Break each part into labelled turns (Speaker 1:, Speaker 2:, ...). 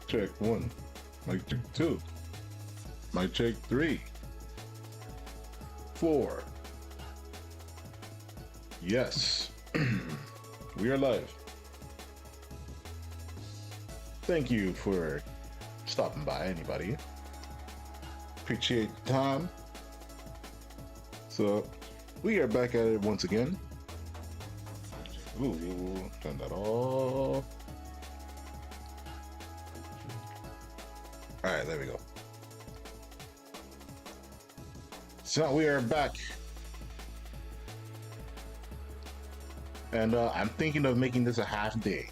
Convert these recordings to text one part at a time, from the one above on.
Speaker 1: check 1. Mic check 2. Mic check 3. 4. Yes. We are live. Thank you for stopping by, anybody. Appreciate the time. So, we are back at it once again. Ooh, turn that off. Alright, there we go. So we are back. And I'm thinking of making this a half day.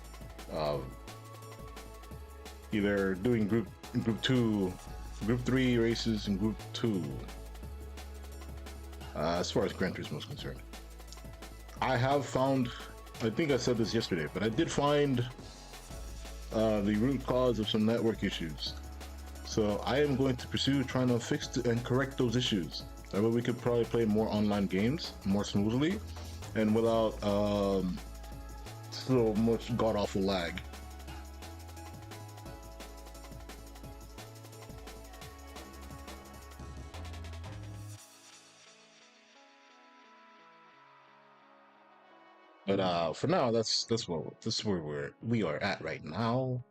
Speaker 1: Either doing group 2, group 3 races and group 2. As far as Gran Turismo is concerned. I have found, I think I said this yesterday, but I did find the root cause of some network issues. So I am going to pursue trying to fix and correct those issues. That way we could probably play more online games more smoothly and without so much god-awful lag. But for now, that's where we are at right now.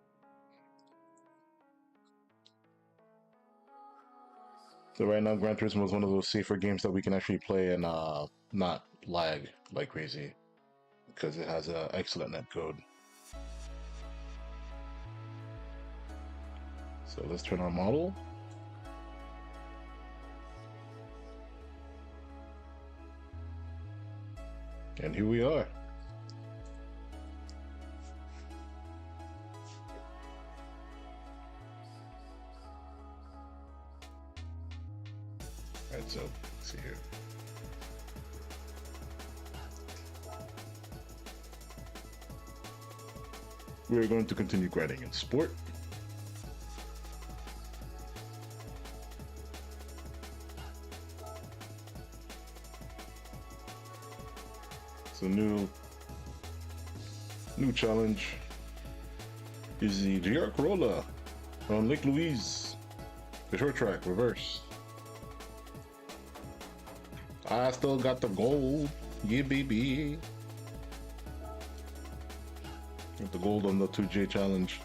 Speaker 1: So right now, Gran Turismo is one of those safer games that we can actually play and not lag like crazy because it has an excellent netcode. So let's turn on model. And here we are. Alright, so let's see here. We're going to continue grinding in sport. So new challenge is the GR Corolla on Lake Louise, the short track reverse. I still got the gold, yeah baby. Got the gold on the 2J challenge.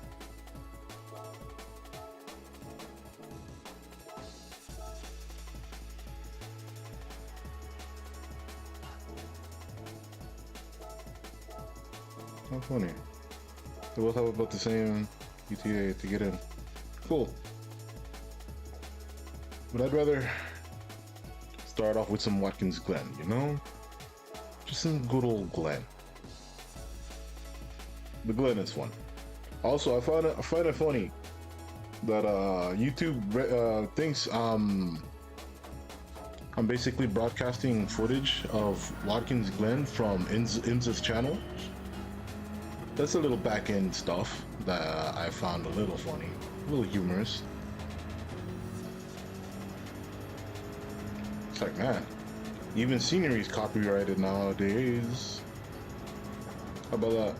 Speaker 1: How funny. They both have about the same ETA to get in. Cool. But I'd rather start off with some Watkins Glen, you know? Just some good old Glen. The Glen is fun. Also, I find it funny that YouTube thinks I'm basically broadcasting footage of Watkins Glen from Imza's channel. That's a little back-end stuff that I found a little funny, a little humorous. It's like, man, even scenery is copyrighted nowadays. How about that?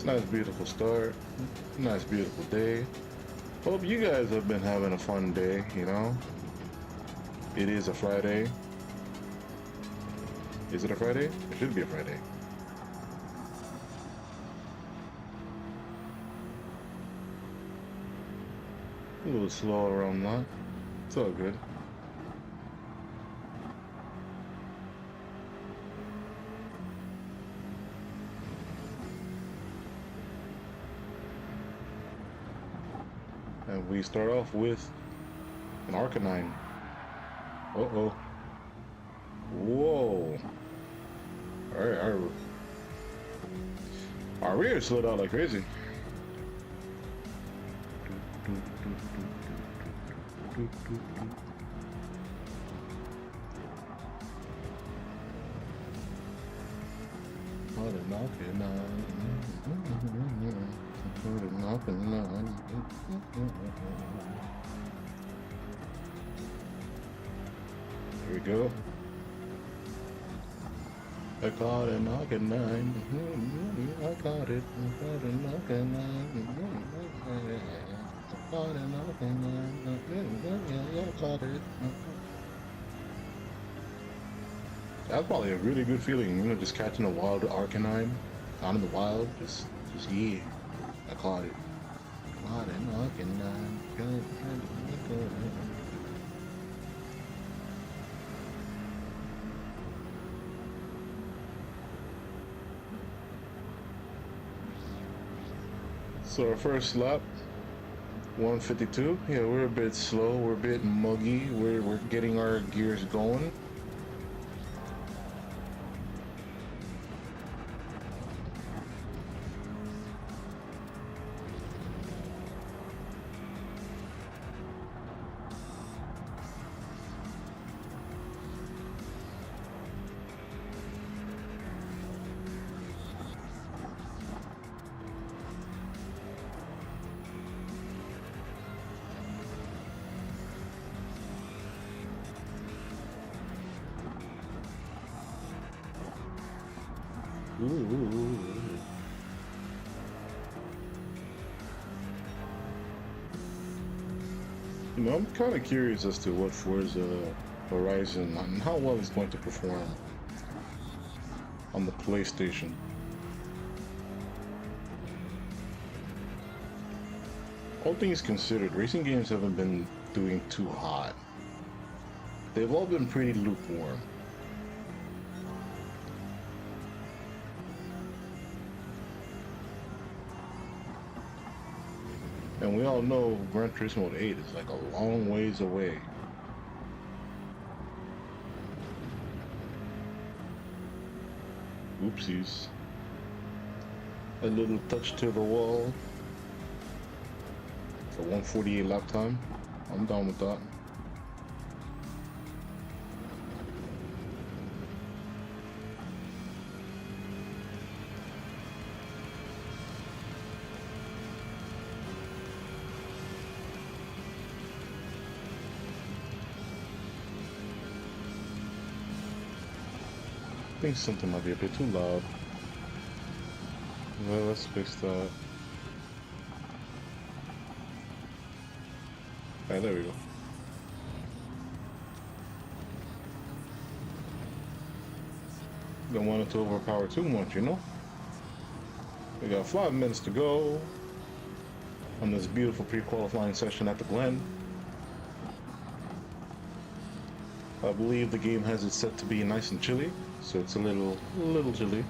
Speaker 1: Nice beautiful start, nice beautiful day. Hope you guys have been having a fun day, you know. It is a Friday. Is it a Friday? It should be a Friday. A little slow around that. It's all good. And we start off with an Arcanine. Uh-oh. Whoa. Alright, our rear slowed out like crazy. Here we go. I caught a knockin' nine. I caught it. I caught a knockin' nine. I caught a knockin' nine. I caught it. That's probably a really good feeling, just catching a wild arcanine out in the wild. Just yeah. I caught it. Caught a knockin' nine. So our first lap, 152. Yeah, we're a bit slow. We're a bit muggy. We're getting our gears going. Ooh. I'm kind of curious as to what Forza Horizon and how well it's going to perform on the PlayStation. All things considered, racing games haven't been doing too hot. They've all been pretty lukewarm. And we all know Gran Turismo 8 is like a long ways away. Oopsies. A little touch to the wall. For 148 lap time. I'm down with that. I think something might be a bit too loud. Well, let's fix that. Alright, there we go. Don't want it to overpower too much, We got 5 minutes to go on this beautiful pre-qualifying session at the Glen. I believe the game has it set to be nice and chilly, so it's a little chilly,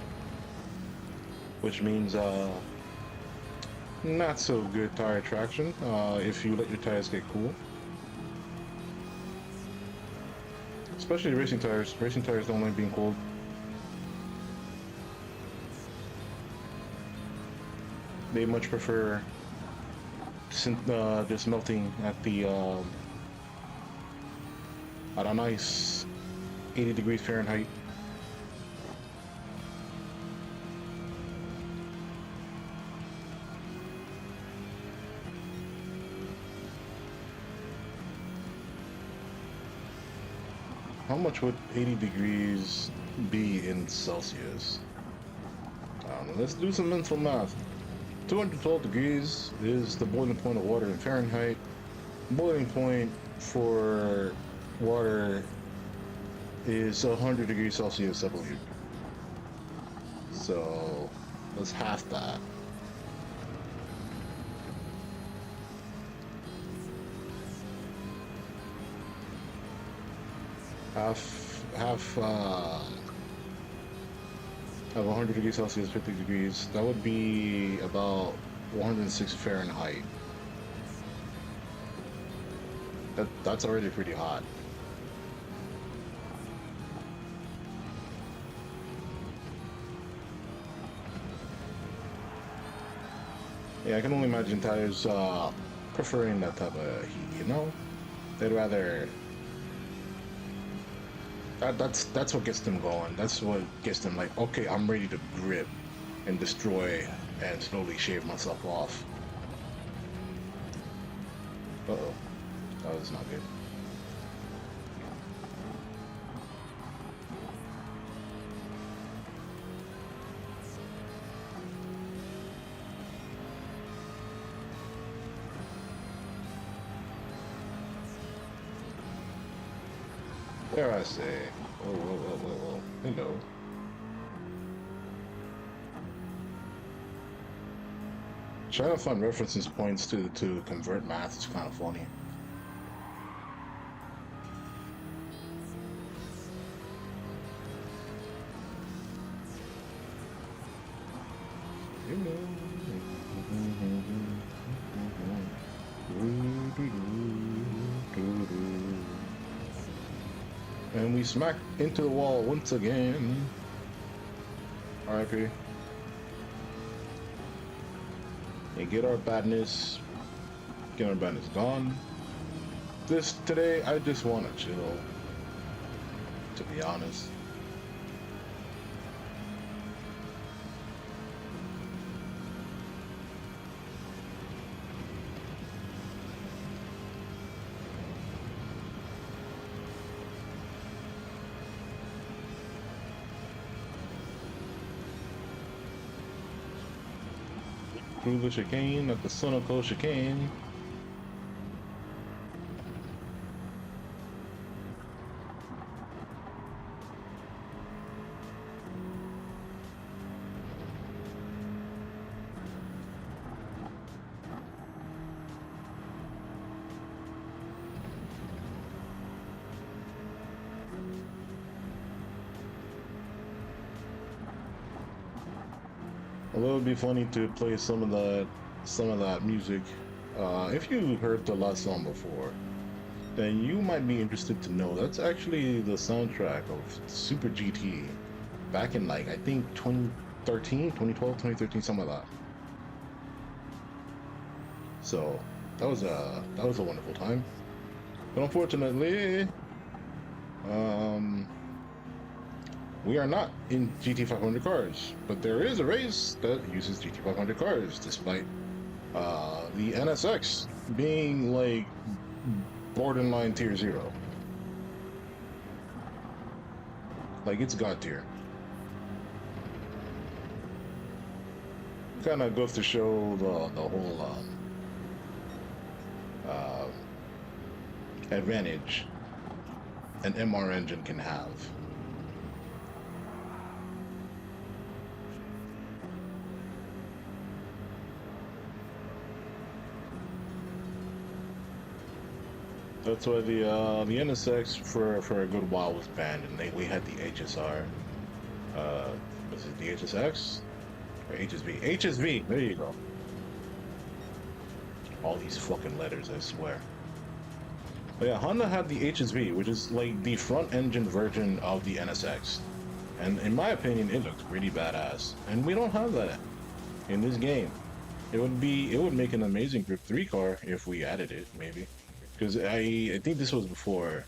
Speaker 1: which means not so good tire traction if you let your tires get cool. Especially racing tires. Racing tires don't like being cold. They much prefer just melting at a nice 80 degrees Fahrenheit. How much would 80 degrees be in Celsius? I don't know, let's do some mental math. 212 degrees is the boiling point of water in Fahrenheit. Boiling point for water is 100 degrees Celsius, I believe. So let's half that. Half of 100 degrees Celsius, 50 degrees, that would be about 106 Fahrenheit. That's already pretty hot. Yeah, I can only imagine tires preferring that type of heat, They'd rather... That's what gets them going. That's what gets them like, okay, I'm ready to grip. and destroy and slowly shave myself off. Uh-oh. That was not good. There I say. Whoa, whoa, whoa, whoa, whoa. Hello. Trying to find references points to convert math is kind of funny. And we smack into the wall once again. RIP. And get our badness. Get our badness gone. Today, I just want to chill. To be honest. Through the chicane at the Sonico chicane. Although it would be funny to play some of that music. If you heard the last song before, then you might be interested to know that's actually the soundtrack of Super GT back in like I think 2013, 2012, 2013, something like that. So that was a wonderful time. But unfortunately, we are not in GT500 cars, but there is a race that uses GT500 cars, despite the NSX being like borderline tier 0. Like it's god tier. Kind of goes to show the whole advantage an MR engine can have. That's why the NSX for a good while was banned, and we had the HSR. Was it the HSX or HSV? HSV. There you go. All these fucking letters, I swear. But yeah, Honda had the HSV, which is like the front engine version of the NSX, and in my opinion, it looks pretty badass. And we don't have that in this game. It would make an amazing Group 3 car if we added it, maybe. Because I think this was before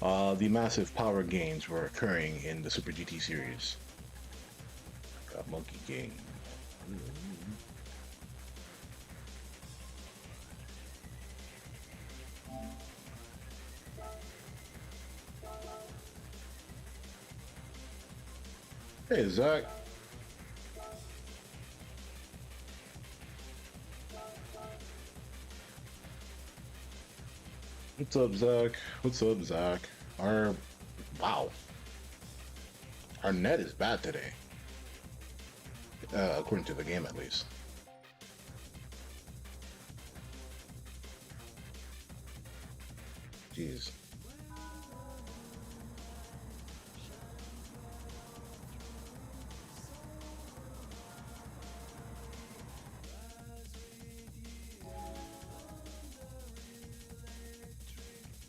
Speaker 1: the massive power gains were occurring in the Super GT series. Got Monkey King. Hey, Zach. What's up, Zach? What's up, Zach? Wow. Our net is bad today. According to the game, at least. Jeez.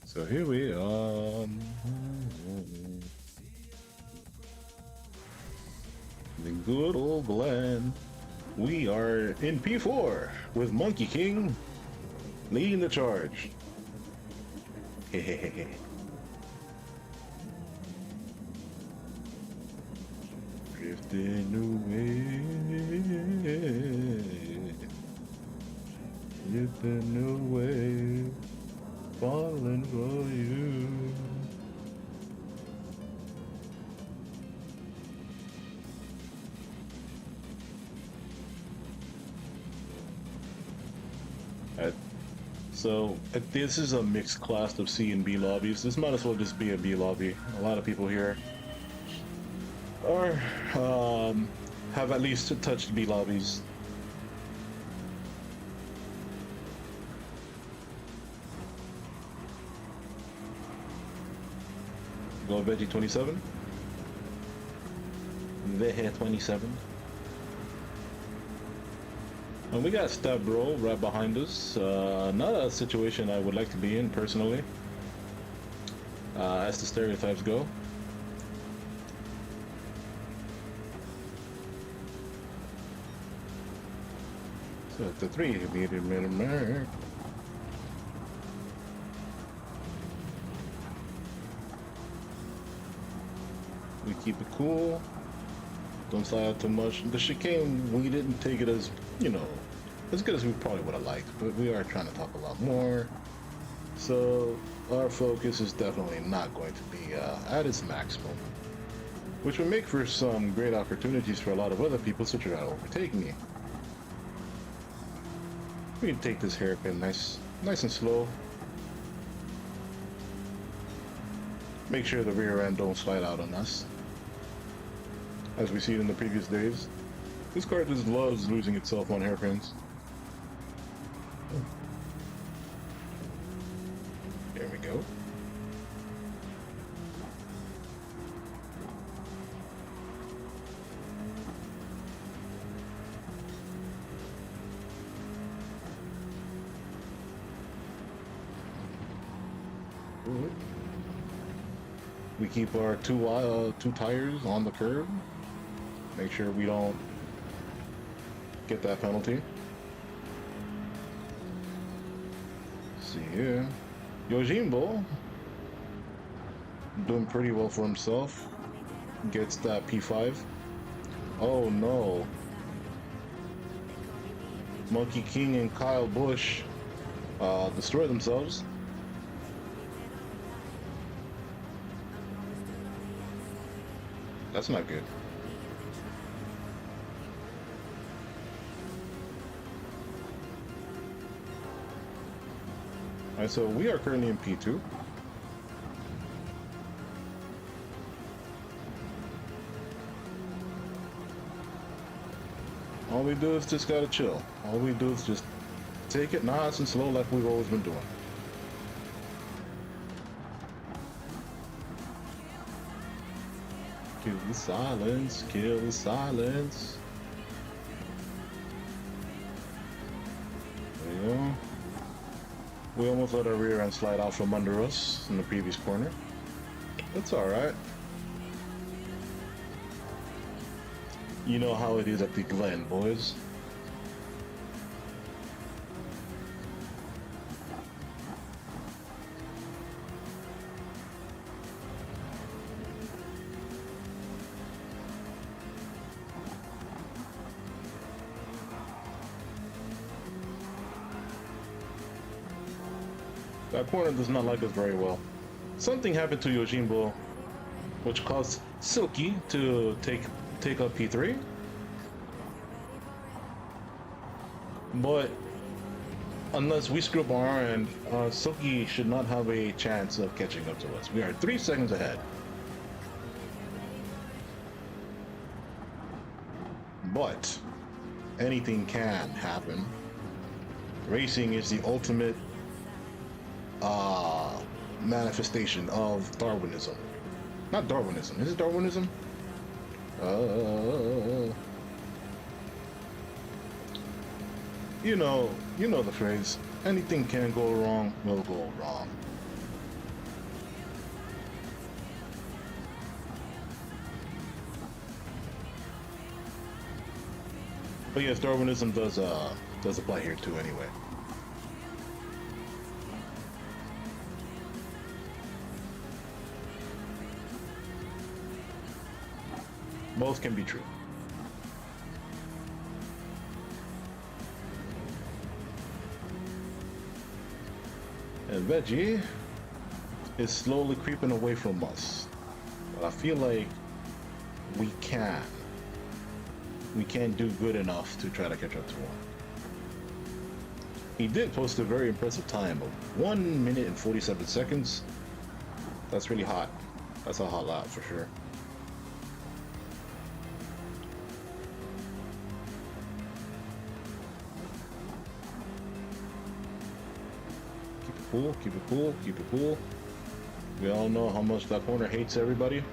Speaker 1: So here we are. The good old Glen. We are in P4 with Monkey King leading the charge. Hehehe. Drifting away. with a new wave falling for you. So this is a mixed class of C and B lobbies. This might as well just be a B lobby. A lot of people here are have at least touched B lobbies. Go Veggie 27. Veggie 27. And we got Stab Bro right behind us. Not a situation I would like to be in personally, as the stereotypes go. So at the 3-minute mark. We keep it cool. Don't slide out too much. The chicane, we didn't take it as, you know, as good as we probably would have liked, but we are trying to talk a lot more. So our focus is definitely not going to be at its maximum, which would make for some great opportunities for a lot of other people to try to overtake me. We can take this hairpin nice and slow. Make sure the rear end don't slide out on us, as we see in the previous days. This car just loves losing itself on hairpins. There we go. We keep our two tires on the curb. Make sure we don't get that penalty. Let's see here. Yojimbo doing pretty well for himself. Gets that P5. Oh no. Monkey King and Kyle Busch destroy themselves. That's not good. Alright, so we are currently in P2. All we do is just gotta chill. All we do is just take it nice and slow like we've always been doing. Kill the silence, kill the silence. There you go. We almost let our rear end slide out from under us in the previous corner. That's alright. You know how it is at the Glen, boys. That corner does not like us very well. Something happened to Yojimbo, which caused Silky to take up P3. But unless we screw up our end, Silky should not have a chance of catching up to us. We are 3 seconds ahead. But anything can happen. Racing is the ultimate manifestation of Darwinism. Not Darwinism. Is it Darwinism? You know the phrase. Anything can go wrong, will go wrong. But yes, Darwinism does apply here too anyway. Both can be true. Veggie is slowly creeping away from us. But I feel like we can. We can't do good enough to try to catch up to him. He did post a very impressive time of 1 minute and 47 seconds. That's really hot. That's a hot lap for sure. Keep it cool, keep it cool, keep it cool. We all know how much that corner hates everybody.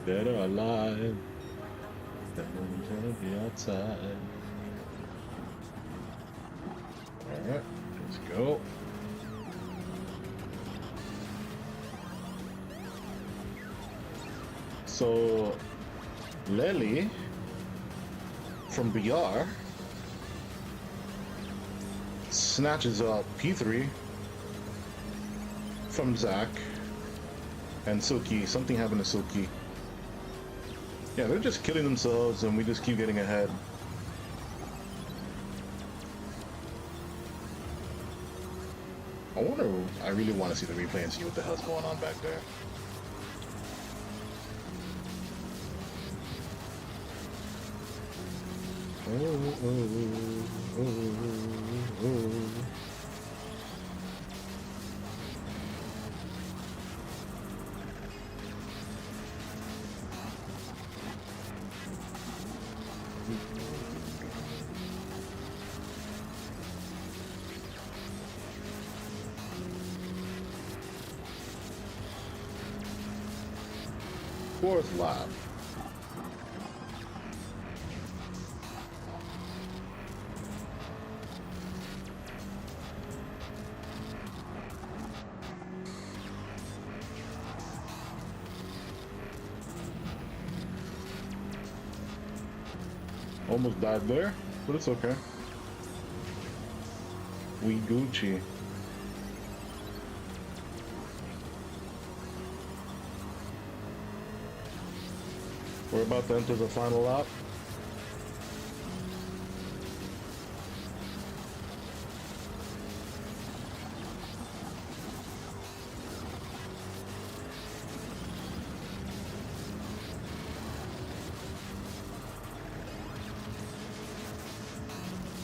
Speaker 1: Dead or alive, that one's gonna be outside. Alright, let's go. So, Lely from BR snatches up P3 from Zach and Silky. Something happened to Silky. Yeah, they're just killing themselves and we just keep getting ahead. I really want to see the replay and see what the hell's going on back there. Fourth lap. Almost died there, but it's okay. We Gucci. We're about to enter the final lap.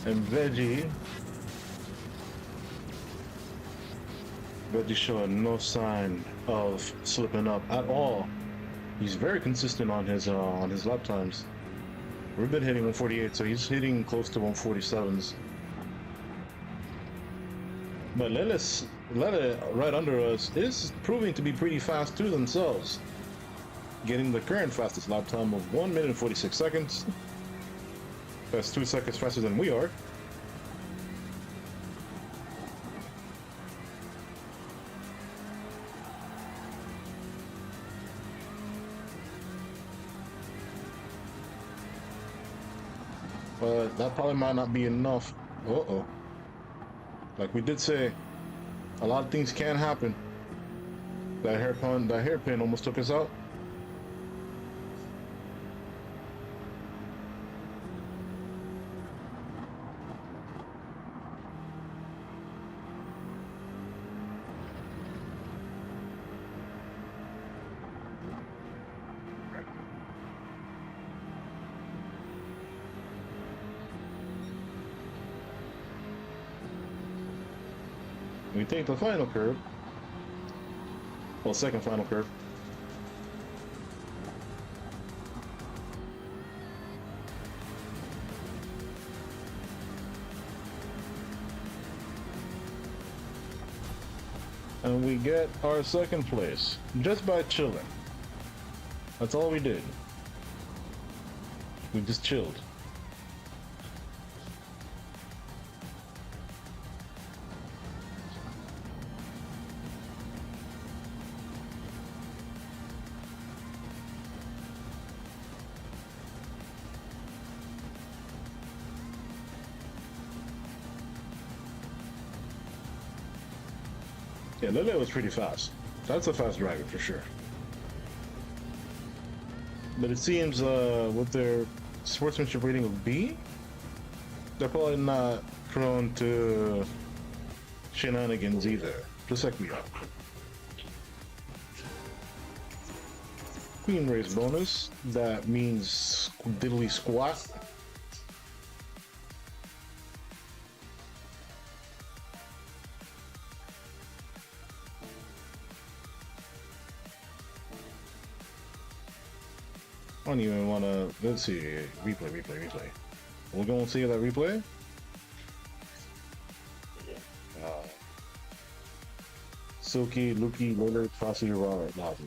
Speaker 1: And Veggie showing no sign of slipping up at all. He's very consistent on his lap times. We've been hitting 148, so he's hitting close to 147s. But Lele right under us is proving to be pretty fast too themselves, getting the current fastest lap time of 1 minute and 46 seconds. That's 2 seconds faster than we are. But that probably might not be enough. Uh-oh. Like we did say, a lot of things can happen. That hairpin almost took us out. We take the final curve. Well, second final curve. And we get our second place just by chilling. That's all we did. We just chilled. Yeah, Lele was pretty fast. That's a fast driver for sure. But it seems with their sportsmanship rating of B, they're probably not prone to shenanigans either. Just like we are. Queen race bonus. That means diddly squat. I don't even want to. Let's see. Replay. We're going to see that replay. Silky, Lukey, Lillard, Frosty, Robert, Nazi.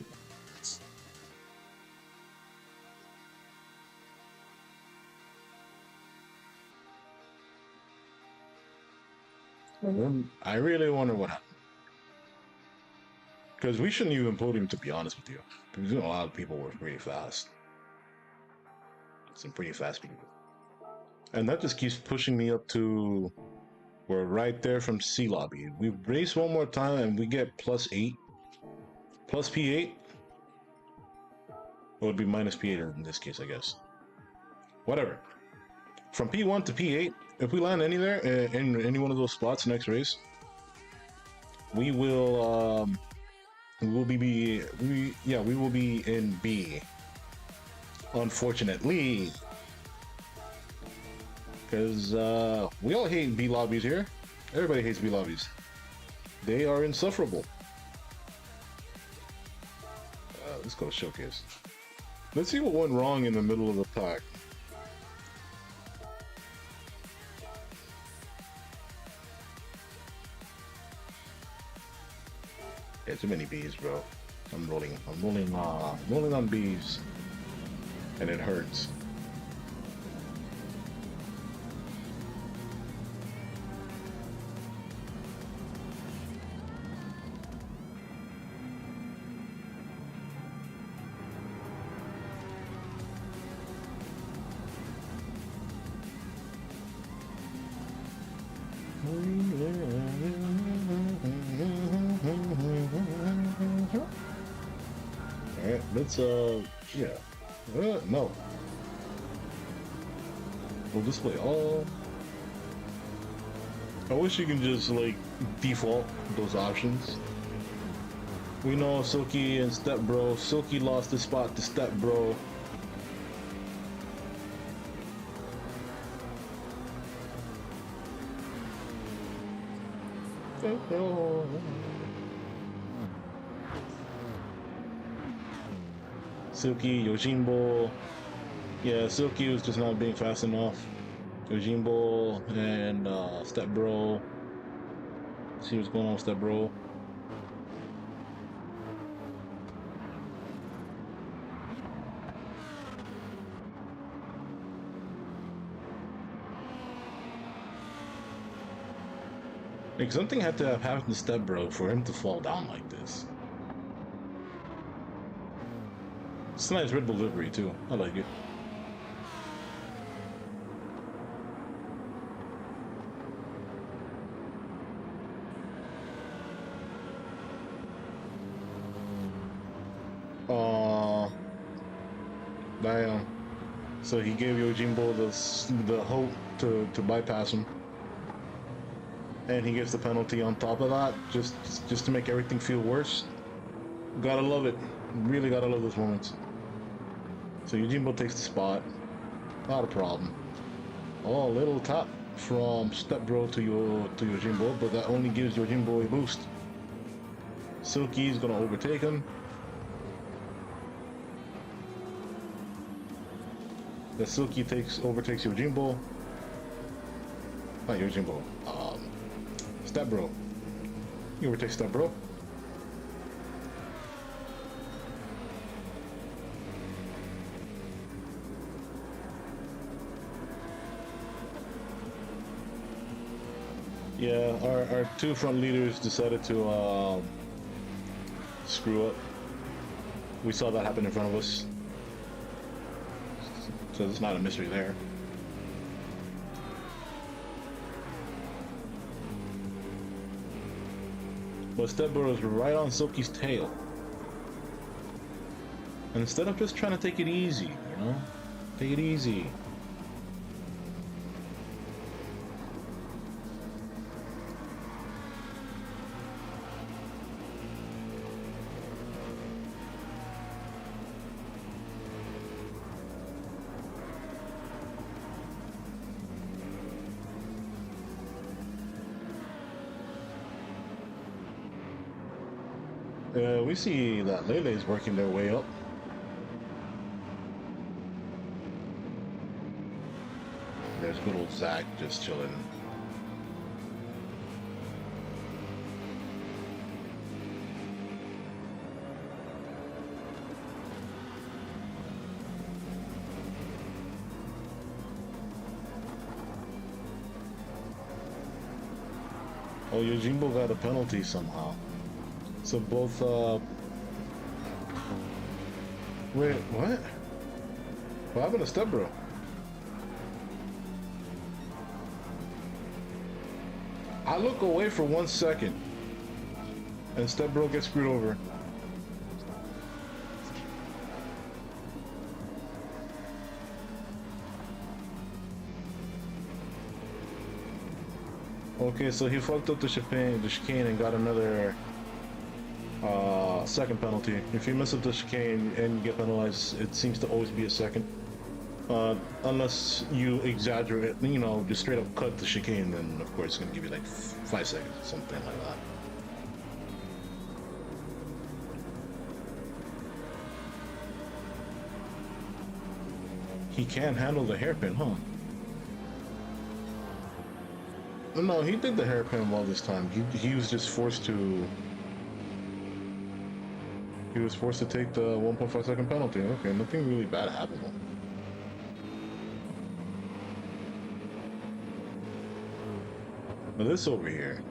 Speaker 1: I really wonder what happened. Because we shouldn't even podium, to be honest with you. Because a lot of people were pretty fast. Some pretty fast people. And that just keeps pushing me up to... We're right there from C lobby. We race one more time and we get +8. Plus P8. It would be minus P8 in this case, I guess. Whatever. From P1 to P8, if we land anywhere in any one of those spots next race, we will we will be in B. Unfortunately, because we all hate B lobbies here. Everybody hates B lobbies. They are insufferable. Let's go to showcase. Let's see what went wrong in the middle of the pack. Yeah, too many B's, bro. I'm rolling on B's, and it hurts. Alright, let's, yeah. No. We'll display all. I wish you can just, like, default those options. We know Silky and Step Bro. Silky lost the spot to Step Bro. Silky, Yojimbo. Yeah, Silky was just not being fast enough. Yojimbo and Step Bro. See what's going on with Step Bro. Like, something had to have happened to Step Bro for him to fall down like this. It's a nice Red Bull livery too. I like it. Damn. So he gave Yojimbo the hope to bypass him. And he gets the penalty on top of that, just to make everything feel worse. Gotta love it. Really gotta love those moments. So Yojimbo takes the spot. Not a problem. Oh, a little tap from Step Bro to Yojimbo, but that only gives Yojimbo a boost. Silky's gonna overtake him. The Silky overtakes Yojimbo. Not Yojimbo. Step Bro. You overtake Step Bro. Yeah, our two front leaders decided to screw up. We saw that happen in front of us. So it's not a mystery there. But Stepbro is right on Silky's tail. And instead of just trying to take it easy, you know? Take it easy. We see that Lele's working their way up. There's good old Zach just chilling. Oh, Yojimbo got a penalty somehow. So both, wait, what? What happened to Stepbro? I look away for 1 second, and Stepbro gets screwed over. Okay, so he fucked up the chicane and got another second penalty. If you mess up the chicane and you get penalized, it seems to always be a second. Unless you exaggerate, you know, just straight up cut the chicane, then of course it's gonna give you like 5 seconds, something like that. He can't handle the hairpin, huh? No, he did the hairpin well this time. He was just forced to. He was forced to take the 1.5 second penalty. Okay, nothing really bad happened. Now this over here.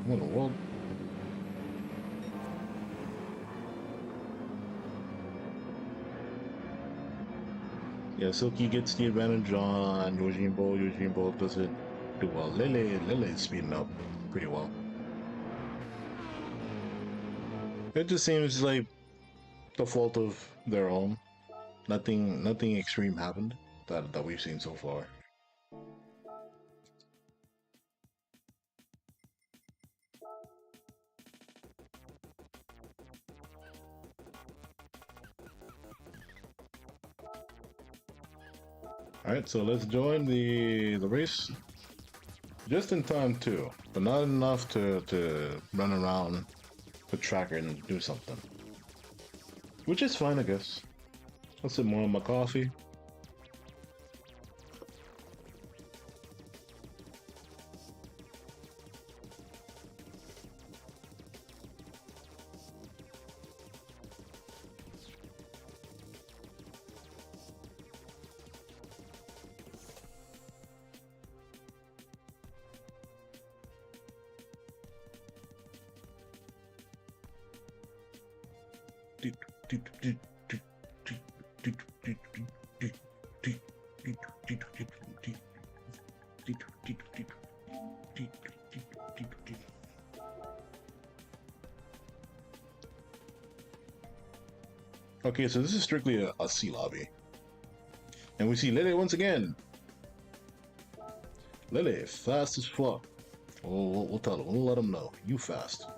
Speaker 1: What in the world? Yeah, Silky gets the advantage on Yojimbo. Yojimbo doesn't do well. Lele is speeding up pretty well. It just seems like the fault of their own. Nothing extreme happened that we've seen so far. Alright, so let's join the race. Just in time too, but not enough to run around the tracker and do something. Which is fine, I guess. I'll sip more on my coffee. Okay, so this is strictly a C lobby. And we see Lele once again. Lele, fast as fuck. We'll tell him, we'll let him know. You fast.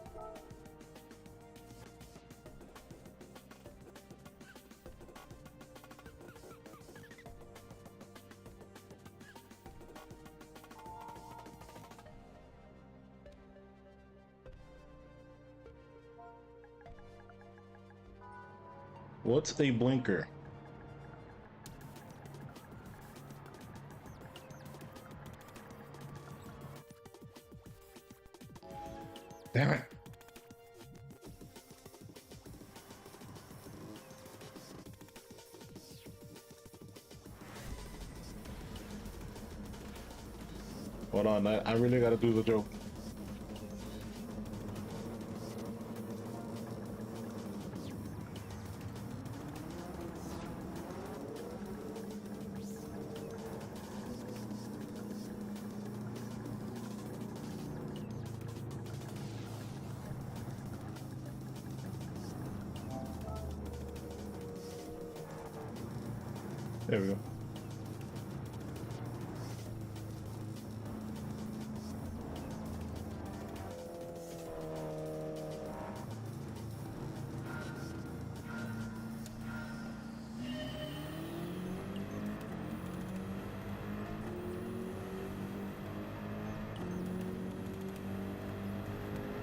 Speaker 1: What's a blinker? Damn it. Hold on, I really gotta do the joke. There we go.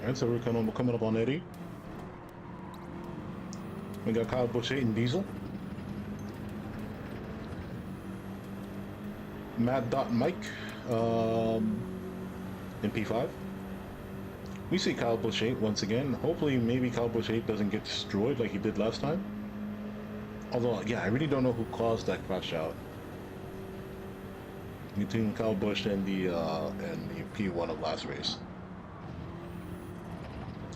Speaker 1: Alright, so we're coming up on Eddie. We got Kyle Busch 8 and Diesel. Mad Dot Mike in P5. We see Kyle Busch 8 once again. Hopefully, maybe Kyle Busch 8 doesn't get destroyed like he did last time. Although, yeah, I really don't know who caused that crash out between Kyle Busch and the P1 of last race.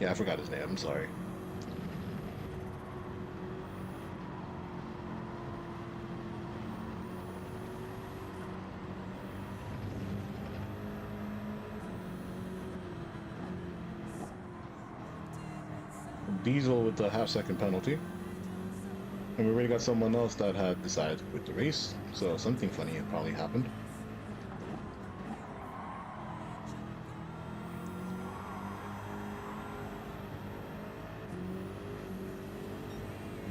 Speaker 1: Yeah, I forgot his name. I'm sorry. Diesel with the half-second penalty. And we already got someone else that had decided to quit the race, so something funny had probably happened.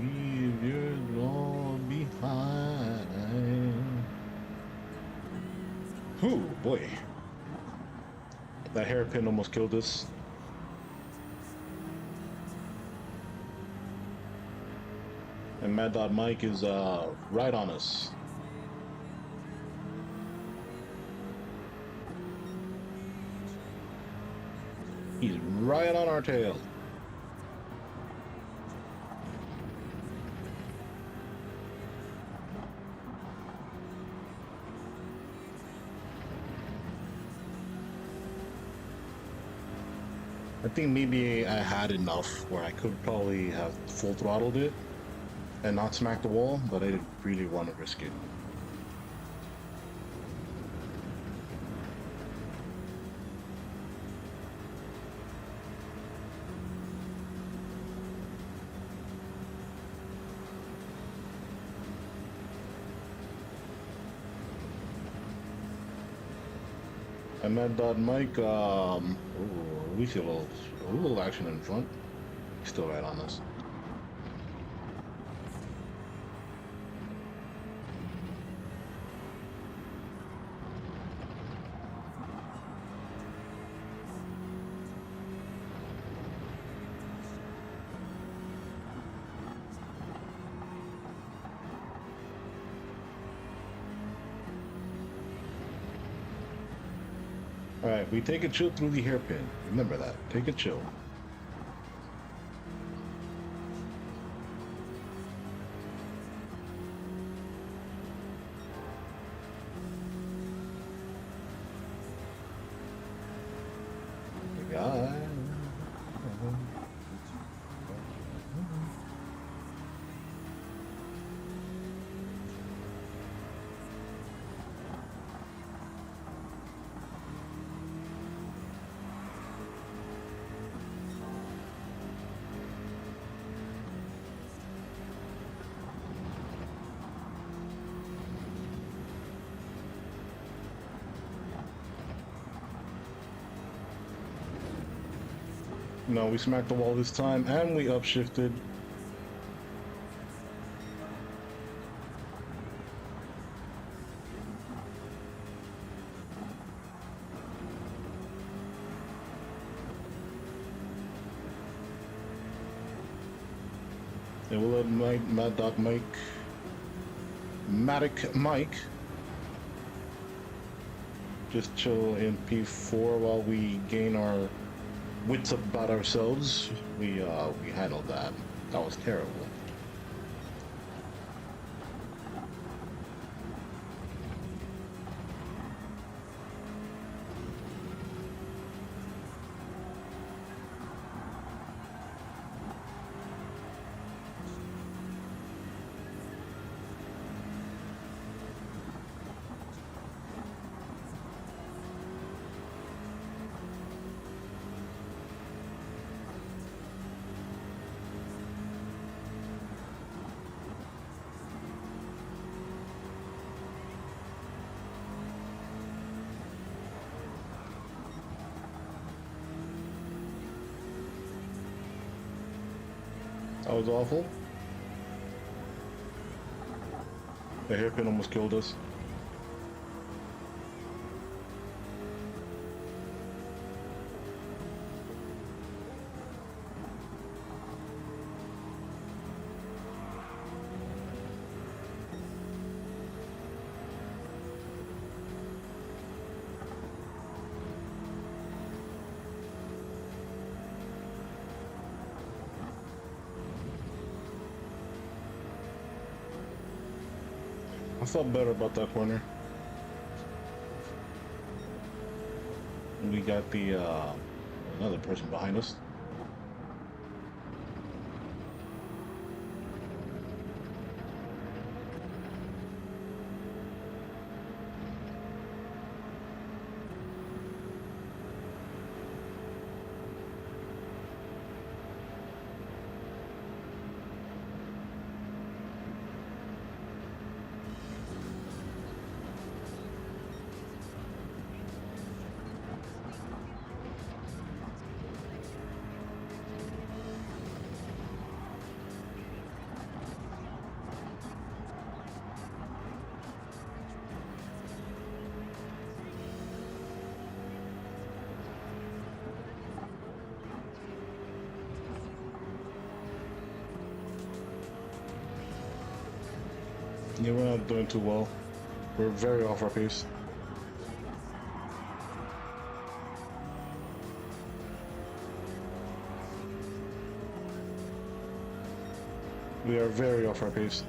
Speaker 1: Leave your law behind. Ooh, boy. That hairpin almost killed us. And Mad Dog Mike is right on us. He's right on our tail. I think maybe I had enough where I could probably have full throttled it and not smack the wall, but I didn't really want to risk it. And Mad Dot Mike, we see a little action in front. He's still right on us. Alright, we take a chill through the hairpin. Remember that. Take a chill. No, we smacked the wall this time, and we upshifted. And we'll let Mad Dog Mike, Matic Mike, just chill in P4 while we gain our wits about ourselves. We handled that. That was terrible. That was awful. The hairpin almost killed us. I felt better about that corner. We got the another person behind us. Yeah, we're not doing too well. We're very off our pace. We are very off our pace.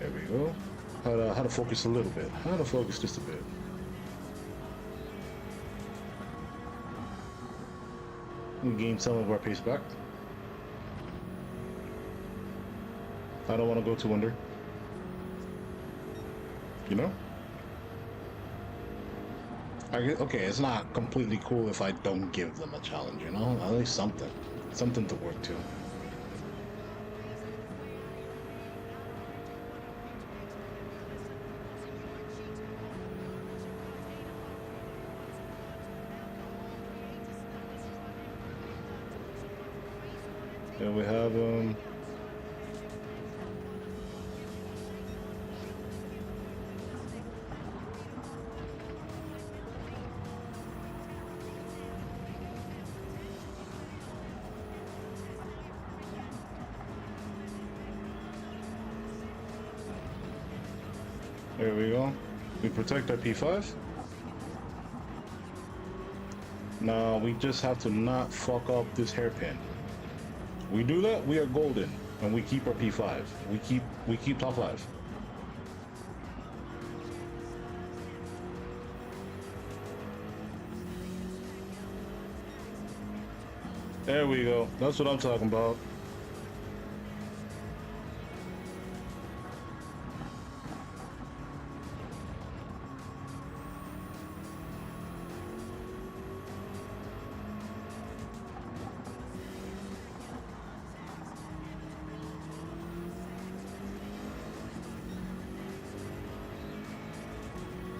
Speaker 1: There we go. How to focus a little bit. How to focus just a bit. We gain some of our pace back. I don't want to go too under. You know? Okay, it's not completely cool if I don't give them a challenge, you know? At least something. Something to work to. And we have there we go. We protect our P5. Now we just have to not fuck up this hairpin. We do that, we are golden, and we keep our P5. We keep top 5. There we go. That's what I'm talking about.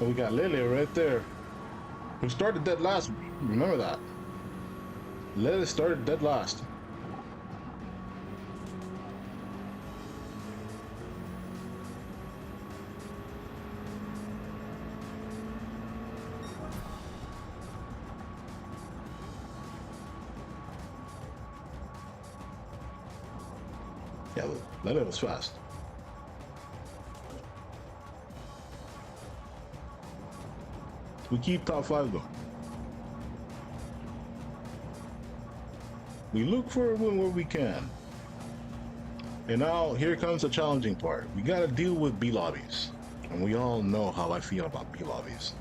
Speaker 1: And we got Lily right there, who started dead last. Remember that. Lily started dead last. Yeah, Lily was fast. We keep top 5 though. We look for a win where we can. And now here comes the challenging part. We gotta deal with B lobbies. And we all know how I feel about B lobbies.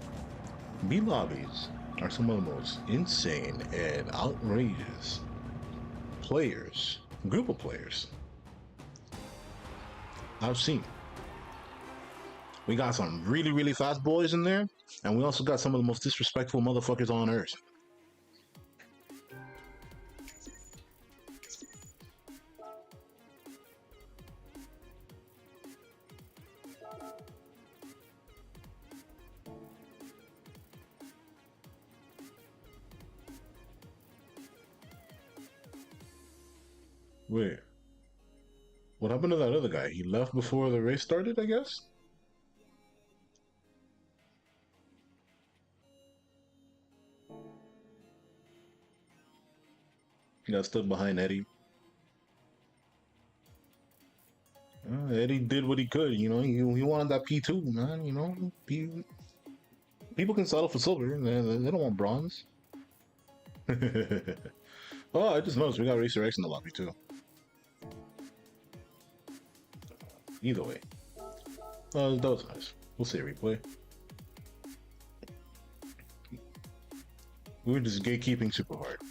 Speaker 1: B lobbies are some of the most insane and outrageous players, group of players I've seen. We got some really, really fast boys in there, and we also got some of the most disrespectful motherfuckers on earth. Wait, what happened to that other guy? He left before the race started, I guess? He got stuck behind Eddie. Eddie did what he could, you know. He wanted that P2, man, you know. People can settle for silver, they don't want bronze. Oh, I just noticed we got Racer X in the lobby, too. Either way. That was nice. We'll see a replay. We were just gatekeeping super hard.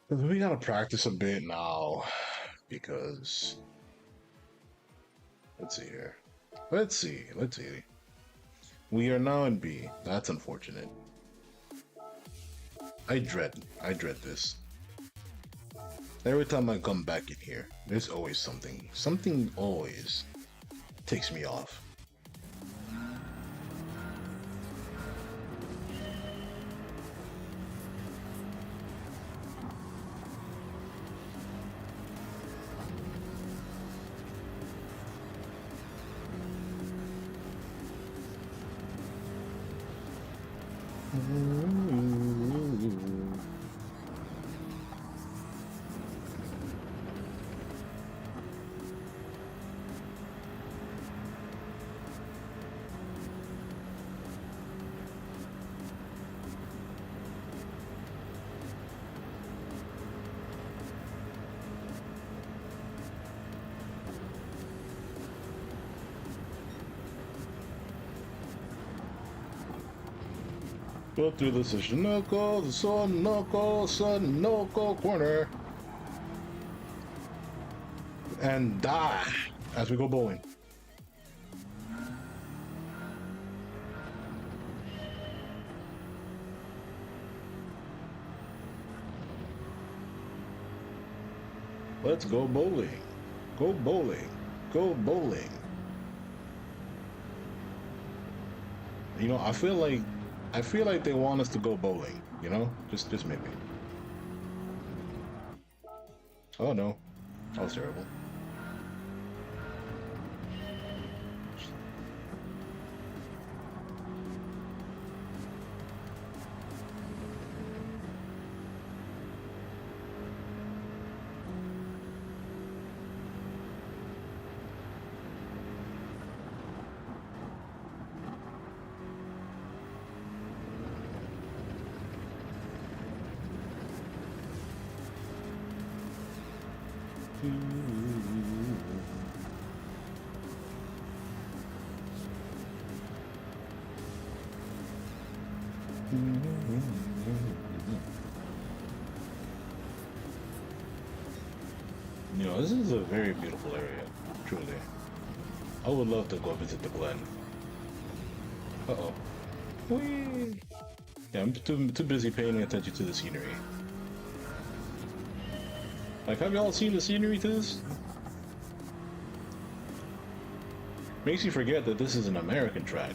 Speaker 1: We gotta practice a bit now, because let's see here. Let's see. We are now in B. That's unfortunate. I dread this. Every time I come back in here, there's always something. Something always takes me off. Go through the Sonoko corner. And die as we go bowling. Let's go bowling. Go bowling. Go bowling. You know, I feel like they want us to go bowling, you know? Just maybe. Oh no. That was terrible. You know, this is a very beautiful area, truly. I would love to go visit the Glen. Uh-oh. Whee! Yeah, I'm too busy paying attention to the scenery. Like, have y'all seen the scenery to this? Makes you forget that this is an American track.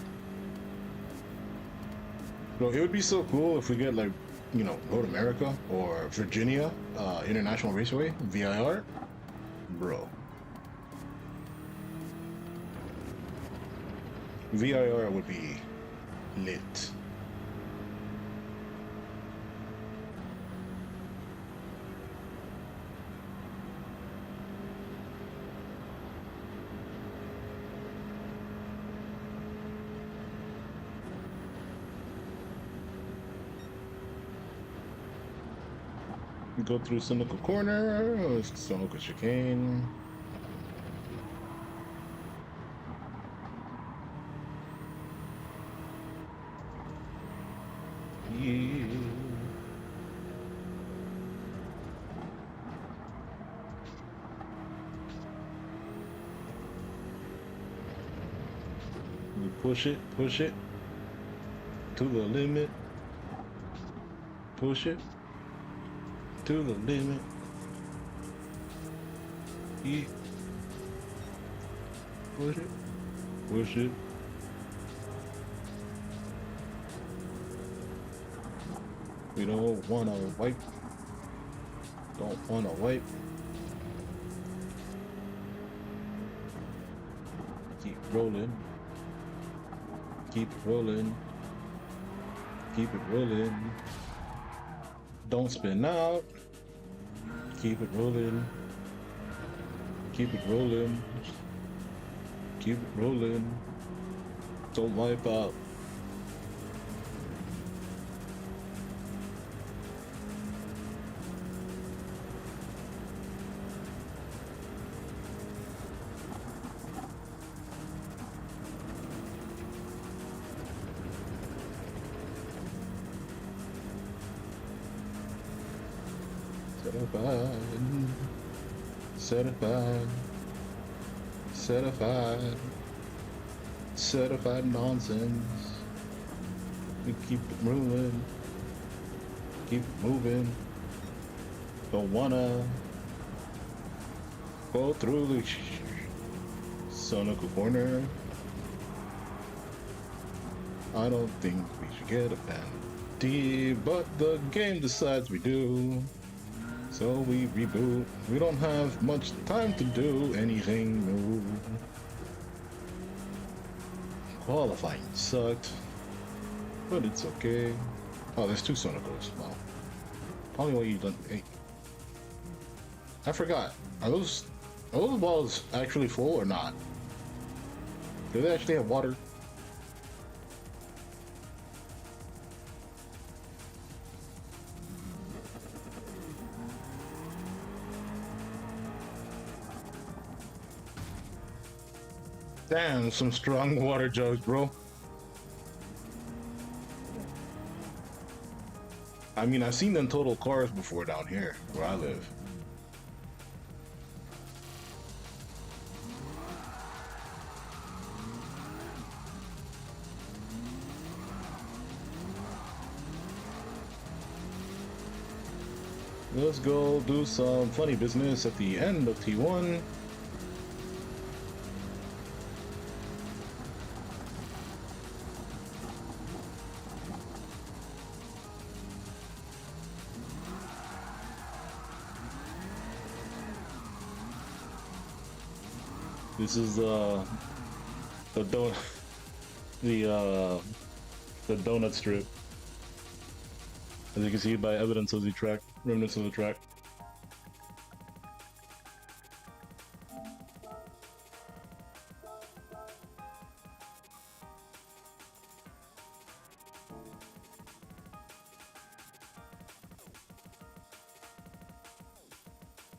Speaker 1: Bro, it would be so cool if we get, like, you know, Road America or Virginia International Raceway, VIR. Bro. VIR would be lit. Go through Sunoco Corner, Sunoco Chicane. Yeah. You push it to the limit, push it to the limit. Yeah. Push it, push it. We don't wanna wipe, don't wanna wipe. Keep rolling, keep it rolling, keep it rolling. Don't spin out. Keep it rolling, keep it rolling, keep it rolling. Don't wipe out. Certified, certified, certified, certified nonsense. We keep it moving, keep it moving. Don't wanna go through the Sonical corner. I don't think we should get a penalty, but the game decides we do. So we reboot. We don't have much time to do anything new. Qualifying sucked, but it's okay. Oh, there's two Sonicals. Wow. Tell me what you done. Hey, I forgot. Are those balls actually full or not? Do they actually have water? Damn, some strong water jugs, bro. I mean, I've seen them total cars before down here, where I live. Let's go do some funny business at the end of T1. This is the donut the uh the donut strip. As you can see by evidence of the track, remnants of the track.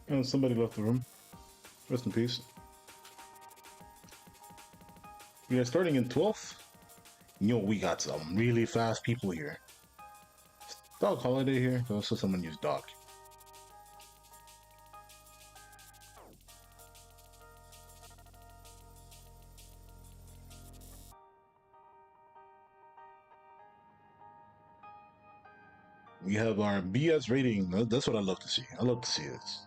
Speaker 1: And somebody left the room. Rest in peace. We are starting in 12th. You know, we got some really fast people here. Dog holiday here, so someone used dog. We have our BS rating. That's what I love to see. I love to see this.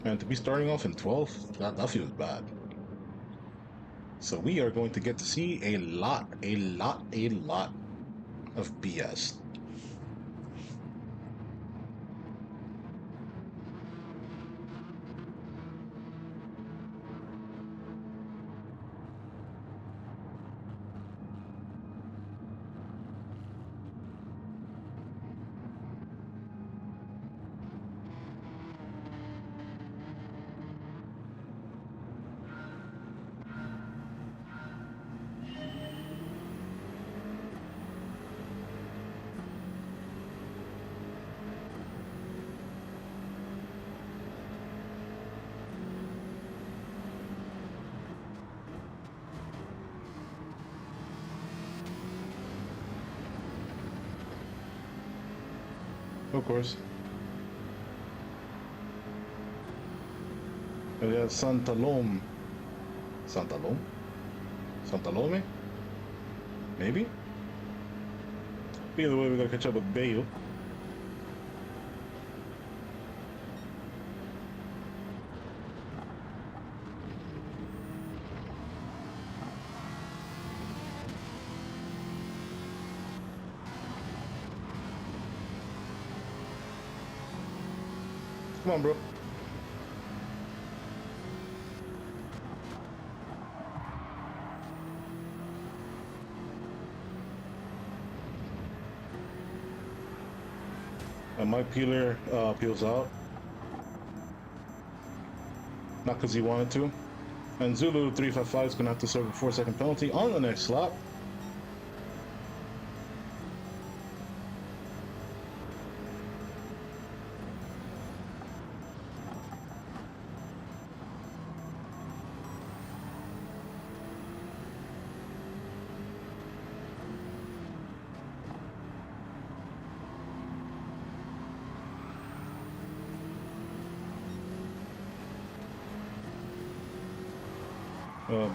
Speaker 1: And to be starting off in 12th, that feels bad. So we are going to get to see a lot of BS. Of course. And we have Santa Lome. Santa Lome? Santa Lome? Maybe? Either way, we gotta catch up with Bayo. Come on, bro. And my peeler peels out. Not because he wanted to. And Zulu 355 is going to have to serve a 4-second penalty on the next lap.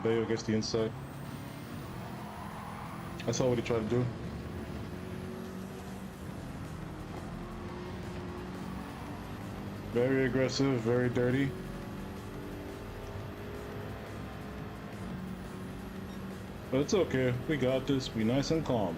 Speaker 1: Bayo gets the inside. I saw what he tried to do. Very aggressive, very dirty. But it's okay. We got this. Be nice and calm.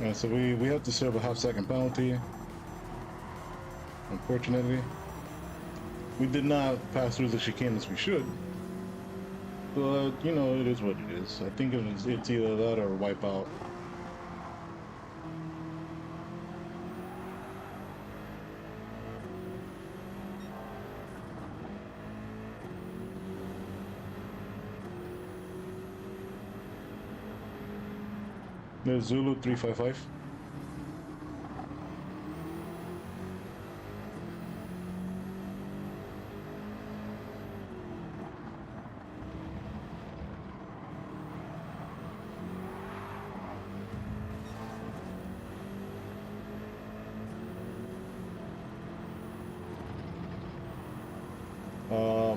Speaker 1: Yeah, so we have to serve a half-second penalty. Unfortunately, we did not pass through the chicane as we should. But you know, it is what it is. I think it's either that or wipe out. There's Zulu 355.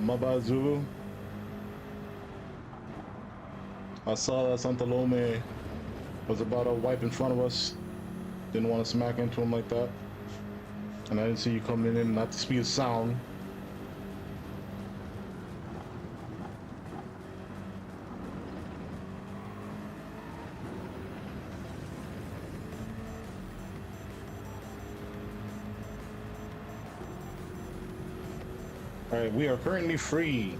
Speaker 1: My bad, Zulu. I saw that Santa Lome was about to wipe in front of us. Didn't want to smack into him like that. And I didn't see you coming in at the speed of sound. Alright, we are currently free.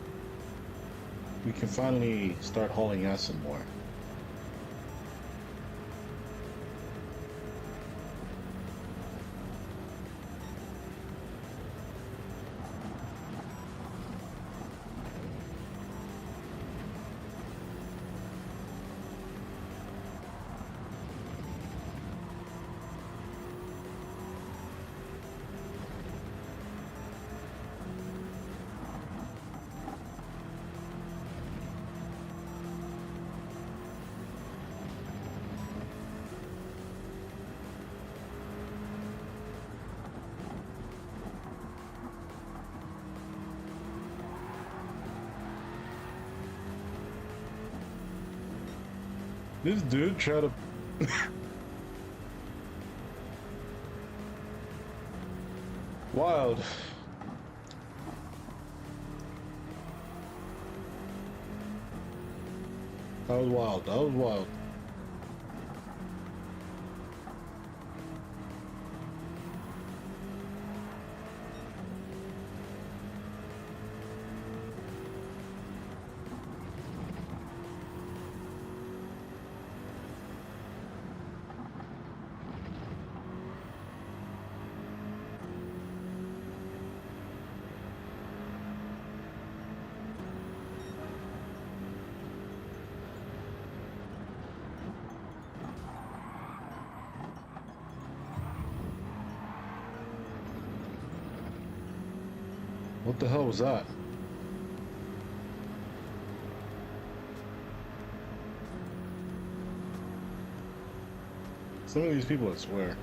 Speaker 1: We can finally start hauling ass some more. This dude tried to... Wild. That was wild. That was wild. What the hell was that? Some of these people, I swear,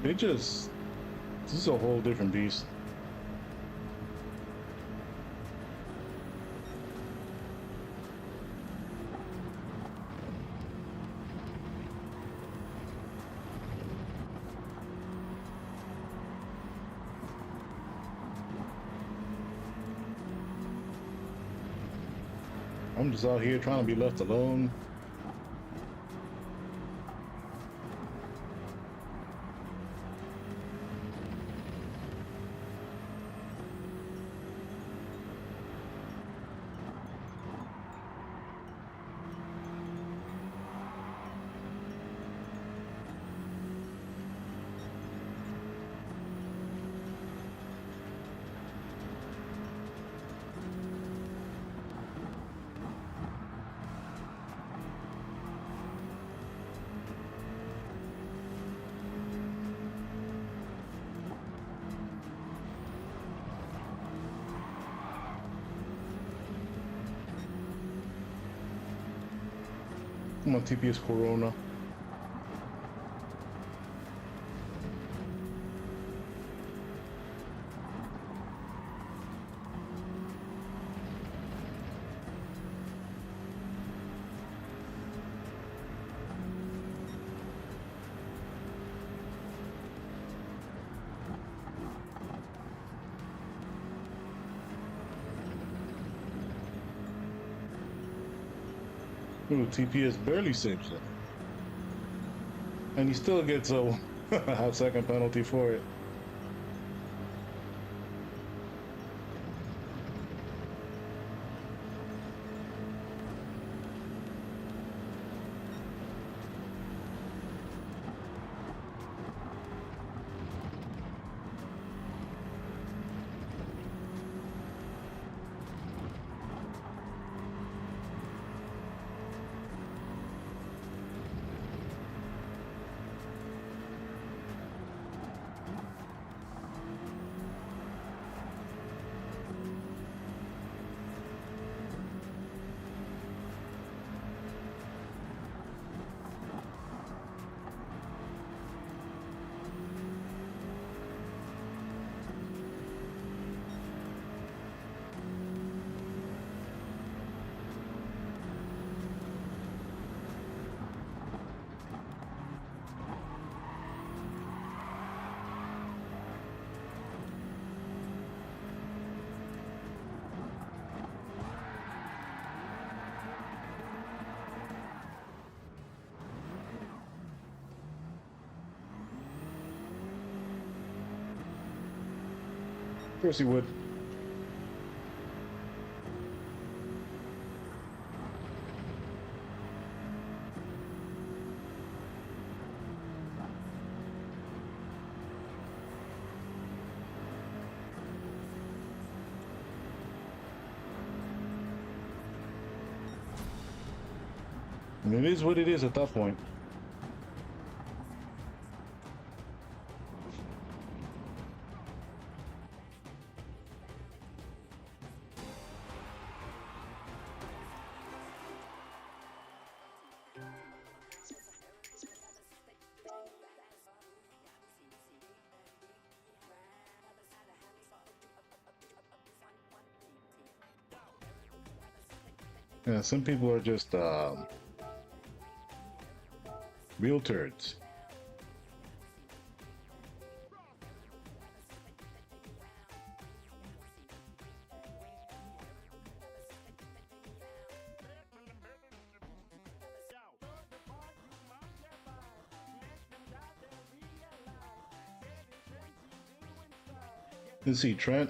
Speaker 1: they just, this is a whole different beast. I'm just out here trying to be left alone. I'm on TPS Corona. Ooh, TPS barely saves it. And he still gets a half second penalty for it. Of course he would. I mean, it is what it is at that point. Yeah, some people are just real turds. Let's see, Trent.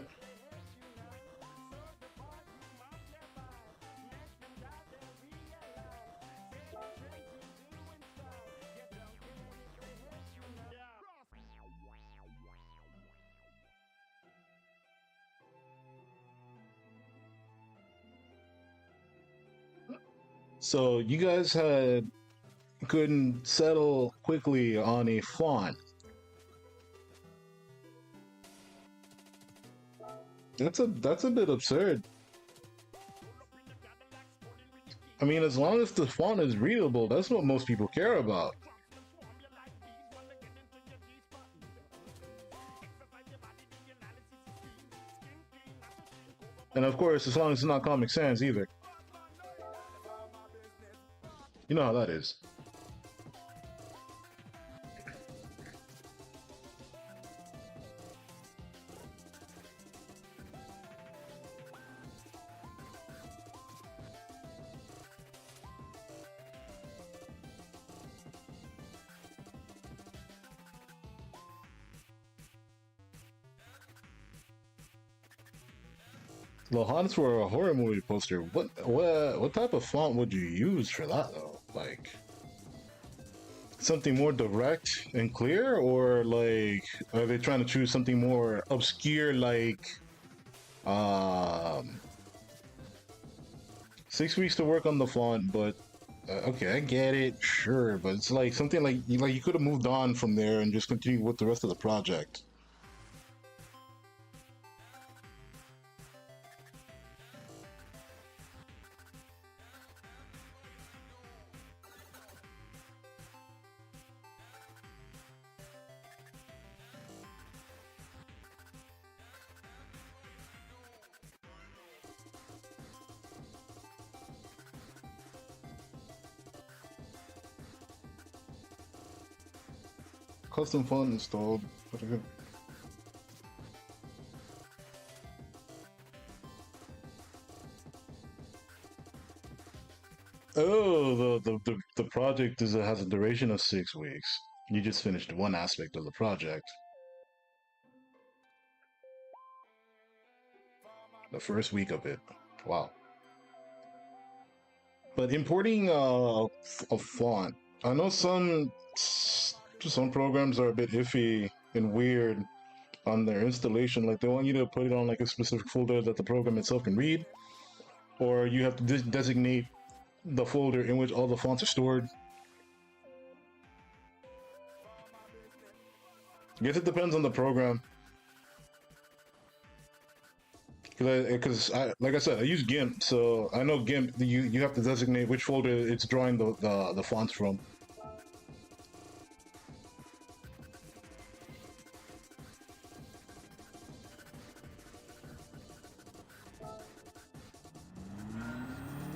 Speaker 1: So you guys couldn't settle quickly on a fawn. That's a bit absurd. I mean, as long as the font is readable, that's what most people care about. And of course, as long as it's not Comic Sans either. You know how that is. Lohans for a horror movie poster. What type of font would you use for that though? Like something more direct and clear, or like are they trying to choose something more obscure like um 6 weeks to work on the font, but okay, I get it, sure, but it's like something like you could have moved on from there and just continued with the rest of the project. Custom font installed. Oh, the project has a duration of 6 weeks. You just finished one aspect of the project. The first week of it. Wow. But importing a font, I know some programs are a bit iffy and weird on their installation. Like they want you to put it on like a specific folder that the program itself can read, or you have to designate the folder in which all the fonts are stored. I guess it depends on the program. Because like I said, I use GIMP, so I know GIMP. You have to designate which folder it's drawing the fonts from.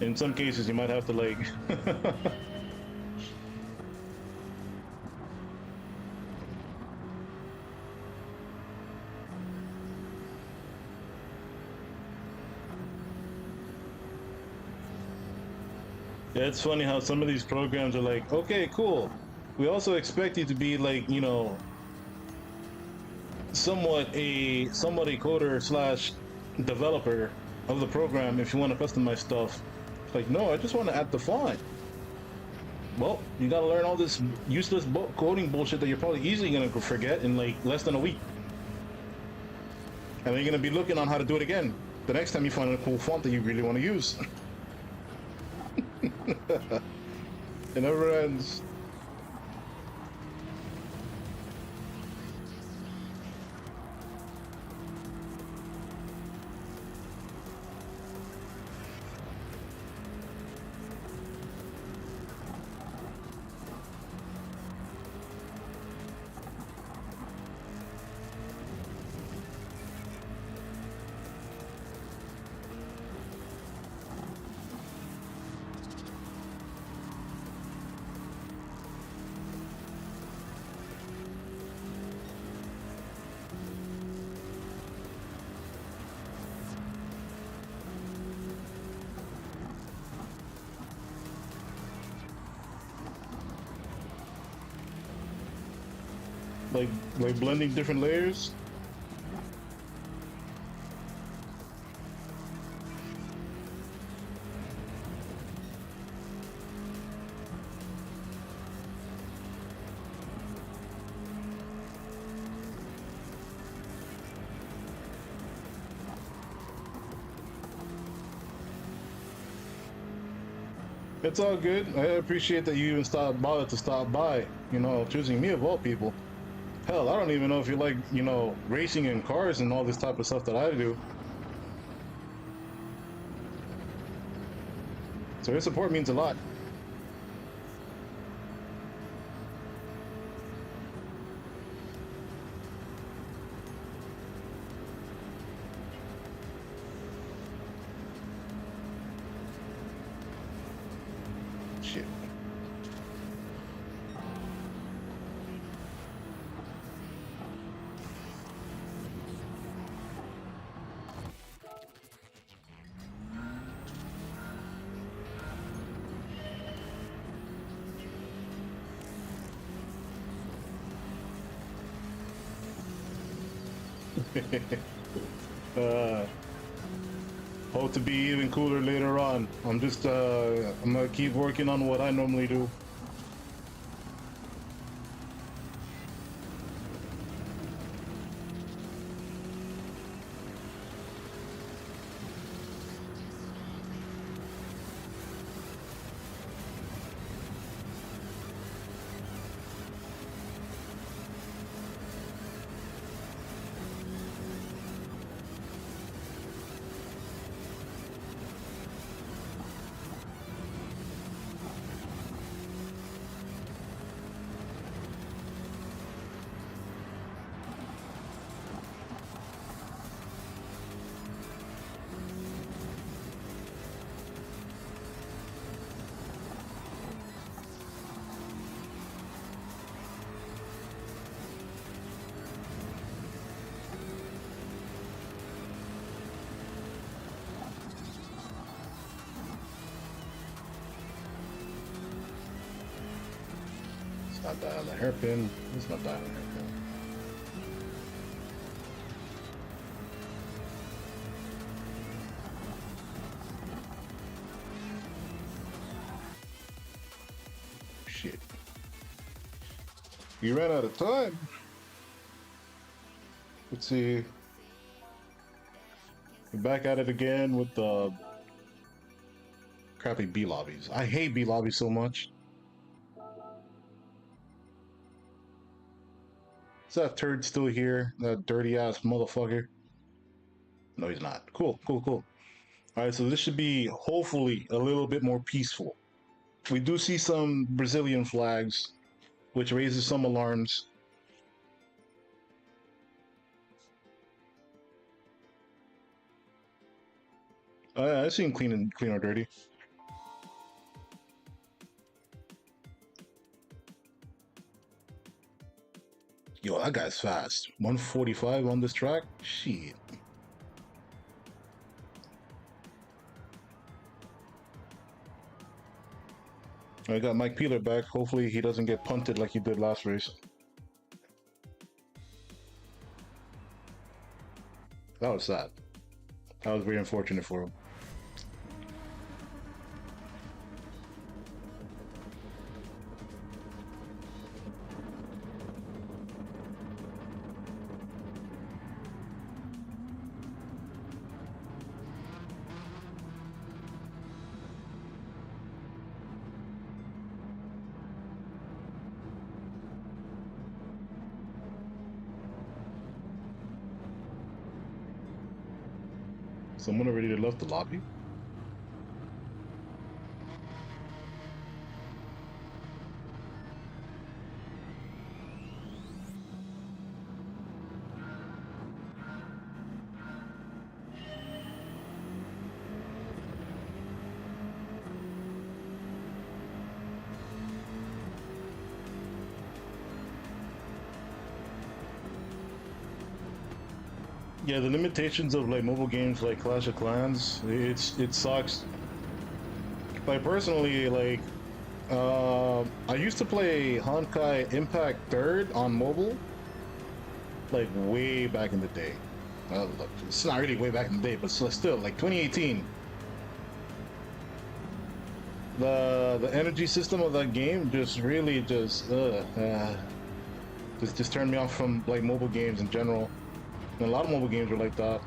Speaker 1: In some cases, you might have to like. Yeah, it's funny how some of these programs are like, okay, cool. We also expect you to be like, somewhat a coder slash developer of the program if you want to customize stuff. It's like, no, I just want to add the font. Well, you gotta learn all this useless coding bullshit that you're probably easily gonna forget in like less than a week. And then you're gonna be looking on how to do it again the next time you find a cool font that you really want to use. It never ends. Like blending different layers. It's all good. I appreciate that you even bothered to stop by. Choosing me of all people. Hell, I don't even know if you like, racing in cars and all this type of stuff that I do. So your support means a lot. Shit. uh, Hope to be even cooler later on. I'm gonna keep working on what I normally do. It's not die on the hairpin. It's not die on the hairpin. Shit. You ran out of time. Let's see. We're back at it again with the crappy B lobbies. I hate B lobbies so much. Is that turd still here? That dirty ass motherfucker. No, he's not. Cool, cool, cool. All right, so this should be hopefully a little bit more peaceful. We do see some Brazilian flags, which raises some alarms. I see him clean or dirty. Yo, that guy's fast. 145 on this track? Shit. I got Mike Peeler back. Hopefully he doesn't get punted like he did last race. That was sad. That was very unfortunate for him. Someone already left the lobby? Yeah, the limitations of like mobile games like Clash of Clans, it sucks. Like personally, like I used to play Honkai Impact Third on mobile, like way back in the day. Look, it's not really way back in the day, but still, like 2018. The energy system of that game just really just turned me off from like mobile games in general. And a lot of mobile games are like that.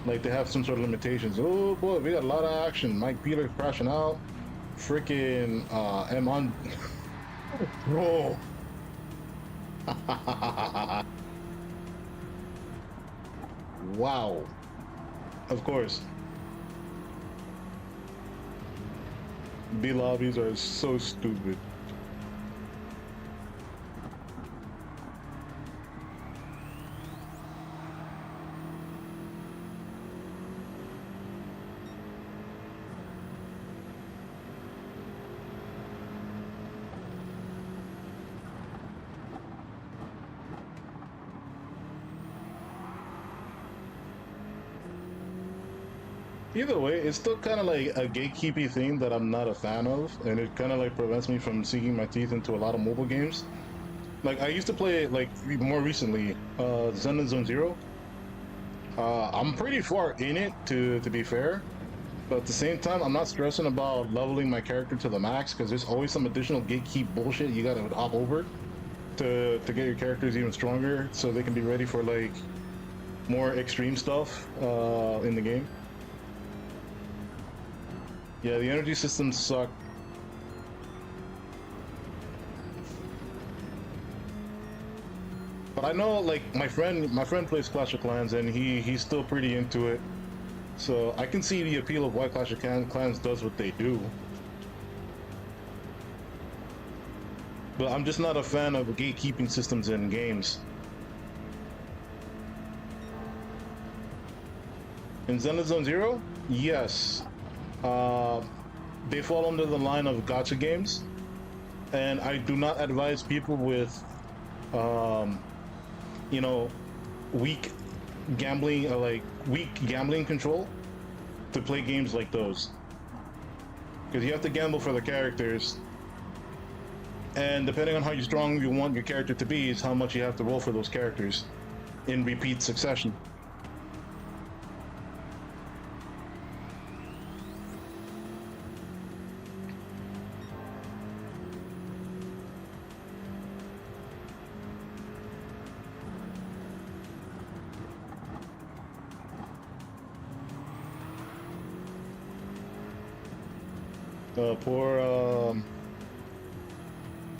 Speaker 1: Like they have some sort of limitations. Oh boy, we got a lot of action. Mike Peeler crashing out. Freaking M on. Bro. Wow. Of course. B lobbies are so stupid. Either way, it's still kind of like a gatekeepy thing that I'm not a fan of, and it kind of like prevents me from sinking my teeth into a lot of mobile games. Like I used to play like more recently, Zen and Zone Zero. I'm pretty far in it to be fair, but at the same time, I'm not stressing about leveling my character to the max because there's always some additional gatekeep bullshit you gotta hop over to get your characters even stronger so they can be ready for like more extreme stuff in the game. Yeah, the energy systems suck. But I know, like my friend plays Clash of Clans, and he's still pretty into it. So I can see the appeal of why Clash of Clans does what they do. But I'm just not a fan of gatekeeping systems in games. In Zenless Zone Zero, yes, uh, they fall under the line of gacha games, and I do not advise people with, um, you know, weak gambling, like weak gambling control, to play games like those, because you have to gamble for the characters, and depending on how strong you want your character to be, is how much you have to roll for those characters in repeat succession.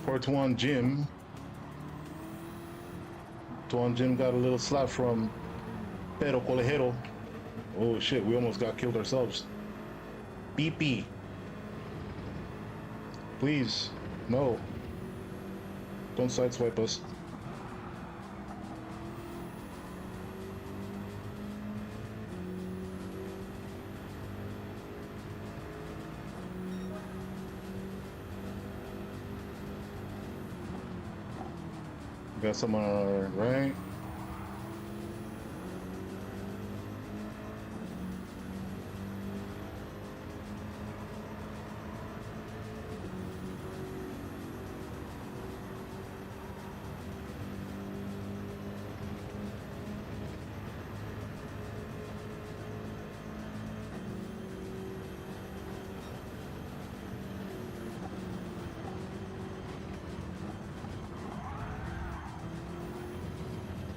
Speaker 1: Poor Tuan Jim. Tuan Jim got a little slap from Pero Colejero. Oh shit, we almost got killed ourselves. BP. Please, no. Don't sideswipe us. Got someone on our right.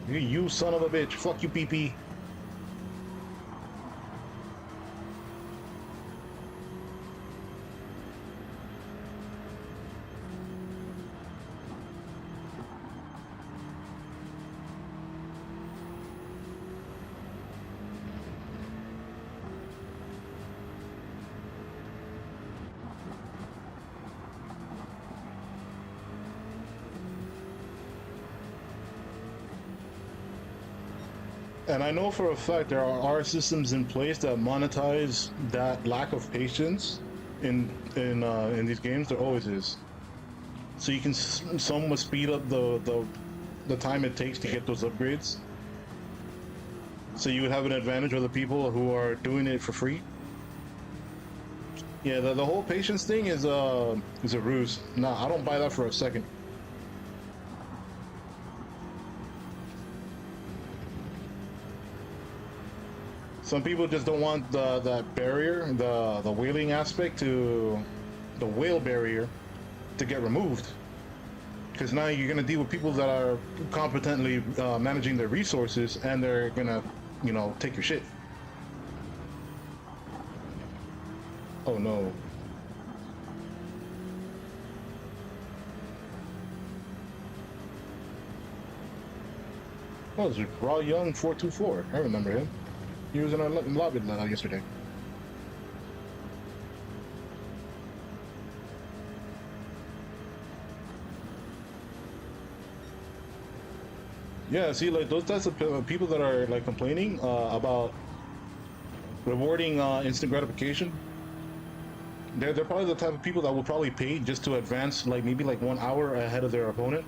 Speaker 1: You son of a bitch. Fuck you, PP. And I know for a fact there are systems in place that monetize that lack of patience in these games. There always is. So you can somewhat speed up the time it takes to get those upgrades. So you would have an advantage over the people who are doing it for free. Yeah, the whole patience thing is a ruse. Nah, I don't buy that for a second. Some people just don't want that barrier, the whaling aspect to the whale barrier to get removed. Because now you're gonna deal with people that are competently managing their resources, and they're gonna, take your shit. Oh no. Oh, it's Raw Young 424. I remember him. He was in our lobby yesterday. Yeah, see, like those types of people that are like complaining about rewarding instant gratification, they're probably the type of people that will probably pay just to advance like maybe like 1 hour ahead of their opponent.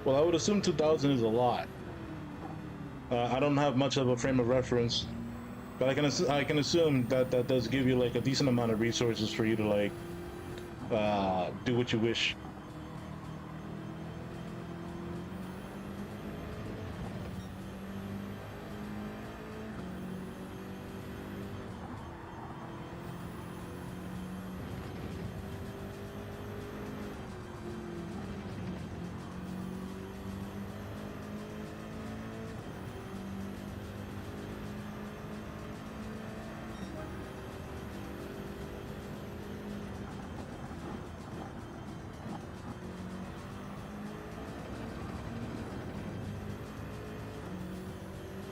Speaker 1: Well, I would assume 2000 is a lot. I don't have much of a frame of reference, but I can assume that that does give you like a decent amount of resources for you to like do what you wish.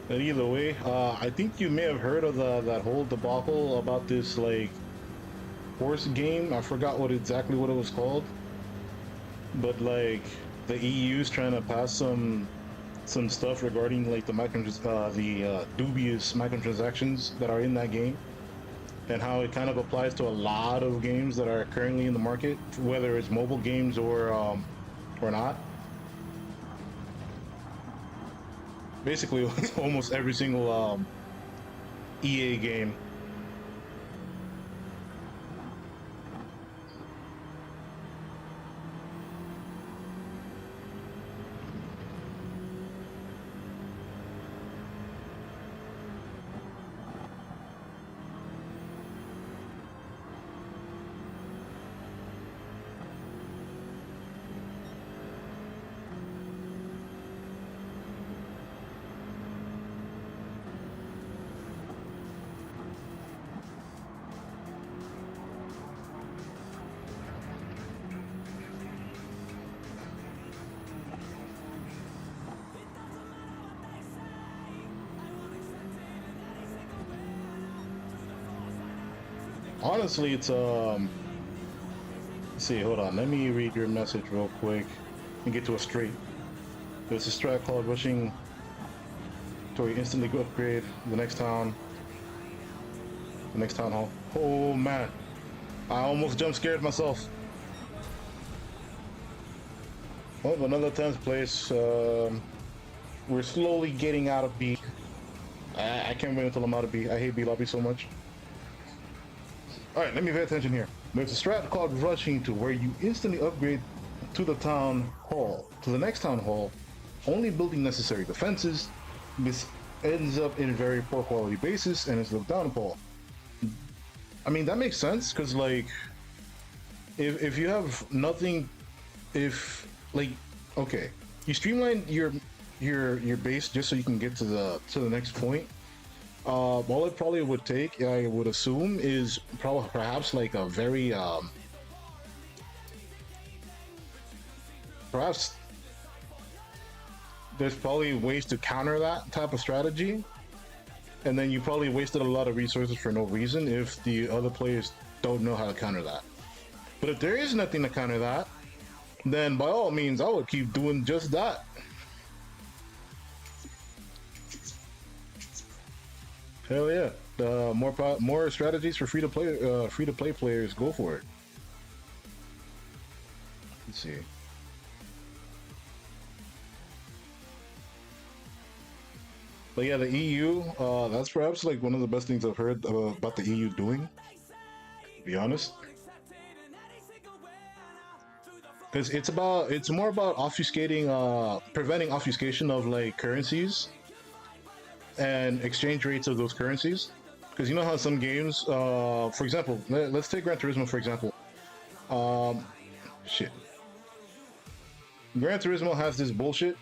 Speaker 1: But either way, I think you may have heard of the that whole debacle about this like horse game. I forgot what it was called, but like the EU's trying to pass some stuff regarding like the dubious microtransactions that are in that game, and how it kind of applies to a lot of games that are currently in the market, whether it's mobile games or not. Basically, almost every single EA game. Honestly, it's let's see, hold on. Let me read your message real quick and get to a straight. There's a strat called rushing to instantly upgrade the next town hall. Oh man, I almost jump scared myself. Well, another 10th place. We're slowly getting out of B. I can't wait until I'm out of B. I hate B lobby so much. All right, let me pay attention here. There's a strat called rushing to where you instantly upgrade to the town hall, to the next town hall, only building necessary defenses. This ends up in a very poor quality basis and is looked down upon. I mean, that makes sense because like, if you have nothing, if like, okay, you streamline your base just so you can get to the next point. All it probably would take, I would assume, is probably perhaps like a very perhaps there's probably ways to counter that type of strategy, and then you probably wasted a lot of resources for no reason if the other players don't know how to counter that. But if there is nothing to counter that, then by all means, I would keep doing just that. Hell yeah! More strategies for free to play players. Go for it. Let's see. But yeah, the EU. That's perhaps like one of the best things I've heard about the EU doing. To be honest, because it's more about obfuscating, preventing obfuscation of like currencies and exchange rates of those currencies. Because you know how some games, for example, let's take Gran Turismo for example. Um, shit. Gran Turismo has this bullshit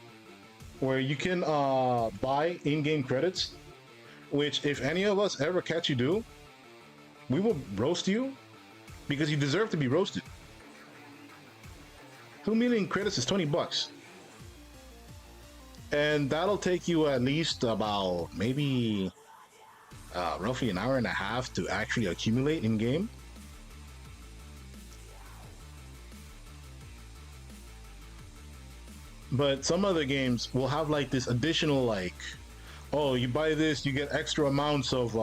Speaker 1: where you can buy in-game credits, which if any of us ever catch you do, we will roast you because you deserve to be roasted. 2 million credits is $20, and that'll take you at least about maybe roughly an hour and a half to actually accumulate in game. But some other games will have like this additional like, oh, you buy this, you get extra amounts of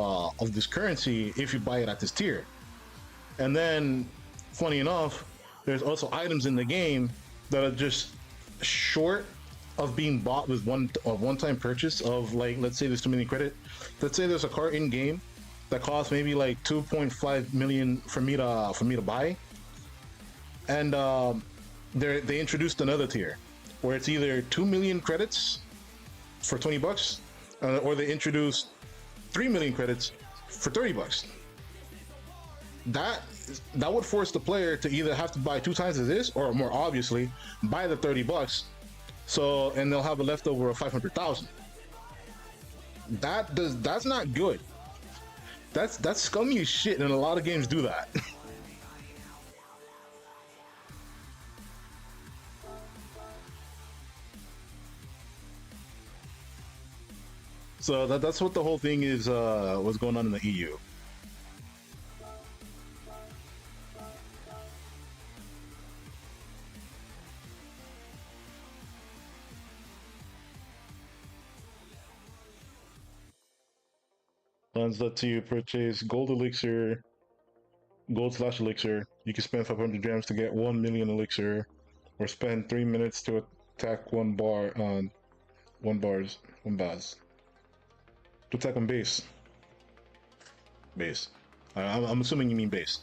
Speaker 1: this currency if you buy it at this tier. And then, funny enough, there's also items in the game that are just short of being bought with one-time purchase of, like, let's say there's 2 million credit. Let's say there's a car in game that costs maybe like 2.5 million for me to buy, and they introduced another tier where it's either 2 million credits for $20, or they introduced 3 million credits for $30. That that would force the player to either have to buy two times of this, or more obviously, buy the $30. So, and they'll have a leftover of 500,000. That's not good. That's scummy as shit, and a lot of games do that. So that's what the whole thing is. What's going on in the EU? Plans let you purchase gold elixir, gold slash elixir. You can spend 500 gems to get 1 million elixir, or spend 3 minutes to attack one bars to attack on base. Base. I'm assuming you mean base.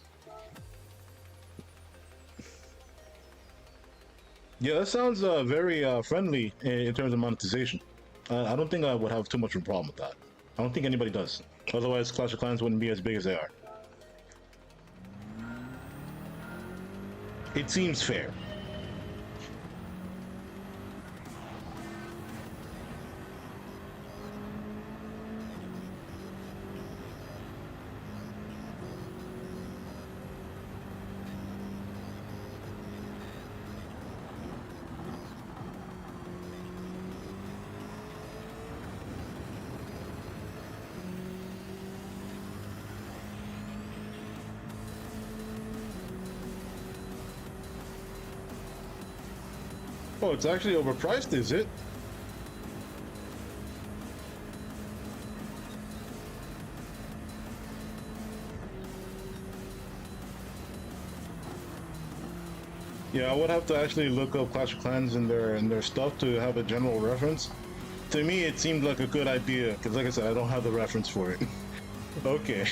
Speaker 1: Yeah, that sounds very friendly in terms of monetization. I don't think I would have too much of a problem with that. I don't think anybody does. Otherwise, Clash of Clans wouldn't be as big as they are. It seems fair. Oh, it's actually overpriced, is it? Yeah, I would have to actually look up Clash of Clans and their stuff to have a general reference. To me, it seemed like a good idea because, like I said, I don't have the reference for it. Okay.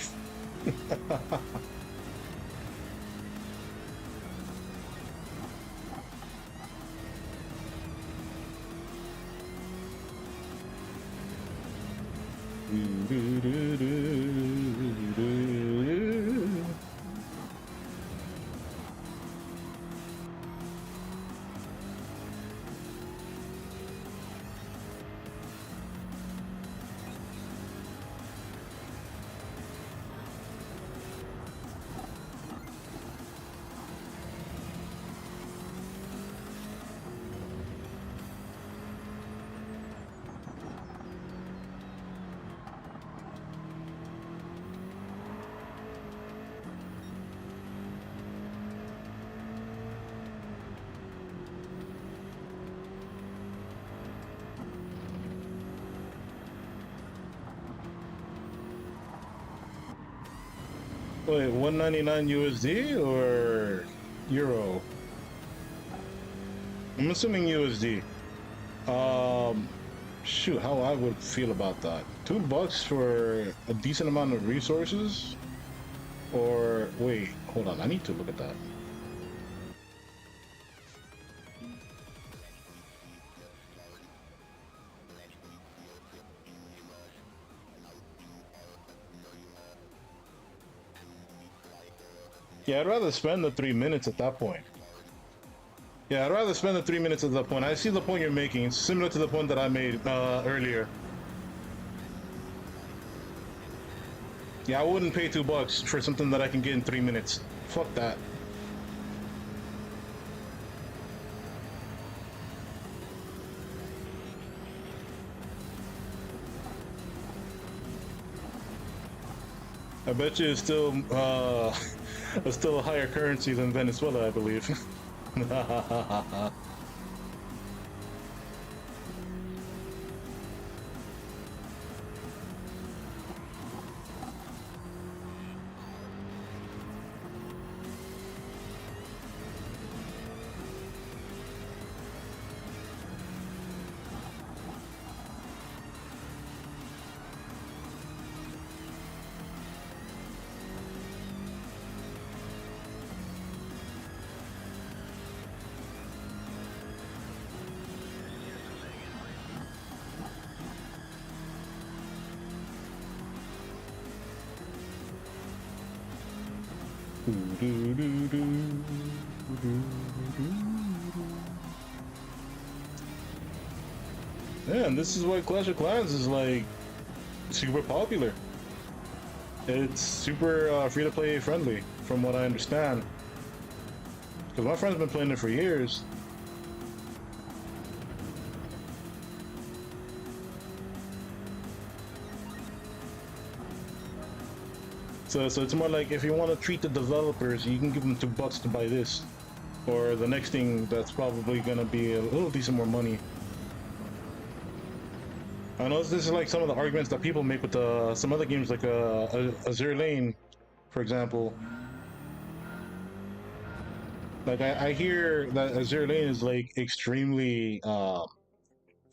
Speaker 1: Wait, 199 USD or euro? I'm assuming USD. Um, Shoot, how I would feel about that? $2 for a decent amount of resources? Or wait, hold on, I need to look at that. Yeah, I'd rather spend the 3 minutes at that point. Yeah, I'd rather spend the 3 minutes at that point. I see the point you're making. It's similar to the point that I made earlier. Yeah, I wouldn't pay $2 for something that I can get in 3 minutes. Fuck that. I bet you it's still it's still a higher currency than Venezuela, I believe. Yeah, and this is why Clash of Clans is like super popular. It's super free-to-play friendly, from what I understand. Because my friend's been playing it for years. So it's more like if you want to treat the developers, you can give them $2 to buy this, or the next thing that's probably gonna be a little decent more money. I know this is like some of the arguments that people make with some other games like Azure Lane, for example. Like I hear that Azure Lane is like extremely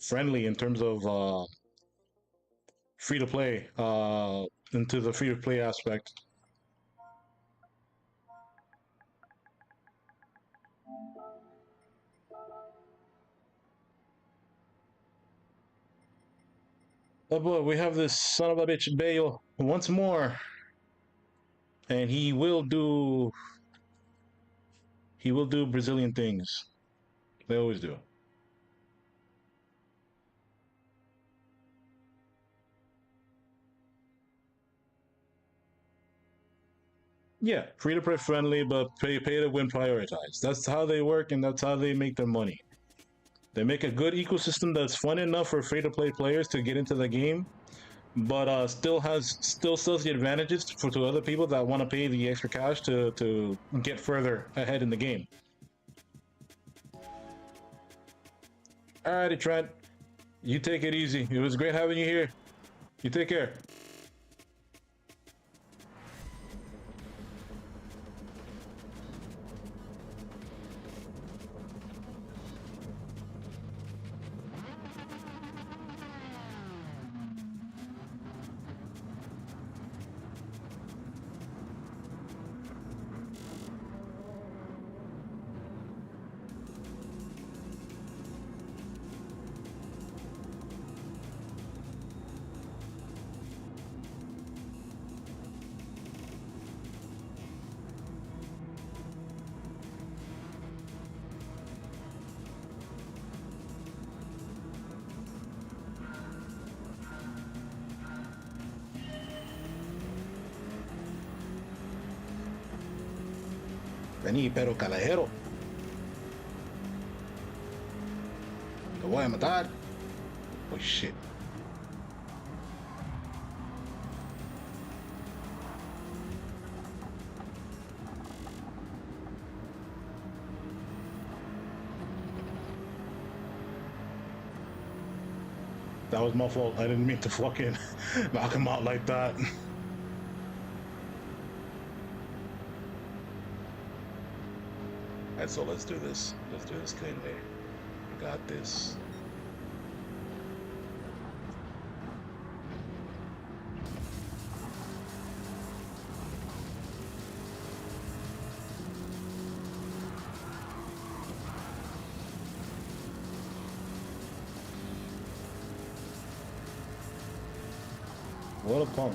Speaker 1: friendly in terms of free to play, into the free to play aspect. Oh boy, we have this son of a bitch Bale once more, and he will do Brazilian things. They always do. Yeah, free to play friendly, but pay to win prioritized. That's how they work, and that's how they make their money. They make a good ecosystem that's fun enough for free to play players to get into the game, but still sells the advantages for to other people that want to pay the extra cash to get further ahead in the game. Alrighty, Trent, you take it easy. It was great having you here. You take care. Vení, pero caballero, te voy a matar. Oh shit. That was my fault. I didn't mean to fucking knock him out like that. Alright, so let's do this. Let's do this cleanly. Got this. What a punk.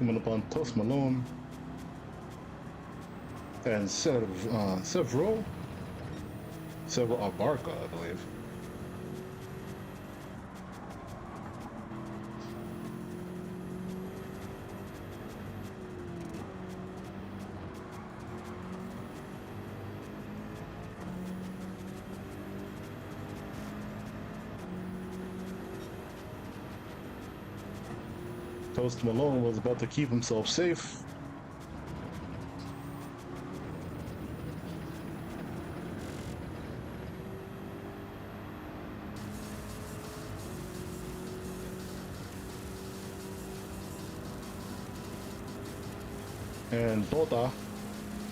Speaker 1: Coming up on Toast Malone and Severo Abarca, I believe. Toast Malone was about to keep himself safe. And Bota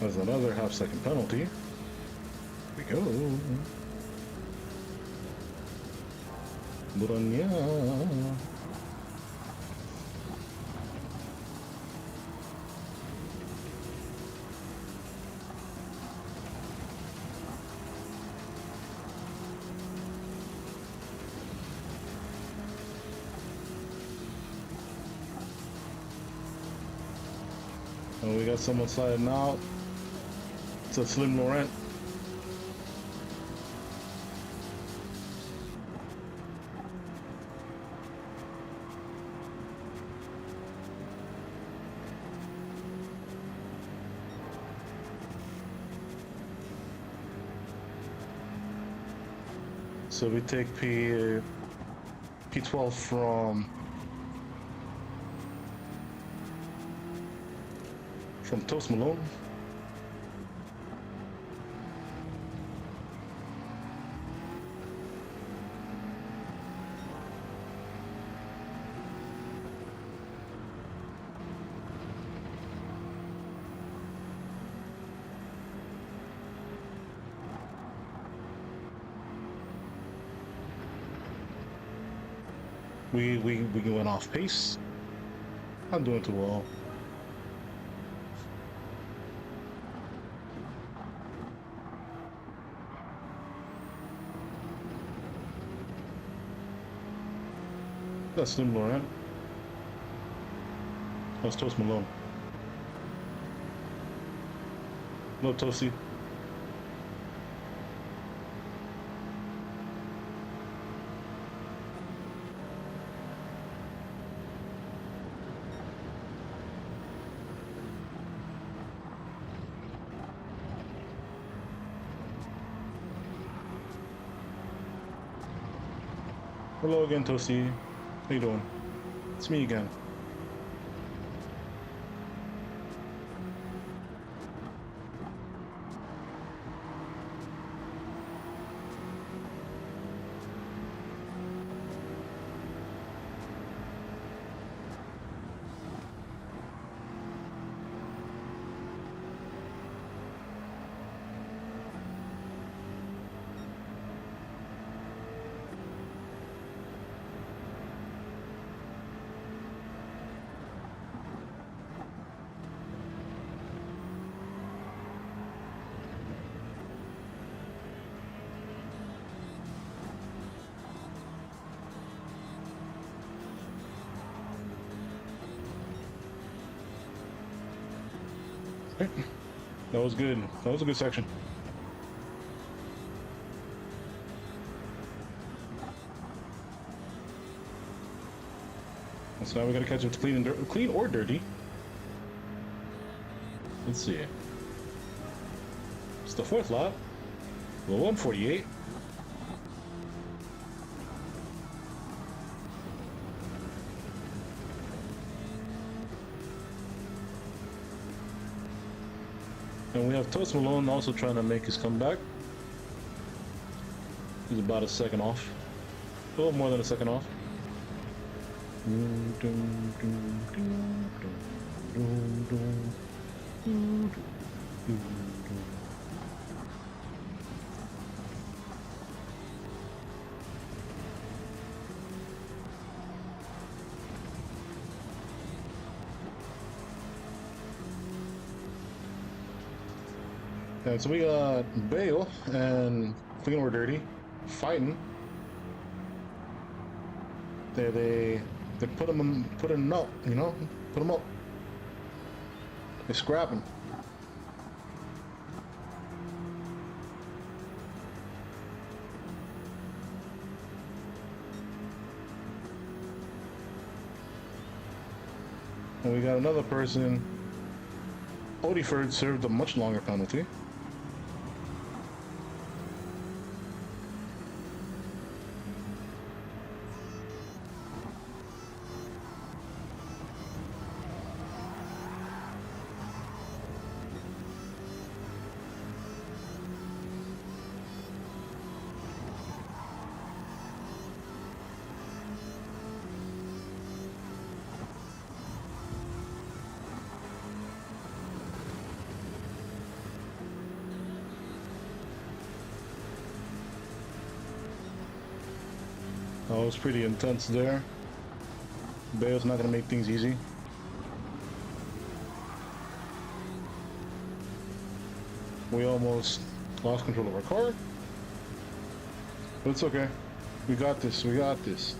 Speaker 1: has another half-second penalty. Here we go. Buronia. And we got someone sliding out. It's a Slim Laurent. So we take P12 from Toast Malone. We went off pace. I'm doing too well. That's Slim Laurent. That's Toast Malone. No Toasty. Hello again, Toasty. How you doing? It's me again. That was good. That was a good section. So now we gotta catch up to clean or dirty. Let's see. It's the fourth lap. Well, 148. And we have Toast Malone also trying to make his comeback. He's about a second off. A little more than a second off. And so we got Bale and Clean or Dirty fighting. They put him up, you know, put him up. It's scrapping. And we got another person. Odiford served a much longer penalty. That was pretty intense there. Bale's not going to make things easy. We almost lost control of our car. But it's okay. We got this. We got this.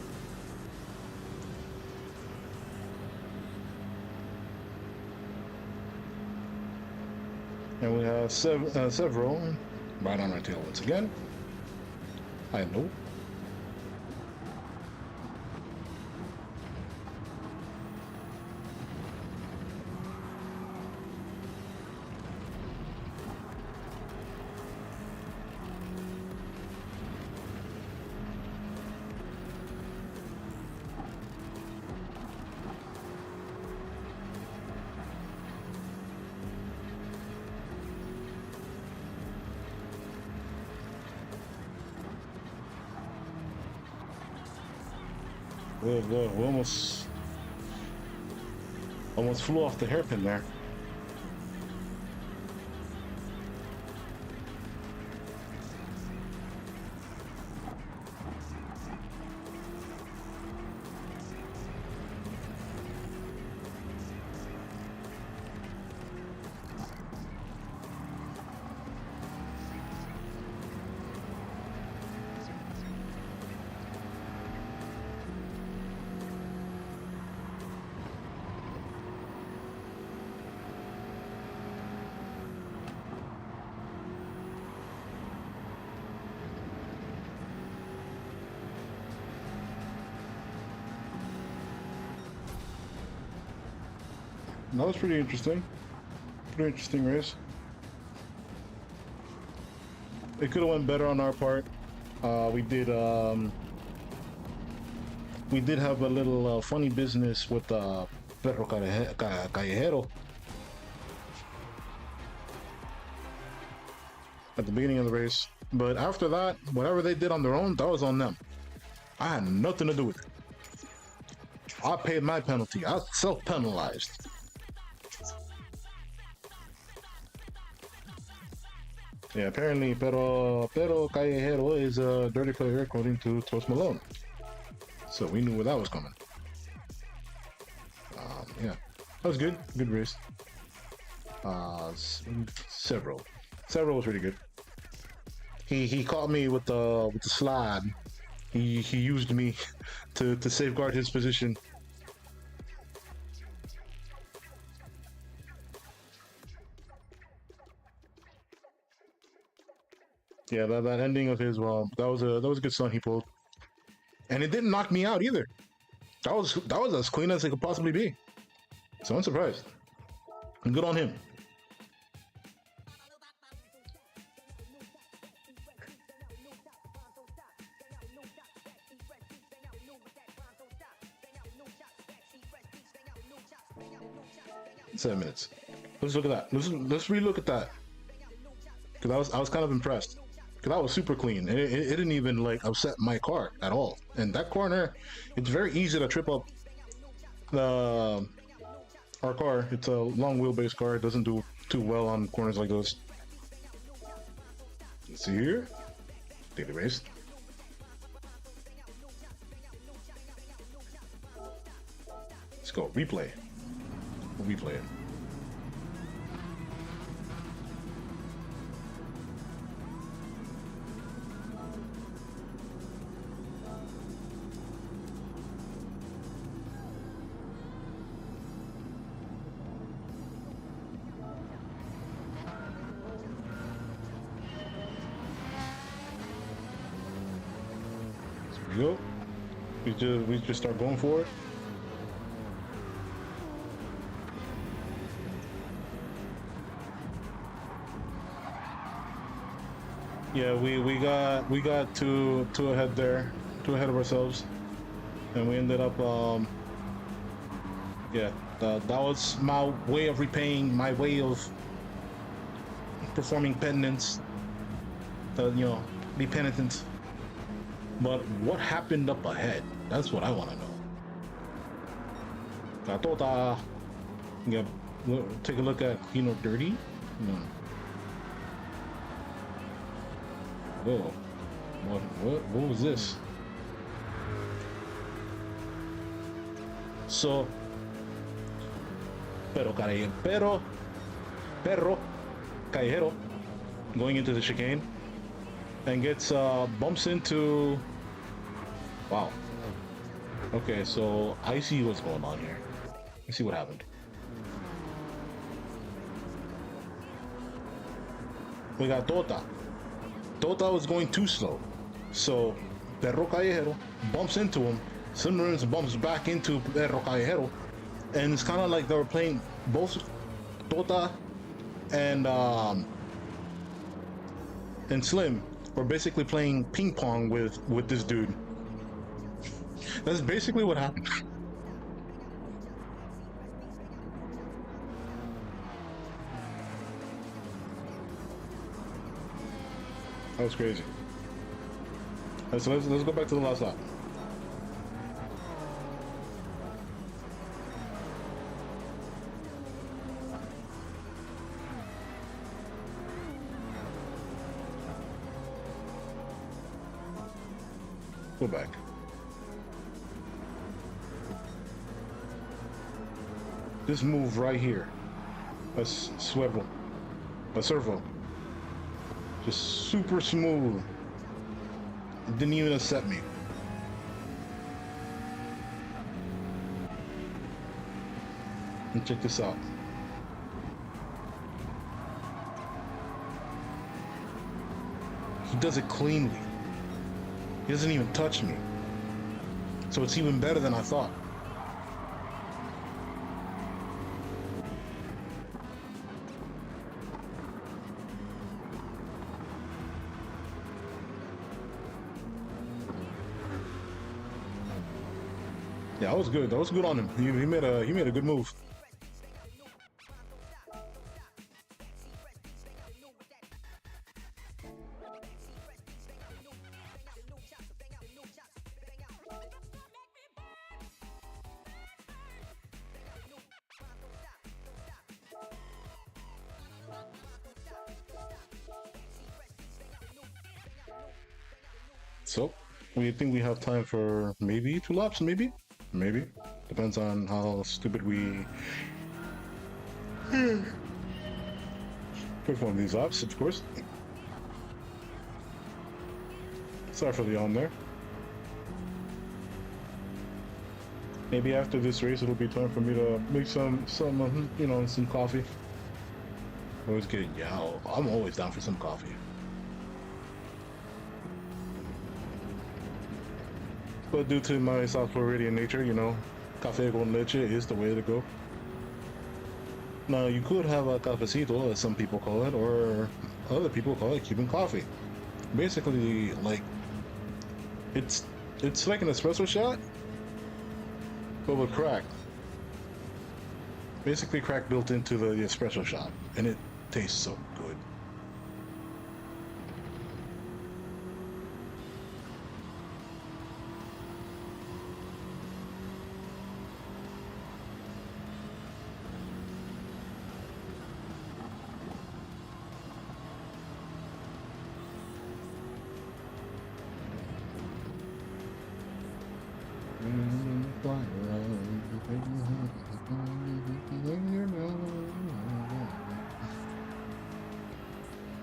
Speaker 1: And we have several right on our tail once again. I know. We almost flew off the hairpin there. That was pretty interesting. Pretty interesting race. It could have went better on our part. We did have a little funny business with Perro Callejero at the beginning of the race. But after that, whatever they did on their own, that was on them. I had nothing to do with it. I paid my penalty. I self-penalized. Yeah, apparently, pero Callejero is a dirty player according to Toast Malone. So we knew where that was coming. Yeah, that was good. Good race. Several was really good. He caught me with the slide. He used me to safeguard his position. Yeah, that ending of his, well, that was a good stunt he pulled, and it didn't knock me out either. That was as clean as it could possibly be. So I'm surprised. And good on him. $7 minutes. Let's look at that. Let's relook at that. Because I was kind of impressed. Because that was super clean. It didn't even like upset my car at all. And that corner, it's very easy to trip up our car. It's a long wheelbase car. It doesn't do too well on corners like those. Let's see here. Database. Let's go. Replay. We'll replay it. we go. We just start going for it. Yeah, we got two ahead there, two ahead of ourselves, and we ended up yeah, that was my way of repaying, my way of performing penance. Be penitent. But what happened up ahead? That's what I want to know. I thought, yeah, we'll take a look at Dirty. No. Whoa, what was this? So, perro callejero, going into the chicane, and gets bumps into. Wow. Okay, so I see what's going on here. Let's see what happened. We got Tota. Tota was going too slow, so Perro Callejero bumps into him. Simrans bumps back into Perro Callejero, and it's kind of like they were playing both Tota and Slim were basically playing ping pong with this dude. That's basically what happened. That was crazy. Alright, so let's go back to the last lap. Go back. This move right here, a swivel, a servo, just super smooth. Didn't even upset me. And check this out. He does it cleanly. He doesn't even touch me. So it's even better than I thought. Yeah, that was good. That was good on him. He made a good move. So, we think we have time for maybe 2 laps, maybe? Depends on how stupid we perform these laps, of course. Sorry for the yawn there. Maybe after this race, it'll be time for me to make some coffee. Always getting, yeah, I'm always down for some coffee. But due to my South Floridian nature, café con leche is the way to go. Now, you could have a cafecito, as some people call it, or other people call it Cuban coffee. Basically, like, it's like an espresso shot, but with crack. Basically, crack built into the espresso shot, and it tastes so good.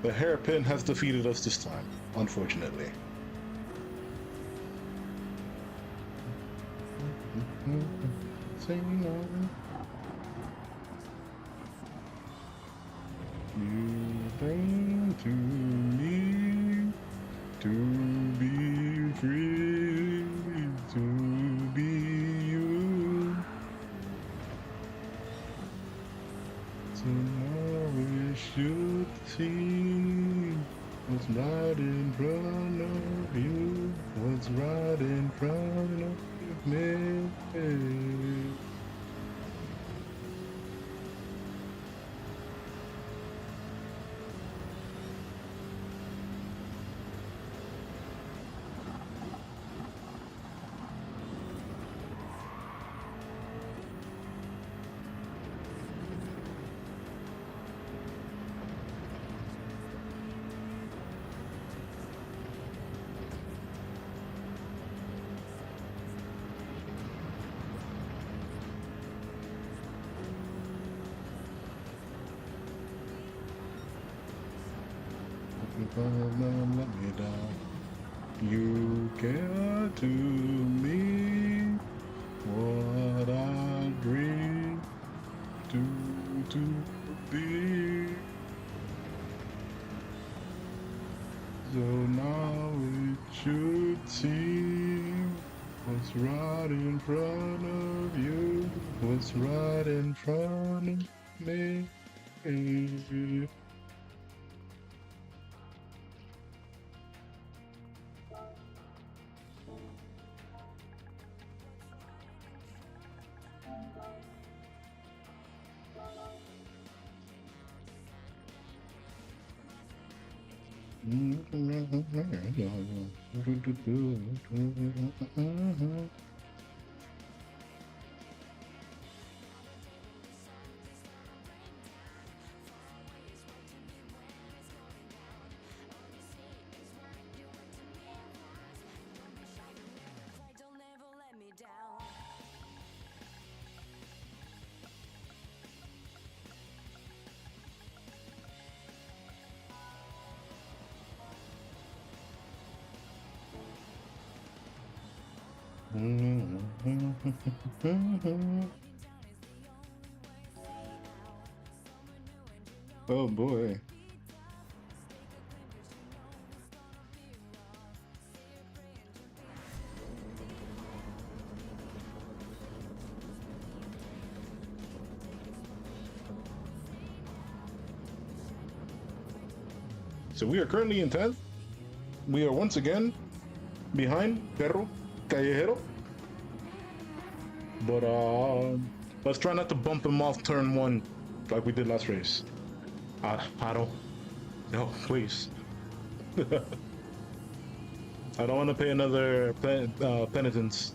Speaker 1: The hairpin has defeated us this time, unfortunately. You bring to me to be free. see what's right in front of you? What's right in front of me? Let me down. You care to me what I dream to be. So now it should seem what's right in front of you, what's right in front of me. Oh boy. So we are currently in 10th. We are once again behind Perro Callejero. But let's try not to bump him off turn 1 like we did last race. I don't. No, please. I don't want to pay another penitence.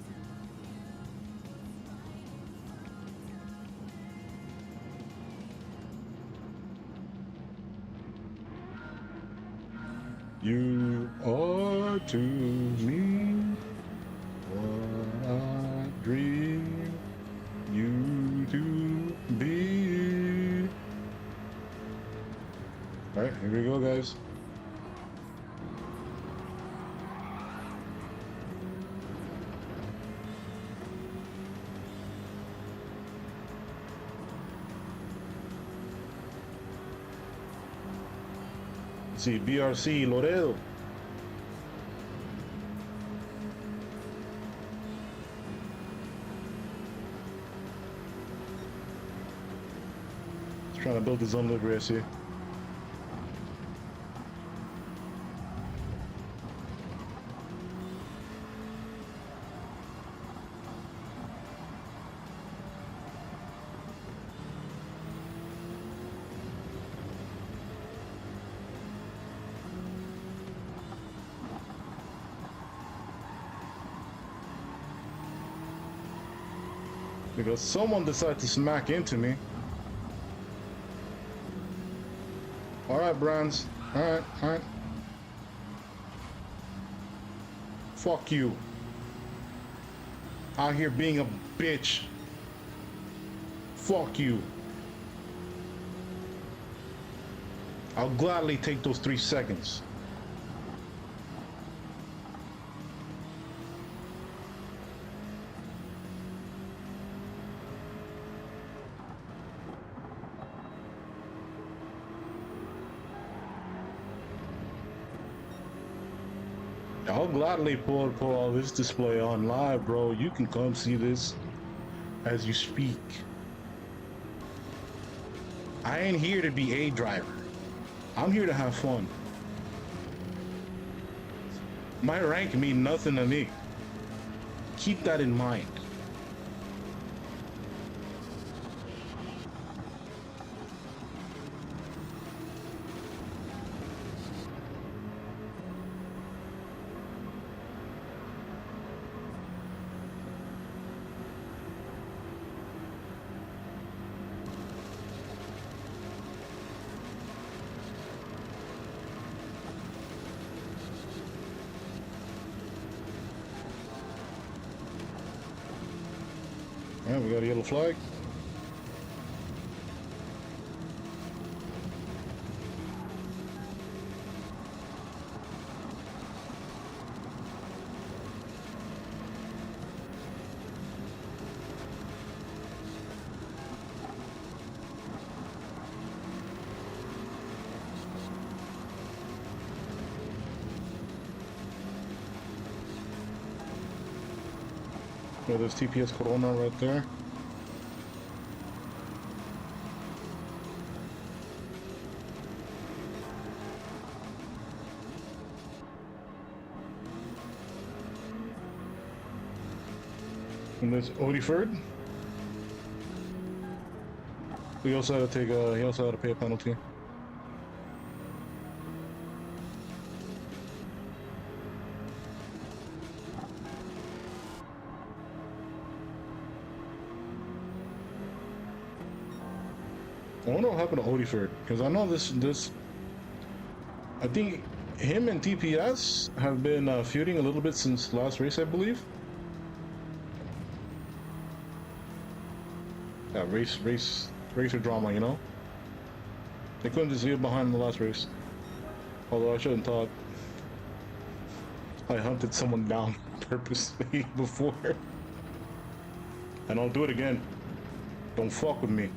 Speaker 1: You are to me what I dream you to be. All right, here we go, guys. Let's see, BRC Laredo. He's trying to build his own little race here. Because someone decided to smack into me. Alright, Brands. Alright. Fuck you. Out here being a bitch. Fuck you. I'll gladly take those 3 seconds. I'll gladly pull all this display on live, bro. You can come see this as you speak. I ain't here to be a driver. I'm here to have fun. My rank mean nothing to me. Keep that in mind. Yeah, we got a yellow flag. Yeah, there's TPS Corona right there. And there's Odiford. He also had to take a. He also had to pay a penalty. I wonder what happened to Odiford, because I know this. I think him and TPS have been feuding a little bit since last race, I believe. Yeah, racer drama, you know. They couldn't just leave behind in the last race. Although I shouldn't thought. I hunted someone down purposely before. And I'll do it again. Don't fuck with me.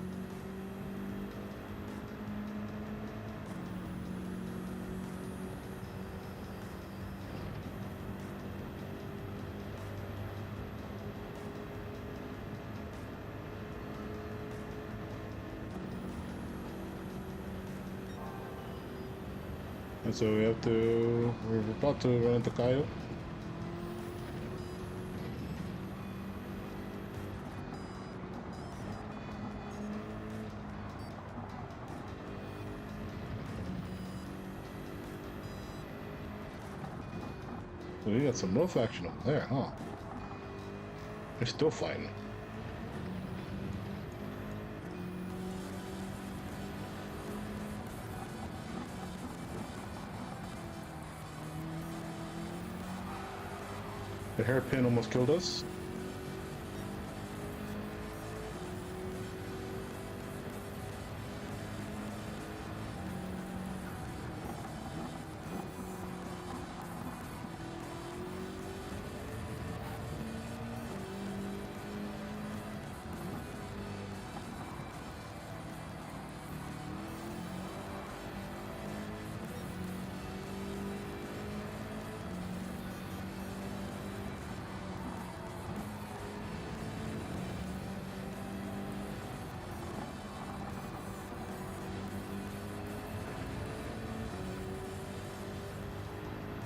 Speaker 1: And so we're about to run into Kayo. So we got some rough action over there, huh? They're still fighting. The hairpin almost killed us.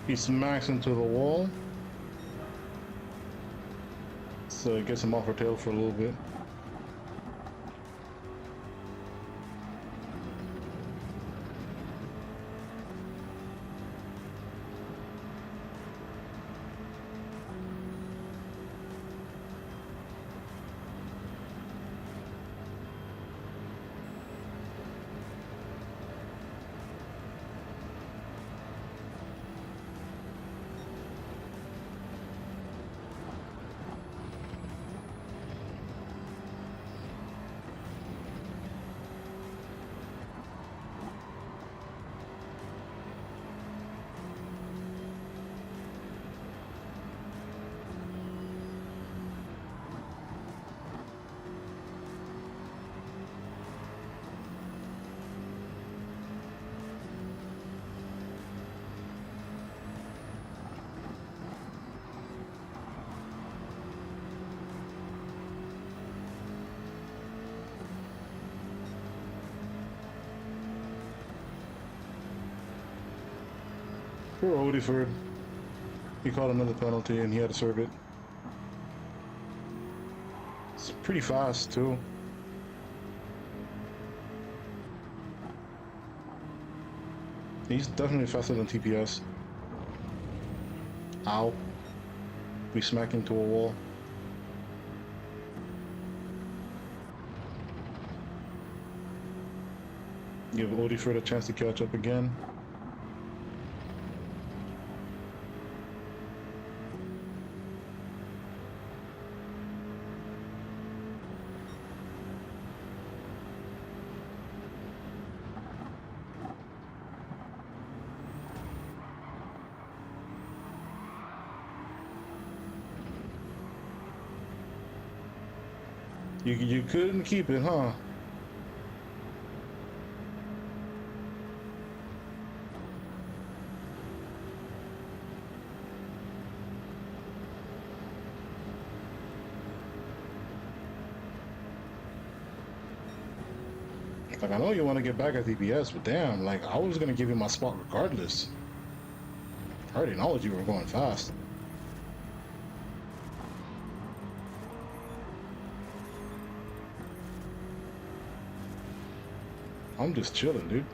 Speaker 1: He smacks into the wall. So it gets him off her tail for a little bit. Poor Odiford. He caught another penalty and he had to serve it. It's pretty fast too. He's definitely faster than TPS. Ow. We smack into a wall. Give Odiford a chance to catch up again. You couldn't keep it, huh? Like, I know you want to get back at TPS, but damn, like, I was gonna give you my spot regardless. I already acknowledged you were going fast. I'm just chilling, dude.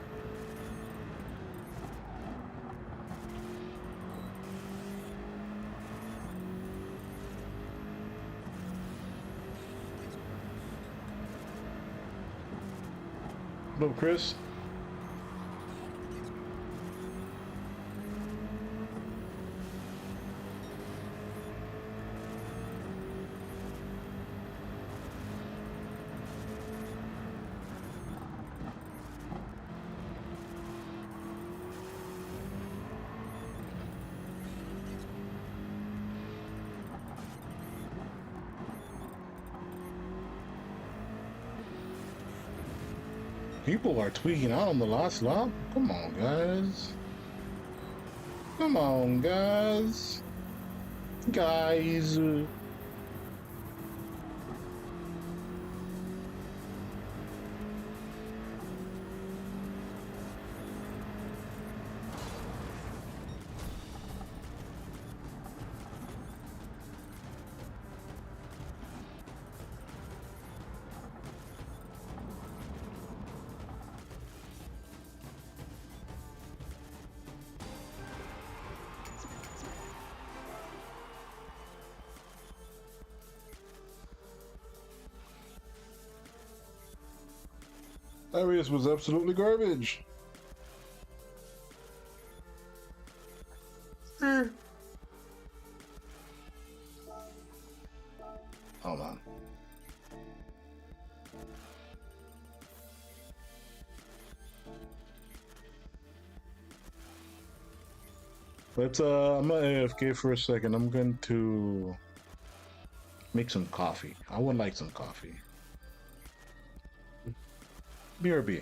Speaker 1: What up, Chris? People are tweaking out on the last lap. Come on, guys. Come on, guys. Guys. That race was absolutely garbage. Hold on. Let's I'm gonna AFK for a second. I'm going to make some coffee. I would like some coffee. BRB.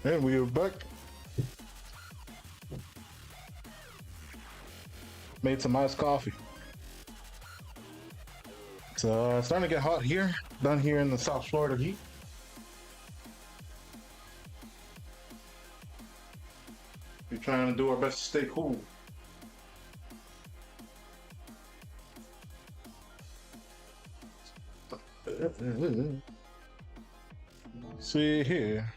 Speaker 1: And we are back. Made some iced coffee. It's starting to get hot here, down here in the South Florida heat. We're trying to do our best to stay cool. See here.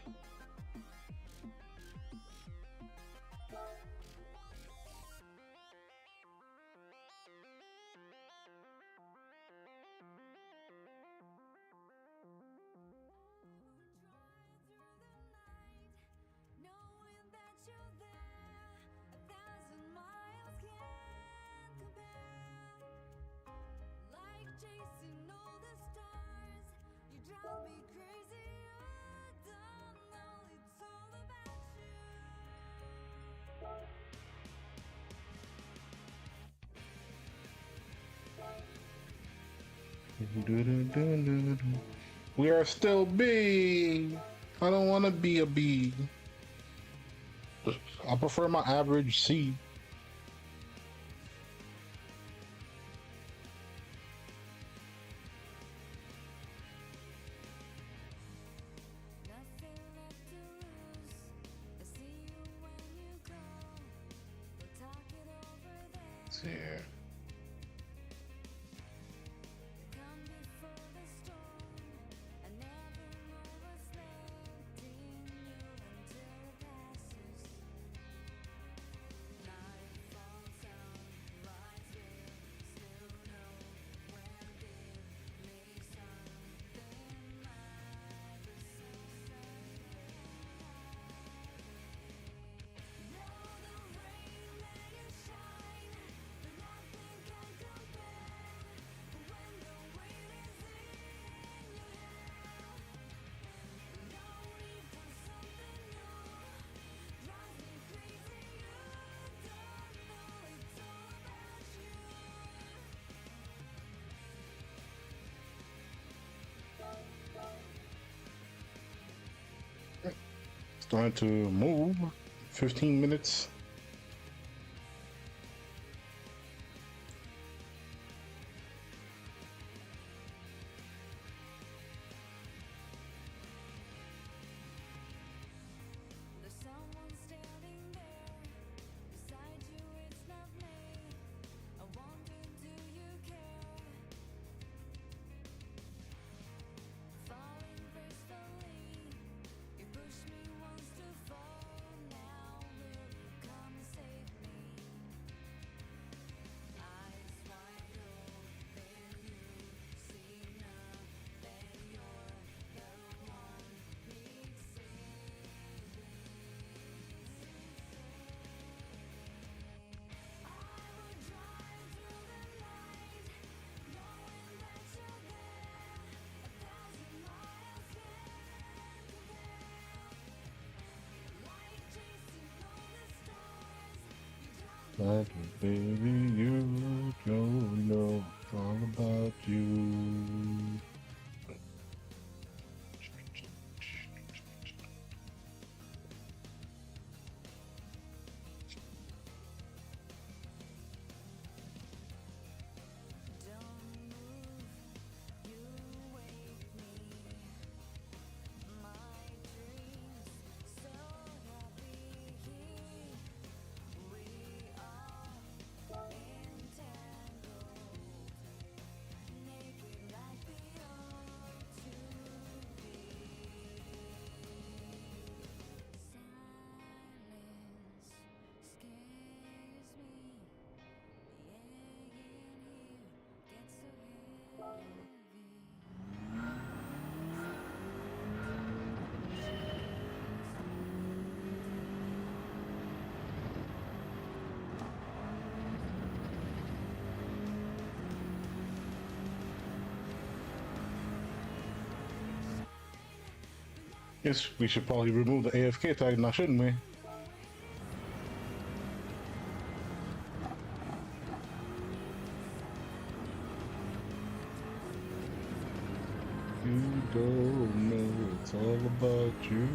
Speaker 1: We are still B. I don't want to be a B. I prefer my average C. Let's see here. Starting to move. 15 minutes. Like baby, you don't know all about you. Yes, we should probably remove the AFK tag now, shouldn't we? You don't know it's all about you.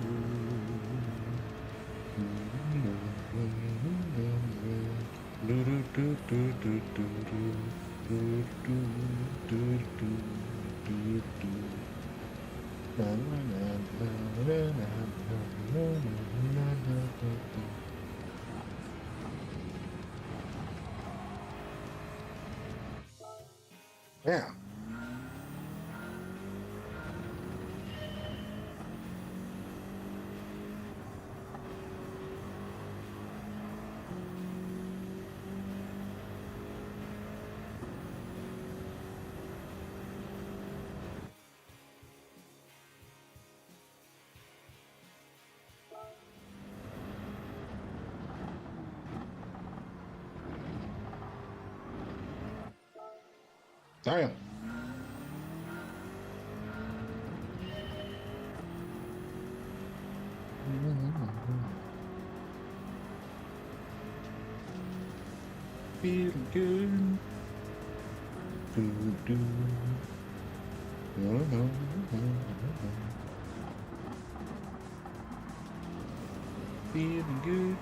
Speaker 1: Yeah. Damn. Feeling good. Do, do. Feeling good.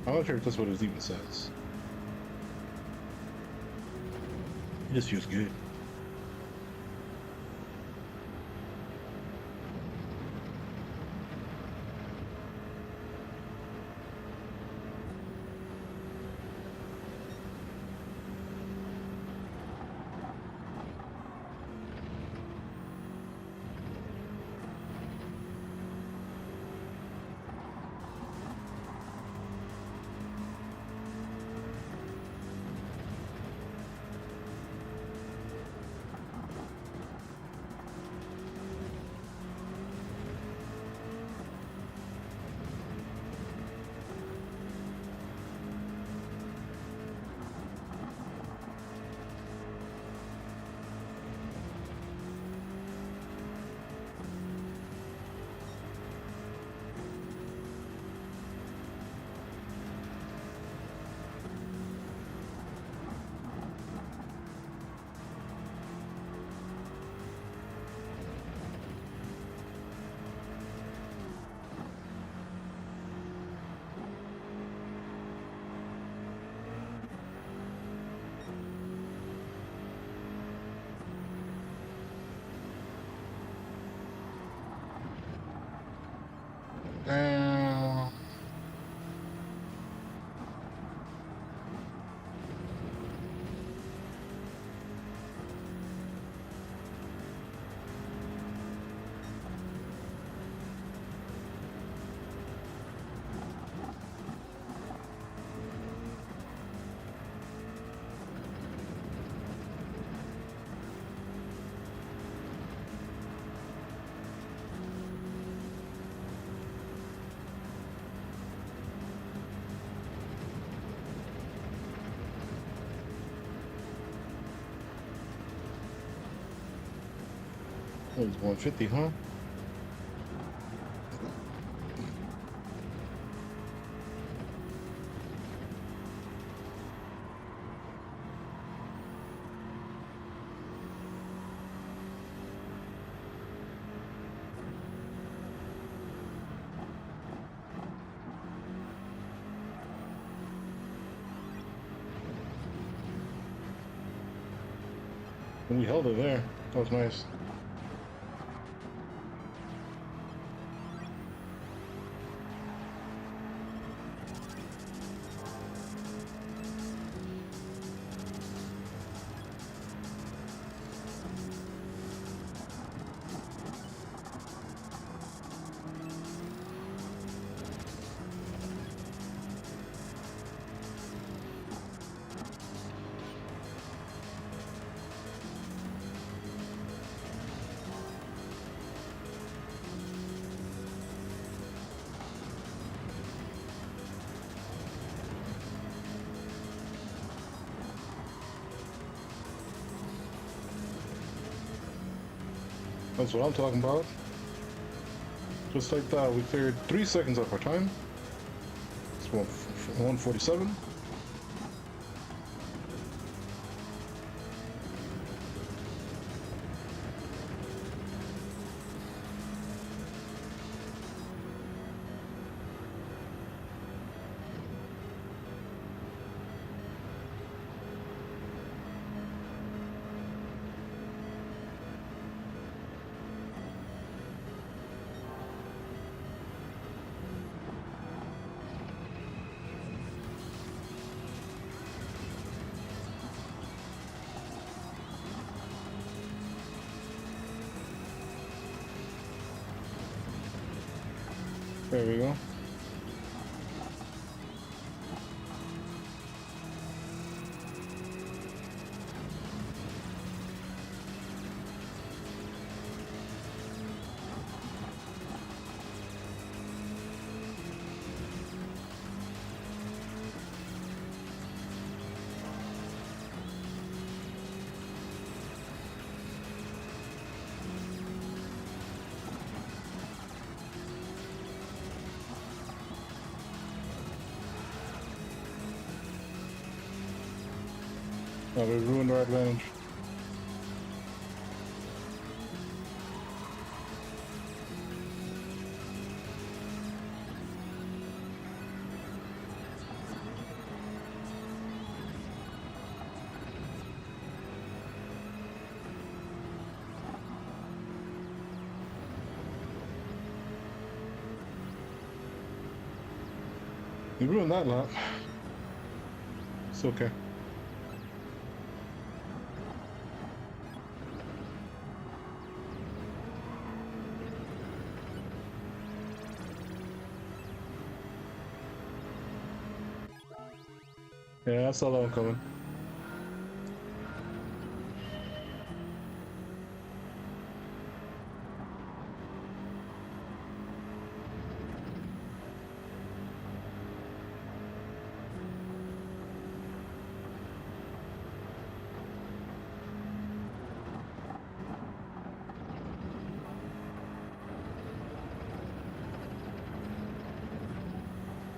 Speaker 1: I'm not sure if that's what it even says. It just feels good. Uh, it was 150, huh? And we held it there. That was nice. That's what I'm talking about. Just like that, we cleared 3 seconds off our time. It's 147. There we go. Oh, we ruined our advantage. We ruined that lap. It's okay. Yeah, I saw that one coming.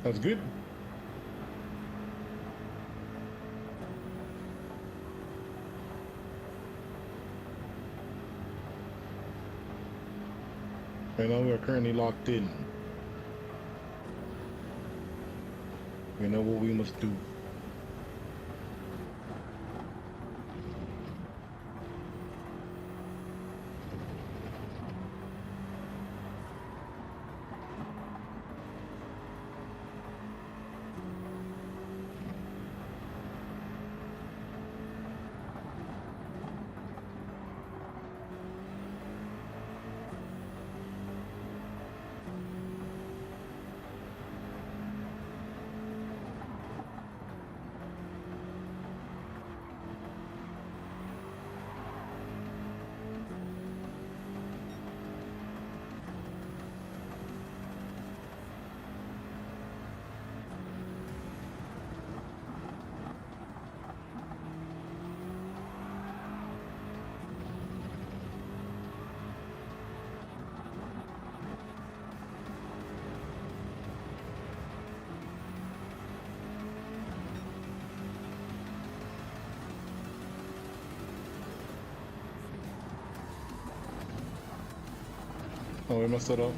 Speaker 1: That's good. Right now we are currently locked in. We know what we must do. Oh, we messed that up.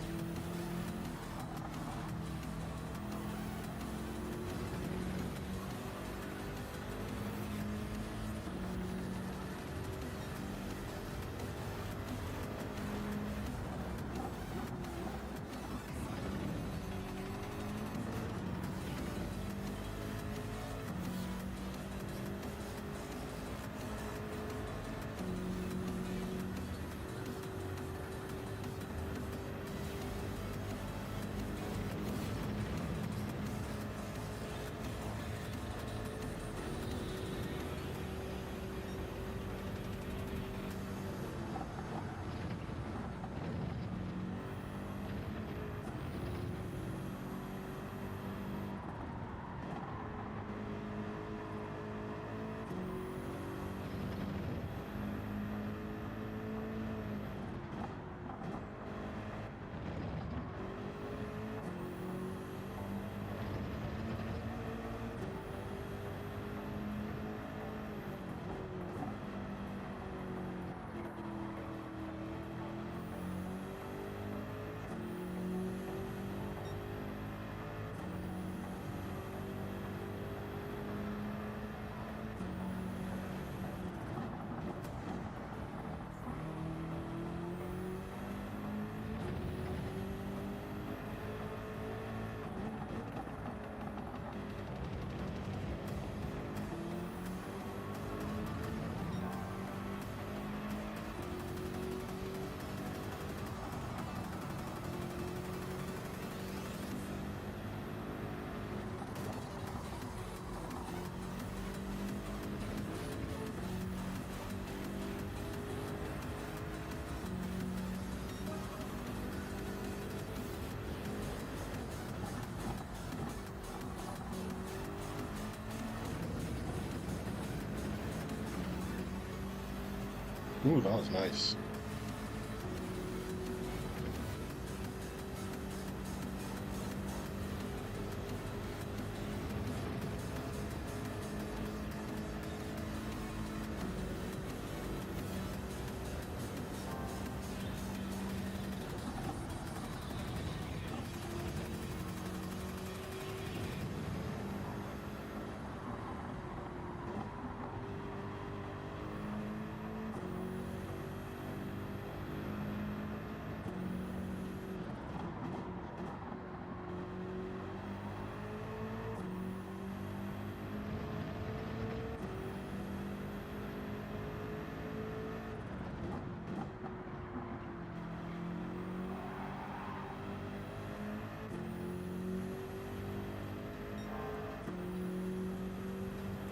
Speaker 1: Ooh, that was nice.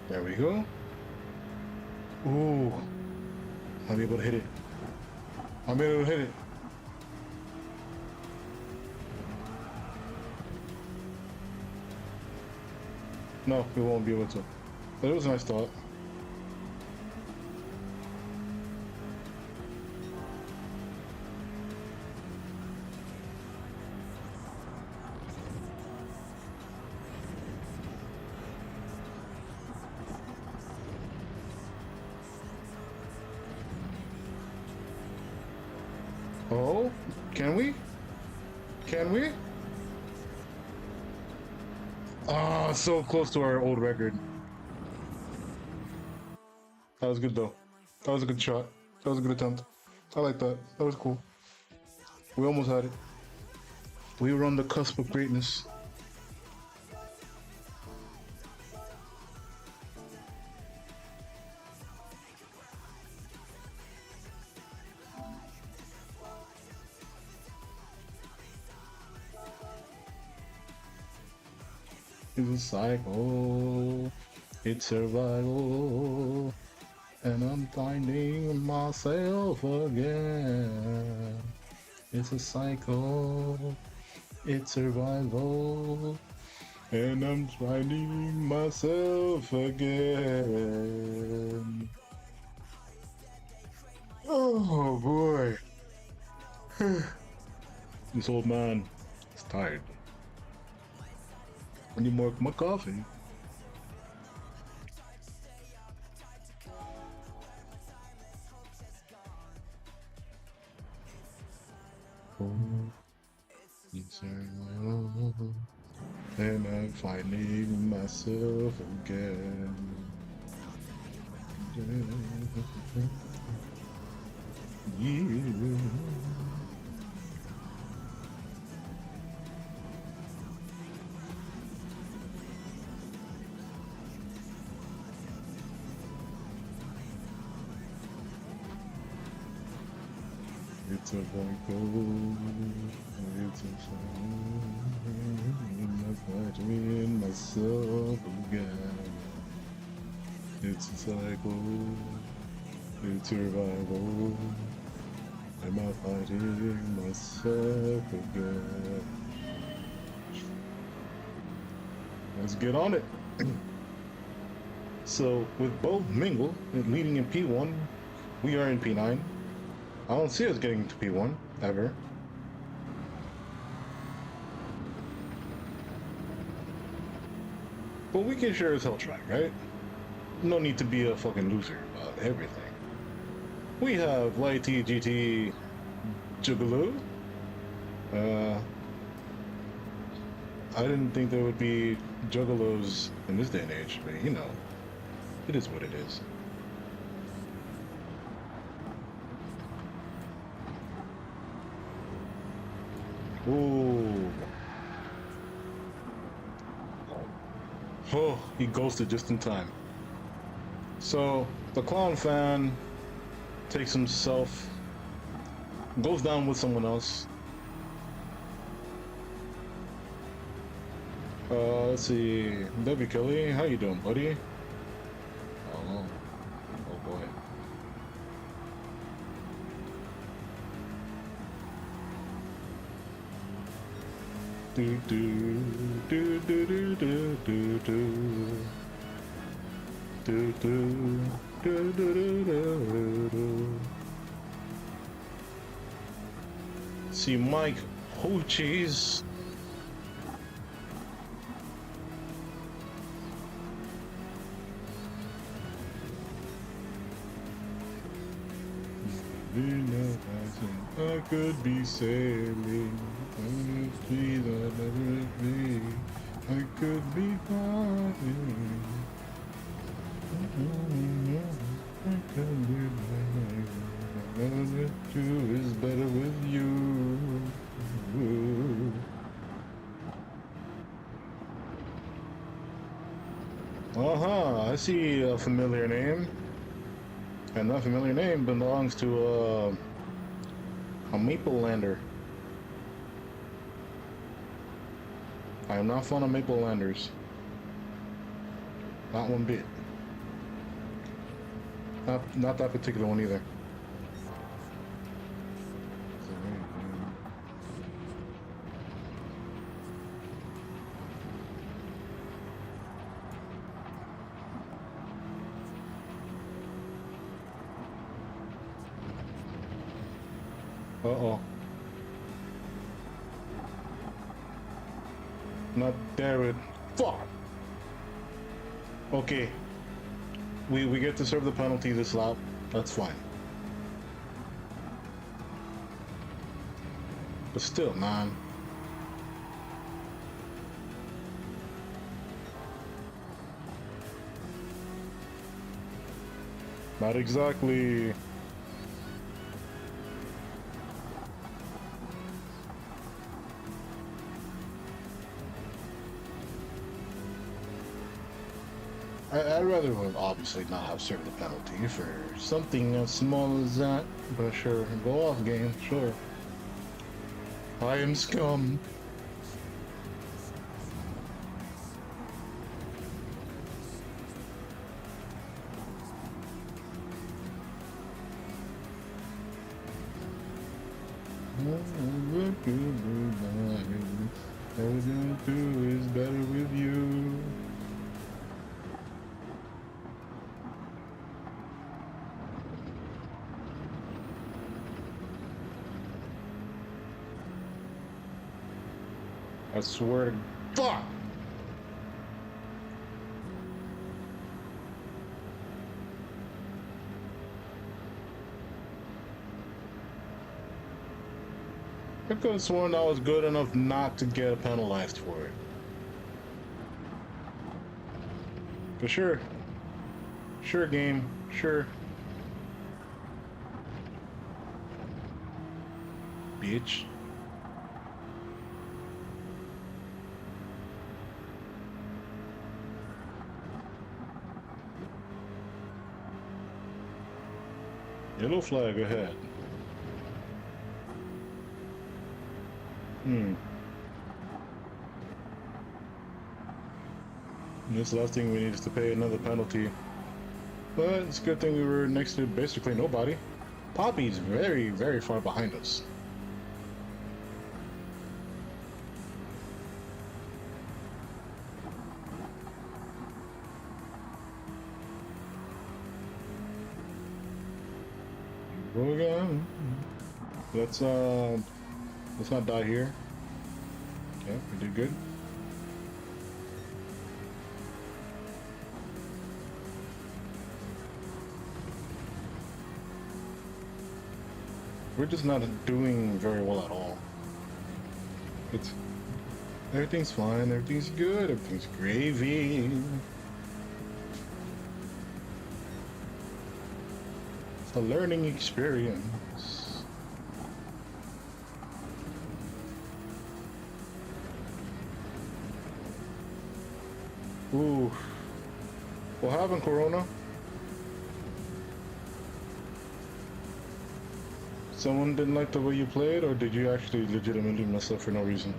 Speaker 1: There we go. Ooh, I'm able to hit it. I'm able to hit it. No, we won't be able to. But it was a nice thought. Oh, can we? Can we? Ah, so close to our old record. That was good though. That was a good shot. That was a good attempt. I like that. That was cool. We almost had it. We were on the cusp of greatness. It's a cycle. It's survival. And I'm finding myself again. It's a cycle. It's survival. And I'm finding myself again. Oh boy. This old man is tired. I need more coffee. Oh, it's survival. And I'm finding myself again. Yeah. It's a cycle. It's a cycle. I'm finding myself again. It's a cycle. It's survival. Am I fighting myself again? Let's get on it. So with both Mingle and leading in P1, we are in P9. I don't see us getting to P1 ever. But we can sure as hell try, right? No need to be a fucking loser about everything. We have Lighty GT Juggalo. I didn't think there would be juggalos in this day and age, but you know, it is what it is. Ooh. Oh, he ghosted just in time. So, the clown fan takes himself, goes down with someone else. Let's see, Debbie Kelly, how you doing, buddy? Oh, oh boy. Do do do do do do do do do do do do do do. see Mike Hoochies. I could be sailing, I could be flying. I could be flying. Two is better with you. I see a familiar name. And that familiar name belongs to a Maple Lander. I am not fond of Maple Landers. Not one bit. Not that particular one either. Uh-oh. Not David. Fuck! Okay. We get to serve the penalty this lap. That's fine. But still, man. Not exactly. I'd rather obviously not have served the penalty for something as small as that, but sure, go off game, sure. I am scum. Everything I do is better with you. I swear to fuck! I could have sworn I was good enough not to get penalized for it. But sure. Sure, game. Sure. Bitch. Yellow flag ahead. This last thing we need is to pay another penalty. But it's a good thing we were next to basically nobody. Poppy's very, very far behind us. Go again. Let's not die here. Okay, we did good. We're just not doing very well at all. Everything's fine, everything's good, everything's gravy. It's a learning experience. Ooh. What happened, Corona? Someone didn't like the way you played, or did you actually legitimately mess up for no reason?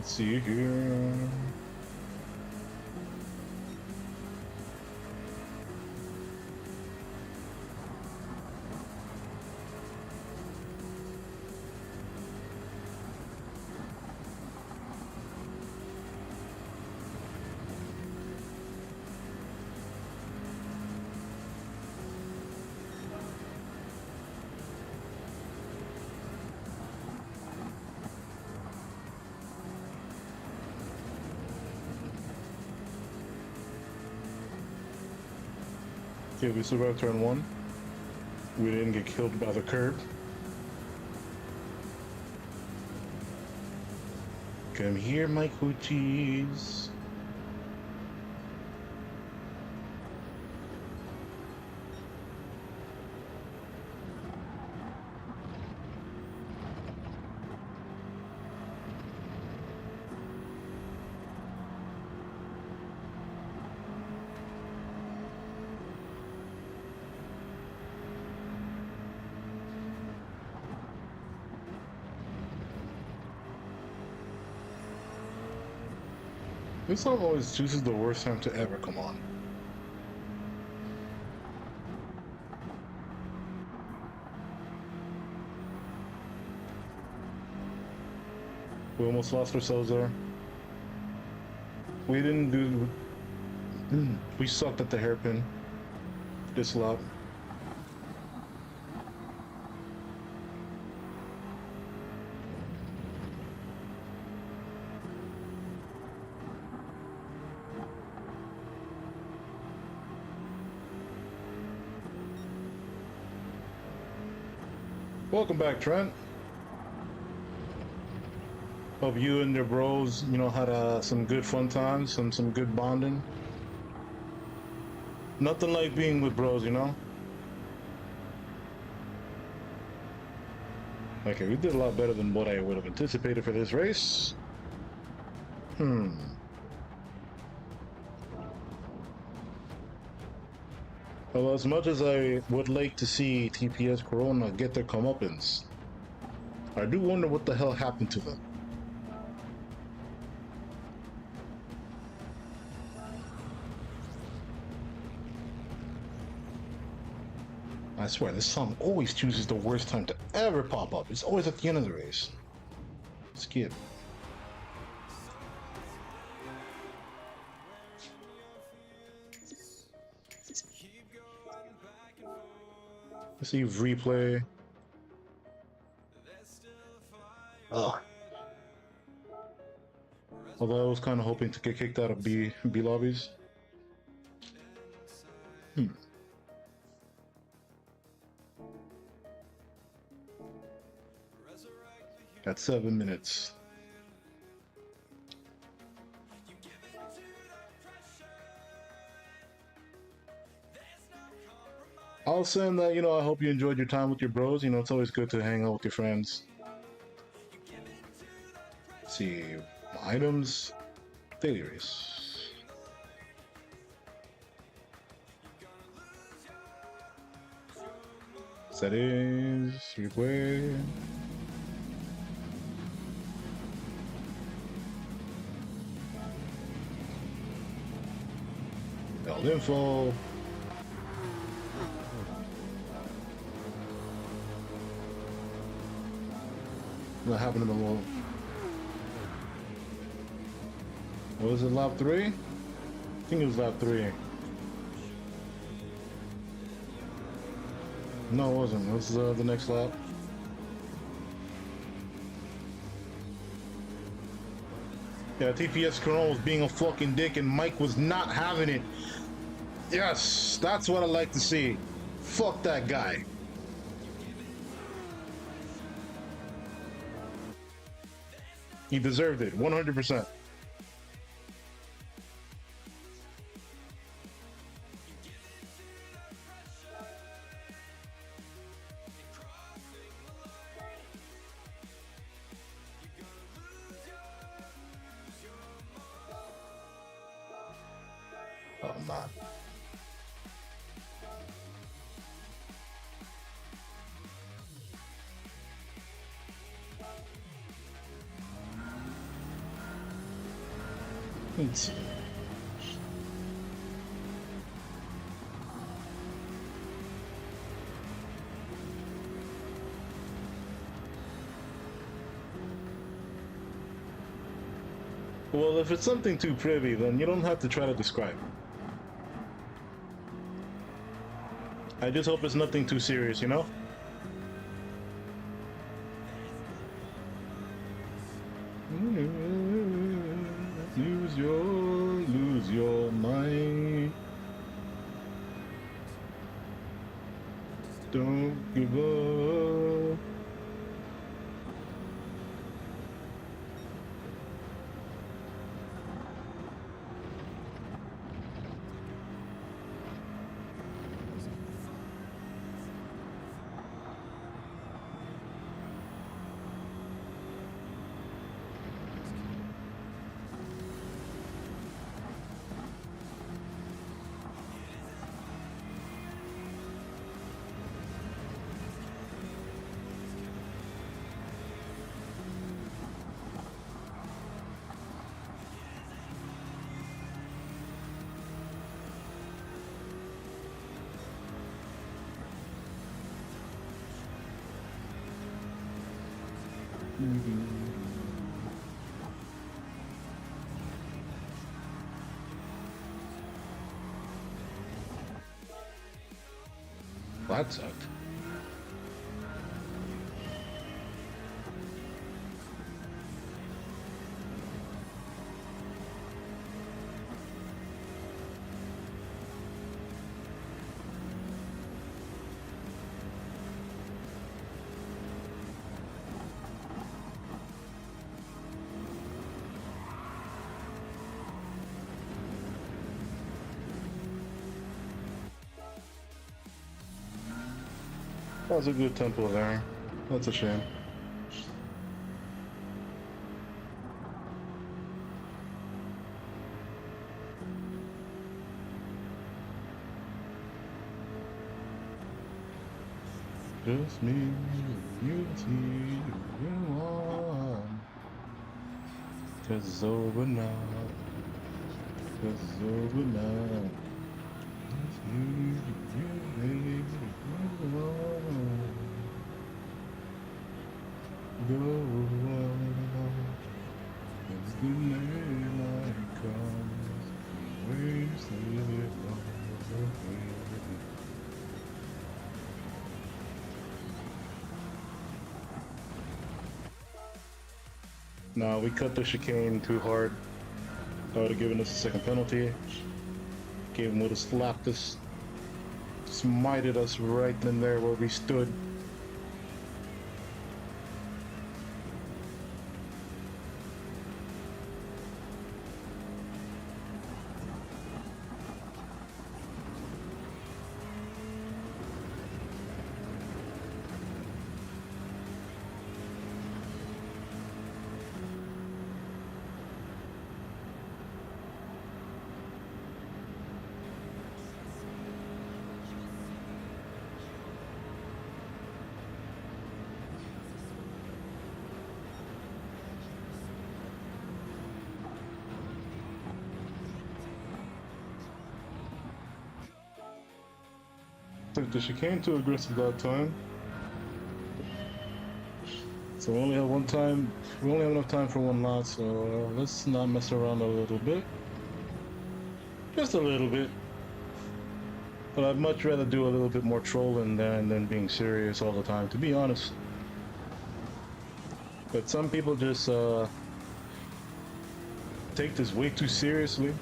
Speaker 1: Let's see here. Okay, we survived turn one. We didn't get killed by the curb. Come here, my coochies. This song always chooses the worst time to ever come on. We almost lost ourselves there. We didn't do... We sucked at the hairpin. This lap. Welcome back, Trent. Hope you and your bros, you know, had some good fun times, some good bonding. Nothing like being with bros, you know? Okay, we did a lot better than what I would have anticipated for this race. Well, as much as I would like to see TPS Corona get their comeuppance, I do wonder what the hell happened to them. I swear, this song always chooses the worst time to ever pop up. It's always at the end of the race. Skip. Let's see replay. Ugh. Although I was kind of hoping to get kicked out of B lobbies. At 7 minutes. I'll send that, you know, I hope you enjoyed your time with your bros. You know, it's always good to hang out with your friends. Let's see, items, daily race. Settings, replay. Info. What happened in the wall? What was it, lap 3? I think it was lap 3. No, it wasn't. It was the next lap. Yeah, TPS Corona was being a fucking dick and Mike was not having it. Yes, that's what I like to see. Fuck that guy. He deserved it, 100%. Oh, man. Let's see. Well, if it's something too privy, then you don't have to try to describe. I just hope it's nothing too serious, you know? Lose your mind. Don't give up. That sucked. That was a good tempo there. That's a shame. Just me, you see you on. 'Cause it's over now. 'Cause it's over now. Just me, you, baby, you on. Go on. 'Cause the daylight comes. Wait, say it all. No, we cut the chicane too hard. I would have given us a second penalty. Game would have slapped us, smited us right in there where we stood. Took the chicane too aggressive that time. So we only have one time. We only have enough time for one lot, so let's not mess around a little bit. Just a little bit. But I'd much rather do a little bit more trolling than being serious all the time, to be honest. But some people just take this way too seriously.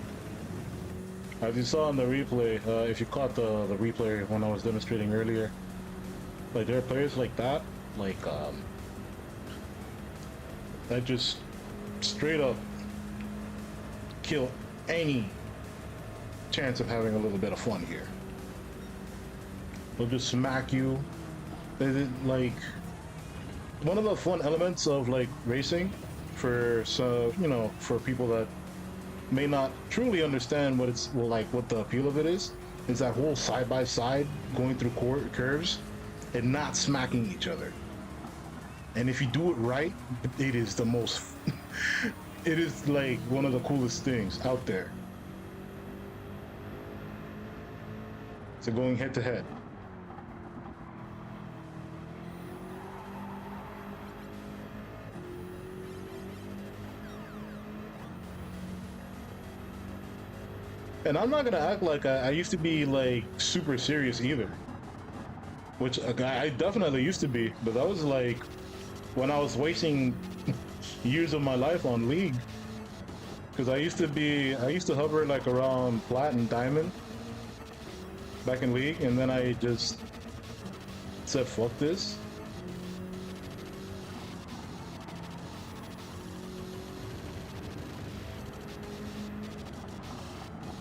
Speaker 1: As you saw in the replay, if you caught the replay when I was demonstrating earlier, like there are players like that, that just straight up kill any chance of having a little bit of fun here. They'll just smack you. Like, one of the fun elements of like racing for for people that may not truly understand what it's like, what the appeal of it is that whole side by side going through curves and not smacking each other. And if you do it right, it is the most it is like one of the coolest things out there. So going head to head. And I'm not gonna act like I used to be like super serious either, which I definitely used to be, but that was like when I was wasting years of my life on League. Because I used to hover like around plat and diamond back in League, and then I just said, fuck this.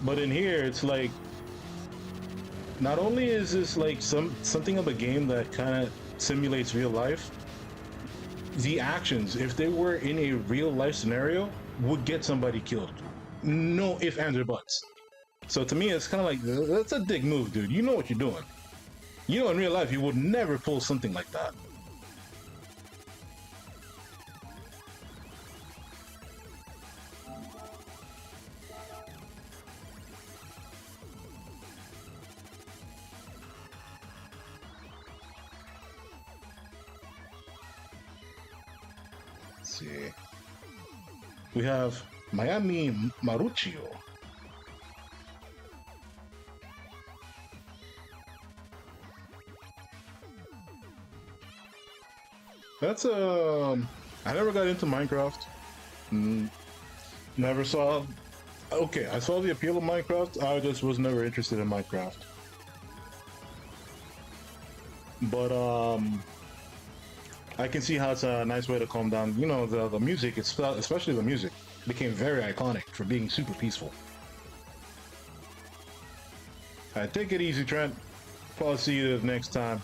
Speaker 1: But in here, it's like, not only is this like something of a game that kind of simulates real life, the actions, if they were in a real life scenario, would get somebody killed. No ifs, ands, or buts. So to me, it's kind of like, that's a dick move, dude. You know what you're doing. You know, in real life, you would never pull something like that. Let's see. We have Miami Maruccio. That's I never got into Minecraft. Never saw. Okay, I saw the appeal of Minecraft. I just was never interested in Minecraft. But I can see how it's a nice way to calm down. You know, the music, especially the music, became very iconic for being super peaceful. Alright, take it easy, Trent. Probably see you next time.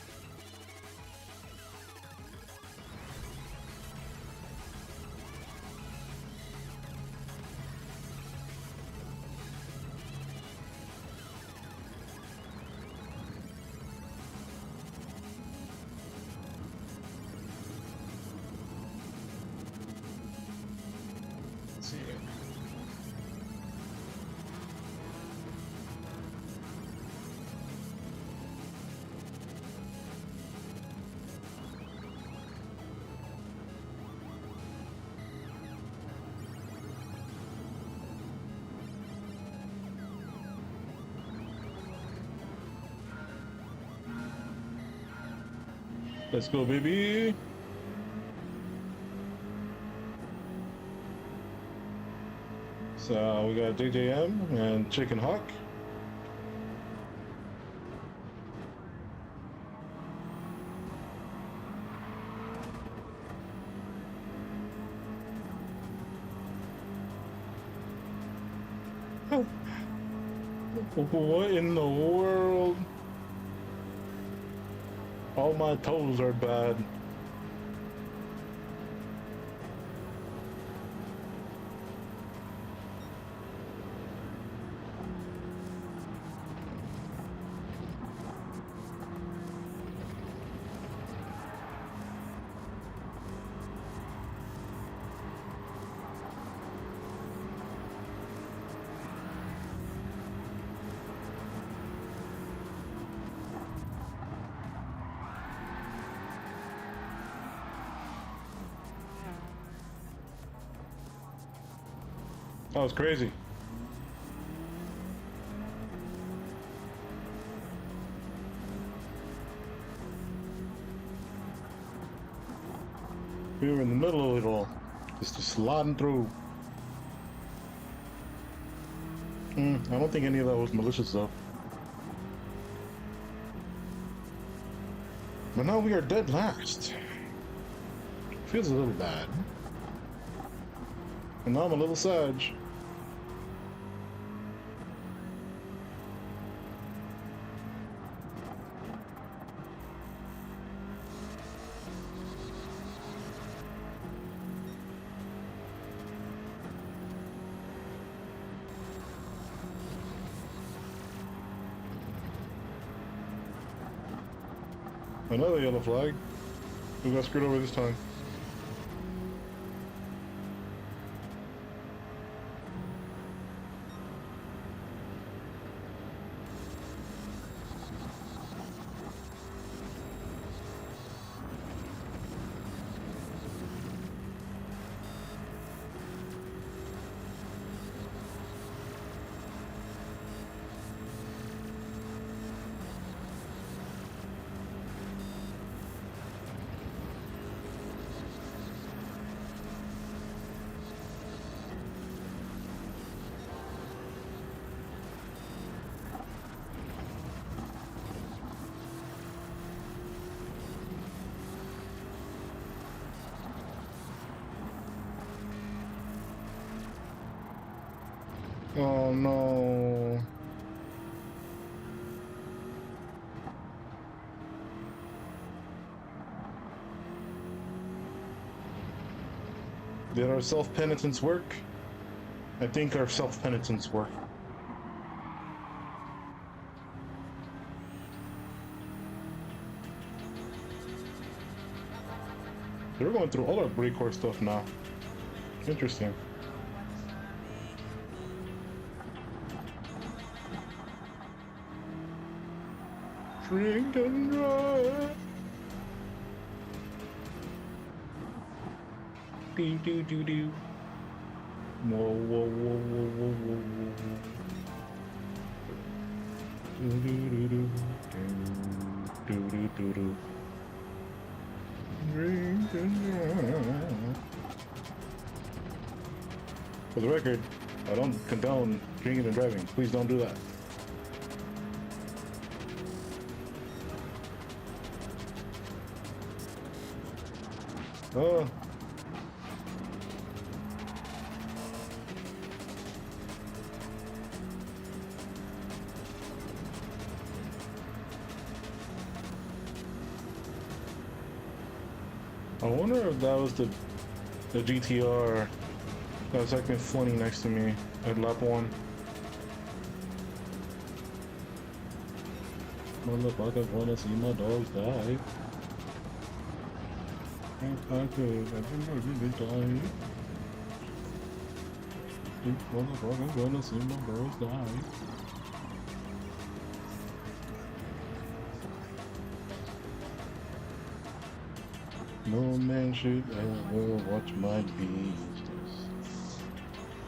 Speaker 1: Let's see. Let's go, baby. So we got JJM and Chicken Hawk. What in the world? All my toes are bad. That was crazy. We were in the middle of it all, just sliding through. I don't think any of that was malicious though. But now we are dead last. Feels a little bad. And now I'm a little sad. Another yellow flag. We got screwed over this time. Oh no. Did our self-penitence work? I think our self-penitence worked. They're going through all our break core stuff now. Interesting. Drink and drive. Do do do do. Whoa whoa whoa whoa whoa whoa whoa. Do do do do do do do do. Drink and drive. For the record, I don't condone drinking and driving. Please don't do that. Oh. I wonder if that was the GTR that was acting funny next to me at lap 1. Motherfuckers wanna see my dogs die. Motherfuckers wanna see my dogs die. No man should ever watch my business.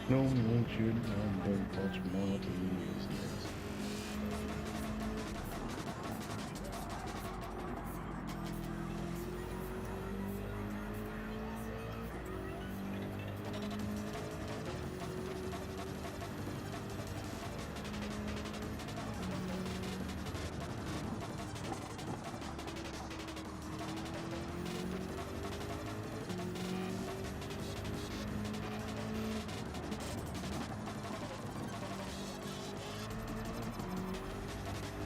Speaker 1: No man should ever watch my business.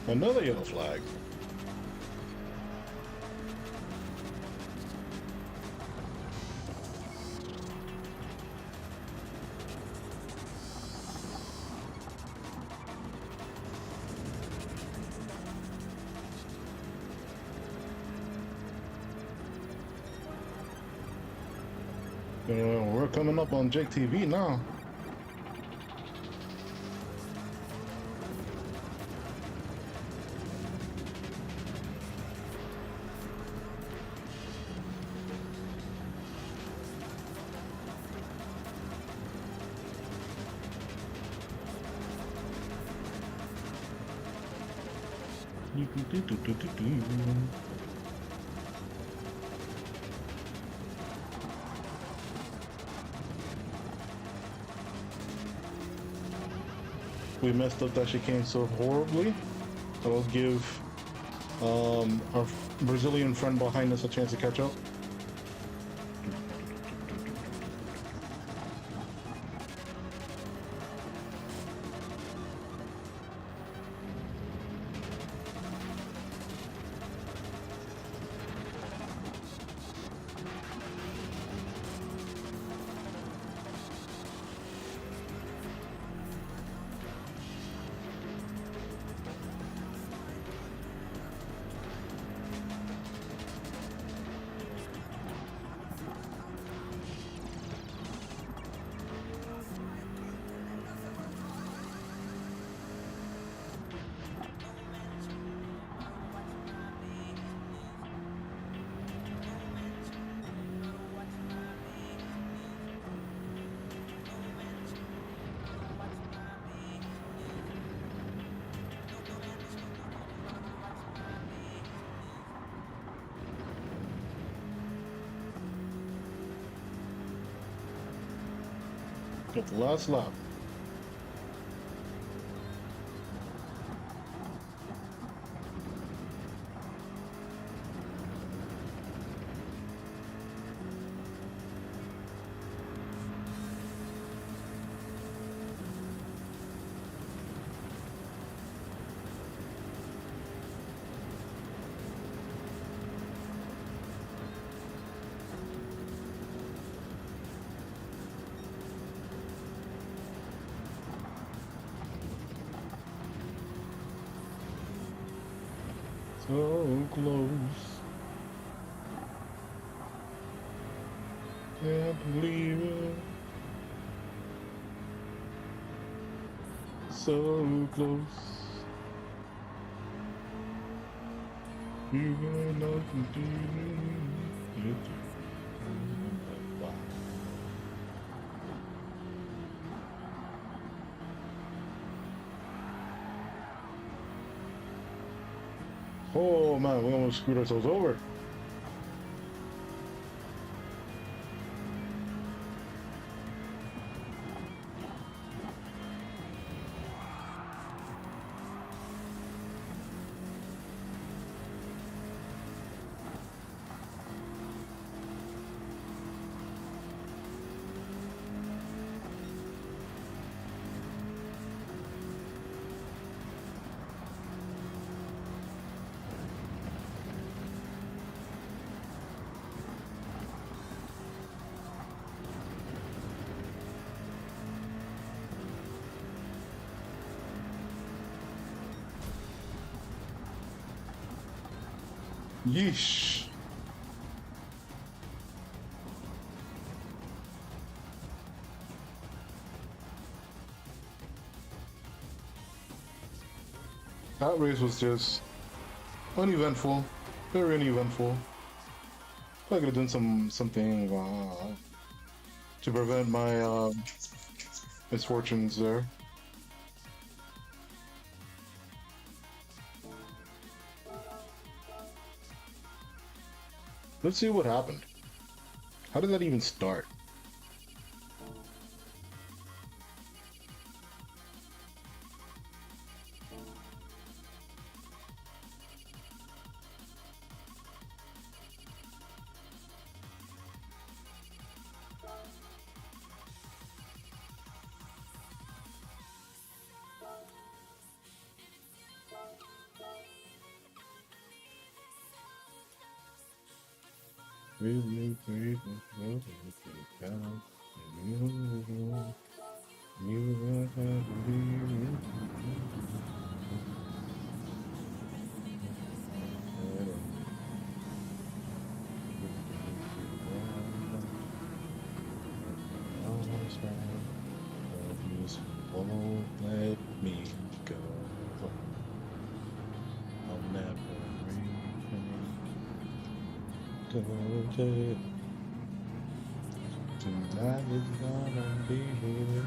Speaker 1: Another yellow flag. We're coming up on Jake TV now. We messed up that chicane so horribly. I'll give our Brazilian friend behind us a chance to catch up. Got the last lap. So close. Can't believe it. So close. You got nothing to do. Oh man, we almost screwed ourselves over. Yeesh. That race was just uneventful, very uneventful. I could have done something to prevent my misfortunes there. Let's see what happened. How did that even start? Won't let me go. I'll never go. Tonight is gonna be here.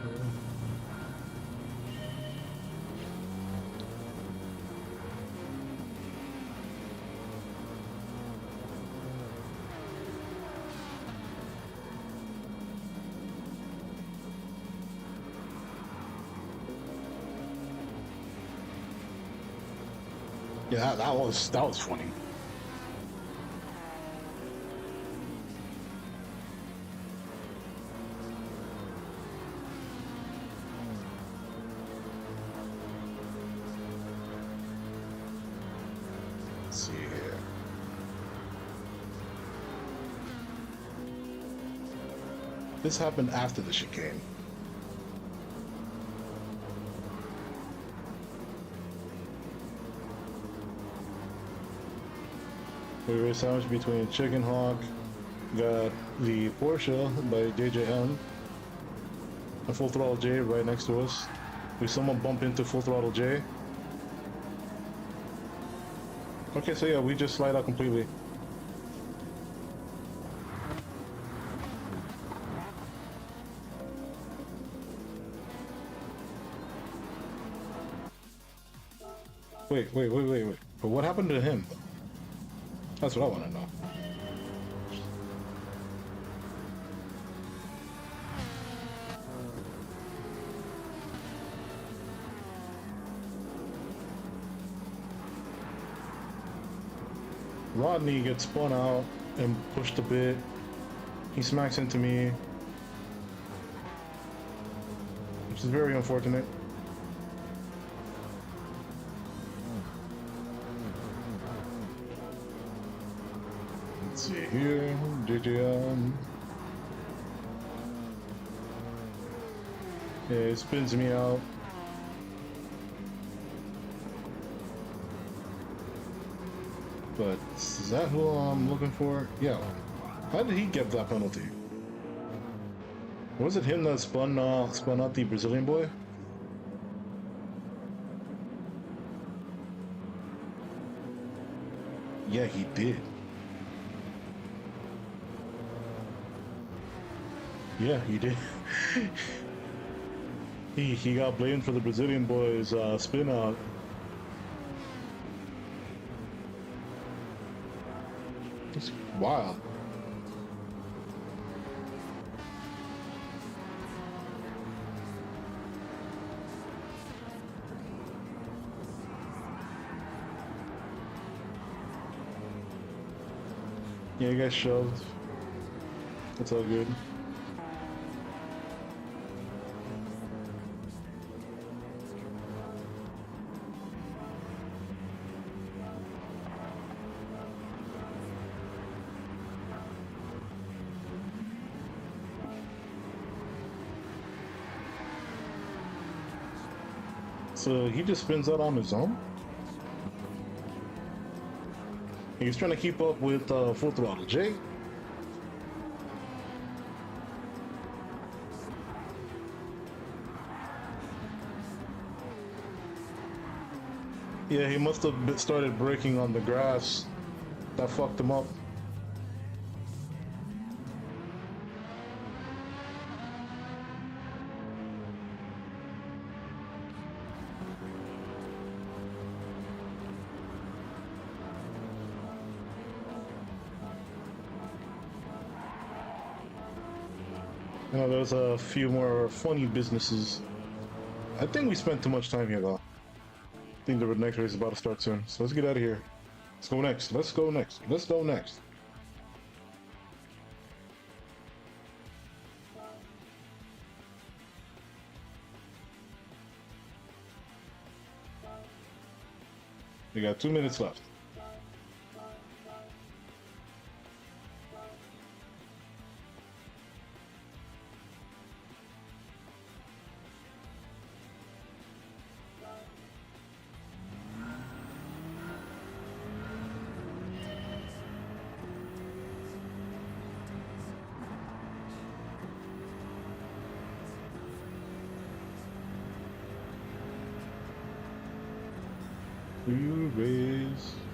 Speaker 1: Yeah, that was funny. Let's see here. This happened after the chicane. We were sandwiched between Chicken Hawk, got the Porsche by JJM, and Full Throttle J right next to us. We someone bump into Full Throttle J. Okay, so yeah, we just slide out completely. Wait. But what happened to him? That's what I want to know. Rodney gets spun out and pushed a bit. He smacks into me, which is very unfortunate. Let's see here, JJM. Yeah, it spins me out. But is that who I'm looking for? Yeah. How did he get that penalty? Was it him that spun out the Brazilian boy? Yeah, he did. Yeah, he did. he got blamed for the Brazilian boy's spin out. It's wild. Yeah, he got shoved. It's all good. So he just spins out on his own? He's trying to keep up with Full Throttle Jay. Yeah, he must have started braking on the grass. That fucked him up. You know, there's a few more funny businesses. I think we spent too much time here, though. I think the next race is about to start soon. So let's get out of here. Let's go next. Let's go next. Let's go next. We got 2 minutes left.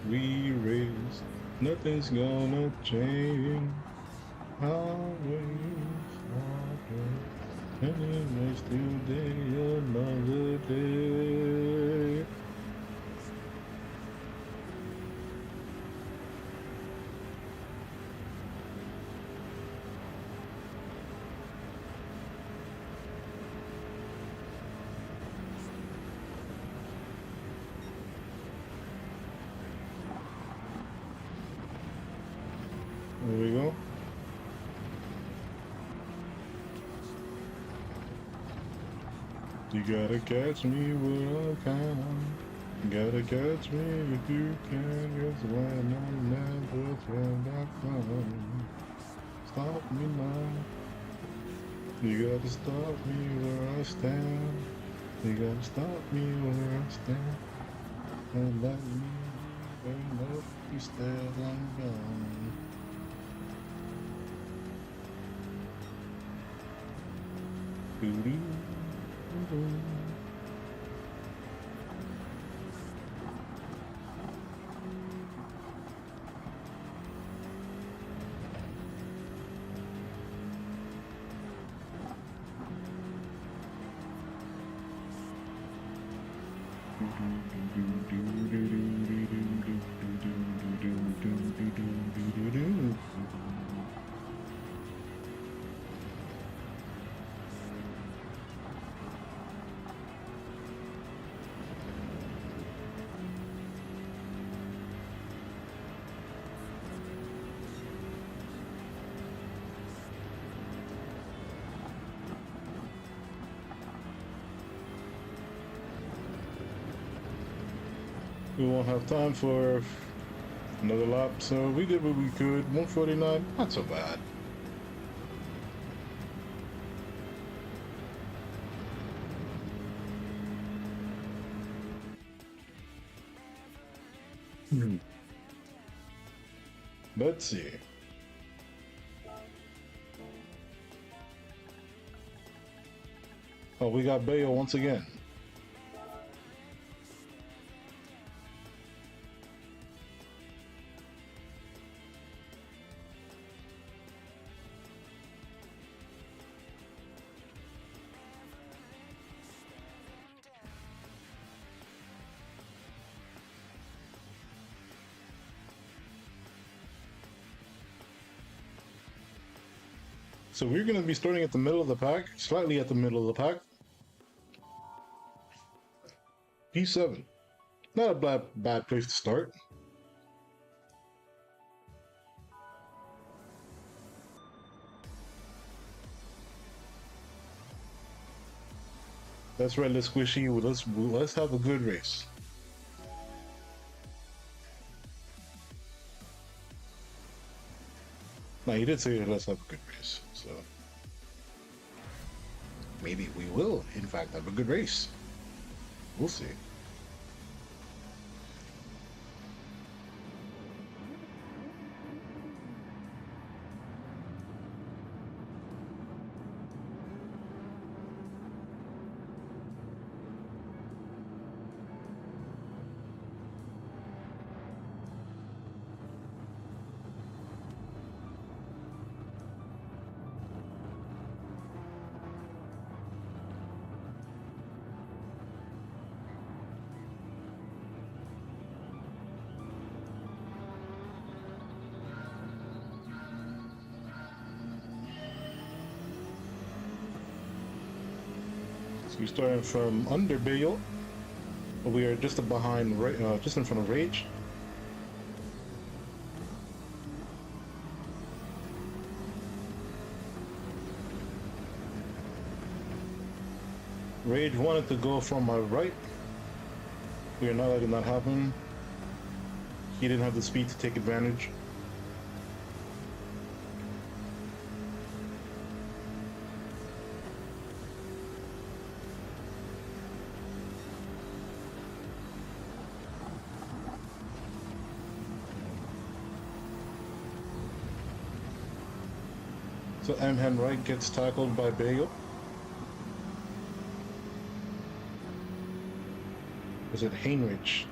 Speaker 1: We raise, nothing's gonna change. Always, anyways, today, another day. There we go. You gotta catch me where I can. You gotta catch me if you can. Cause when I'm never turn back home. Stop me now. You gotta stop me where I stand. You gotta stop me where I stand. And let me bring up instead I'm gone. We won't have time for another lap, so we did what we could. 149, not so bad. Let's see. Oh, we got Bayo once again. So we're going to be starting at the middle of the pack, slightly at the middle of the pack. P7. Not a bad place to start. That's right, let's squishy. Let's have a good race. Now you did say let's have a good race, so maybe we will, in fact, have a good race. We'll see. We're starting from under Bayo. We are just behind, just in front of Rage. Rage wanted to go from my right. We are not letting that happen. He didn't have the speed to take advantage. So M-Hen right gets tackled by Bayo. Is it Heinrich?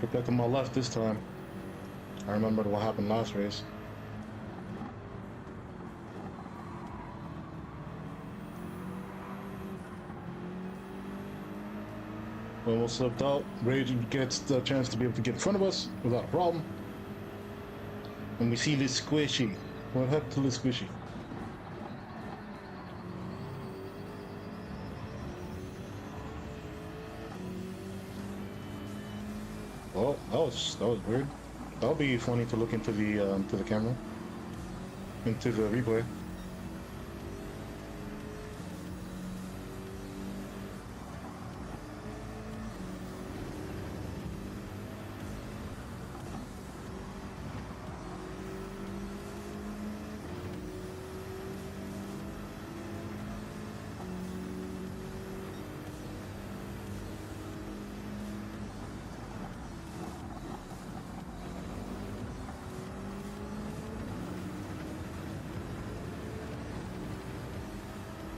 Speaker 1: Look back to my left this time. I remembered what happened last race. Almost slipped out. Rage gets the chance to be able to get in front of us without a problem. And we see this squishy. What happened to this squishy? Well, that was weird. That'll be funny to look into the camera, into the replay.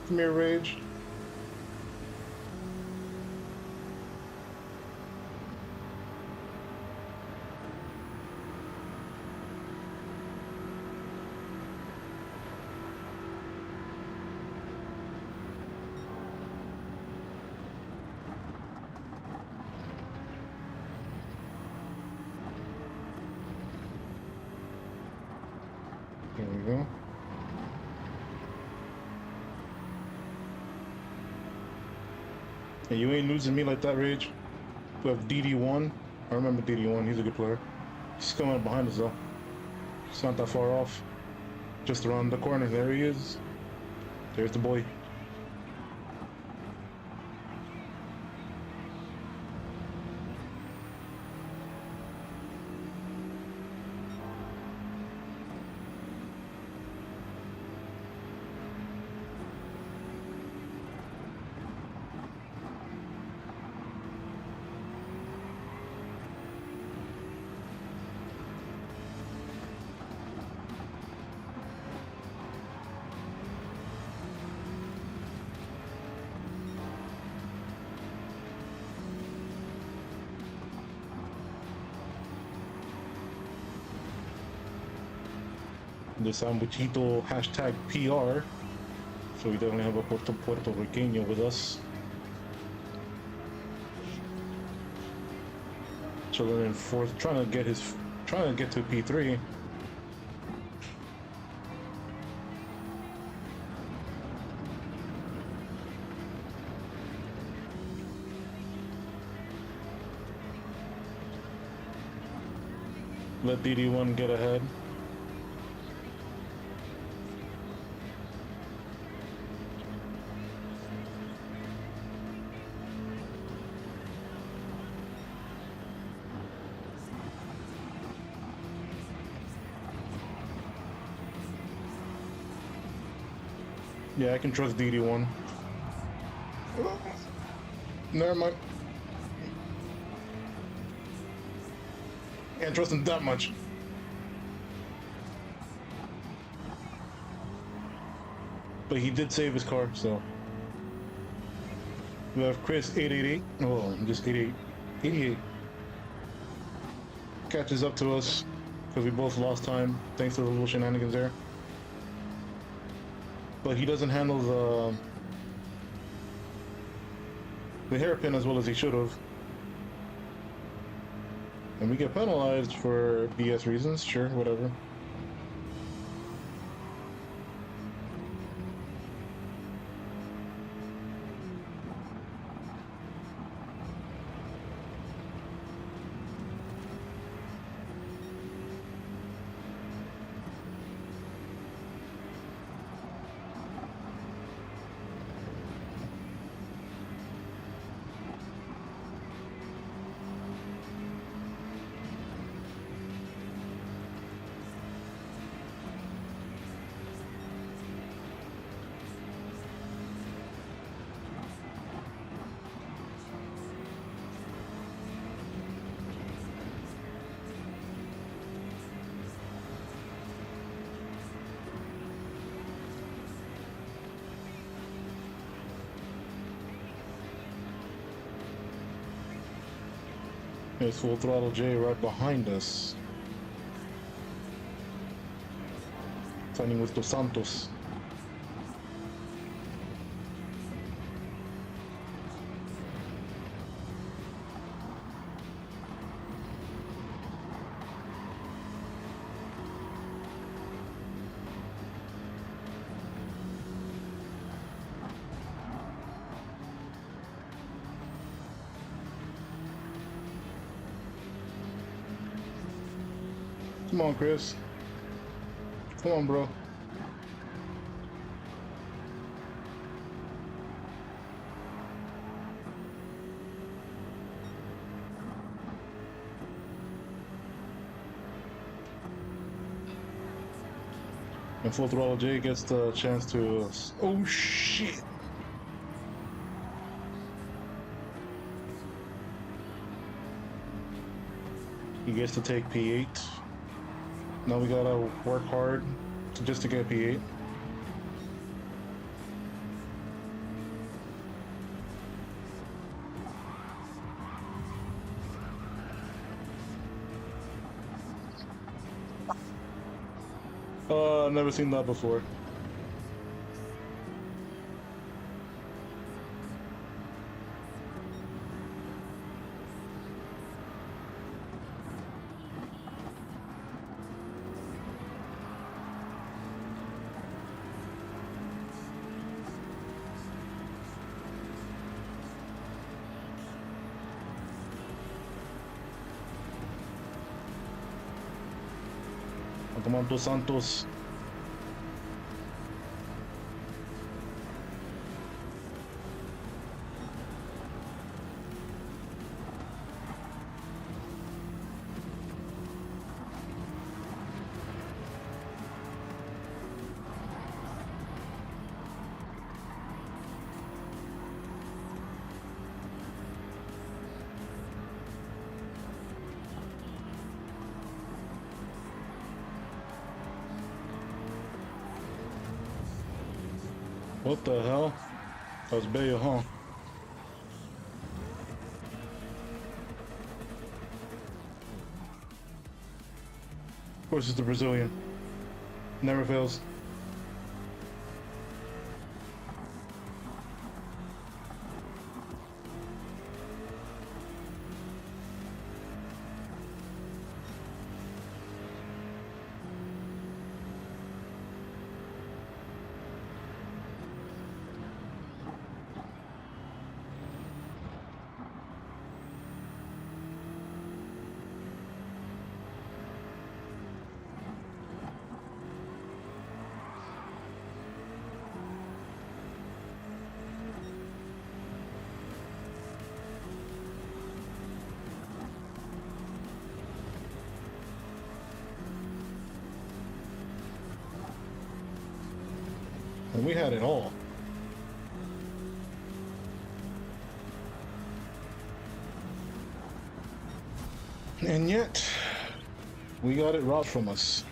Speaker 1: Come here, Rage. There we go. Hey, you ain't losing me like that, Rage. We have DD1. I remember DD1. He's a good player. He's coming up behind us, though. He's not that far off. Just around the corner. There he is. There's the boy. the Sambuchito hashtag PR. So we definitely have a Puerto Riqueño with us. Chilling in fourth, trying to get to P3. Let DD1 get ahead. Yeah, I can trust DD1. Never mind. Can't trust him that much. But he did save his car, so. We have Chris 888. Oh, just 88. Catches up to us because we both lost time thanks to the little shenanigans there. But he doesn't handle the hairpin as well as he should have. And we get penalized for BS reasons, sure, whatever. There's Full Throttle J right behind us. Signing with Dos Santos. Come on, Chris. Come on, bro. And Full Throttle J gets the chance to... Oh, shit! He gets to take P8. Now we gotta work hard just to get P8. I've never seen that before. Come on, Dos Santos. What the hell? That was Bayo, huh? Of course it's the Brazilian. Never fails. And we had it all. And yet, we got it robbed from us.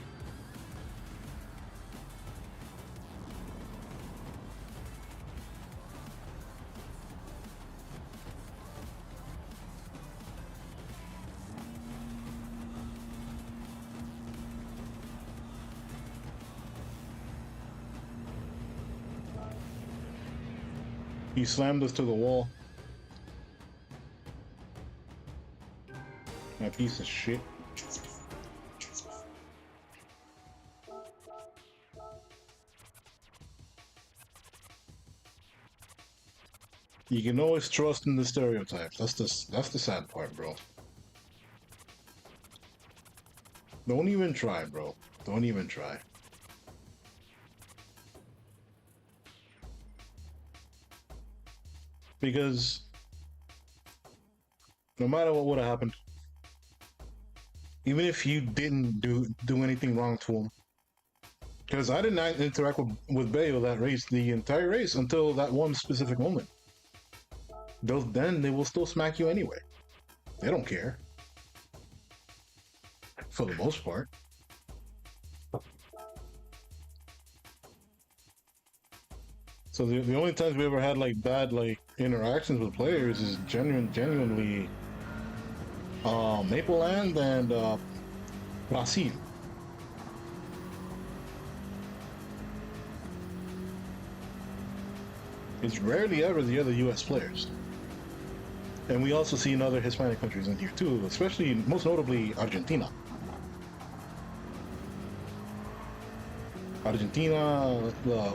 Speaker 1: He slammed us to the wall. That piece of shit. You can always trust in the stereotypes. That's the sad part, bro. Don't even try, bro. Don't even try. Because no matter what would have happened, even if you didn't do anything wrong to him, because I did not interact with Bayo that race the entire race until that one specific moment. Then they will still smack you anyway. They don't care. For the most part. So the only times we ever had like bad like interactions with players is genuinely Maple Land and Brazil. It's rarely ever the other US players. And we also see in other Hispanic countries in here too, especially most notably Argentina.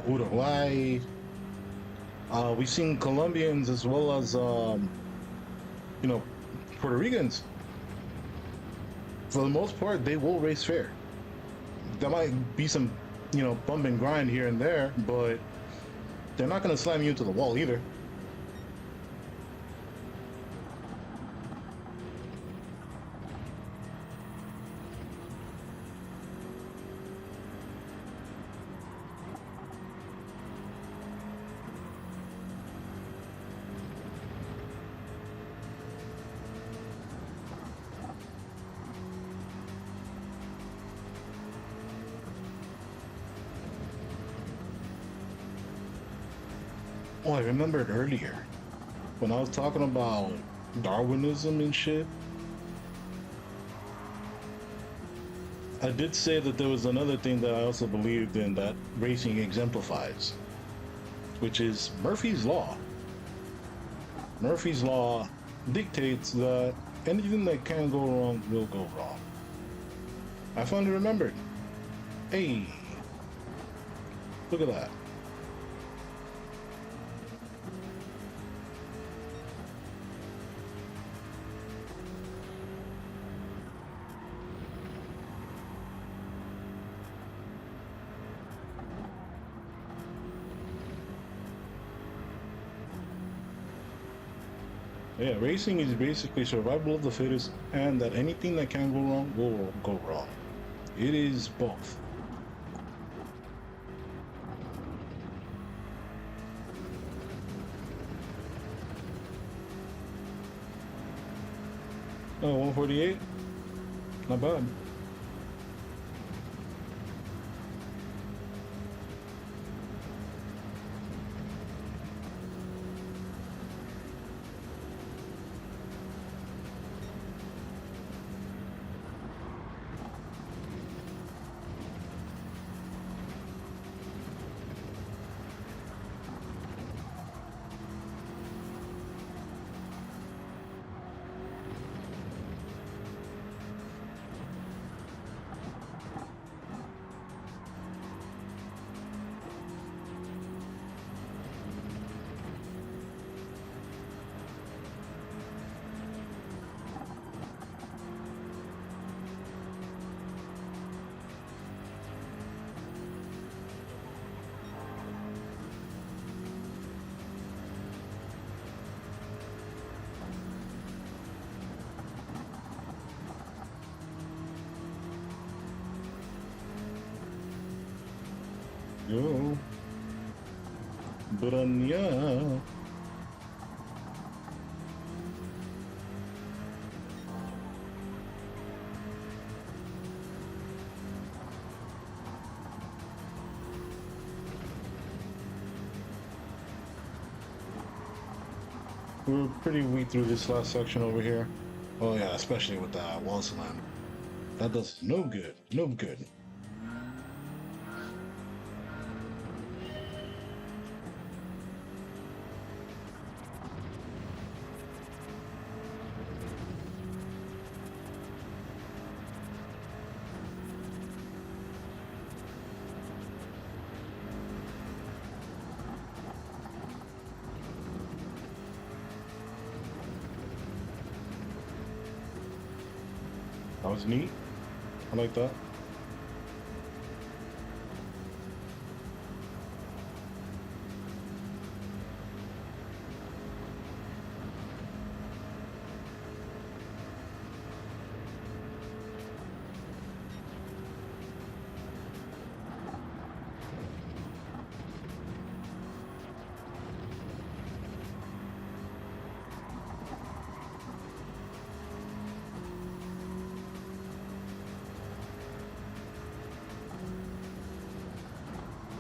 Speaker 1: Uruguay. We've seen Colombians as well as, Puerto Ricans. For the most part, they will race fair. There might be some, bump and grind here and there, but they're not going to slam you into the wall either. Oh, I remembered earlier when I was talking about Darwinism and shit. I did say that there was another thing that I also believed in that racing exemplifies, which is Murphy's Law. Murphy's Law dictates that anything that can go wrong will go wrong. I finally remembered. Hey, look at that. Yeah, racing is basically survival of the fittest, and that anything that can go wrong will go wrong. It is both. Oh, 148? Not bad. Go. Branya. We're pretty weak through this last section over here. Oh yeah, especially with that wall slam. That does no good. No good. That was neat. I like that.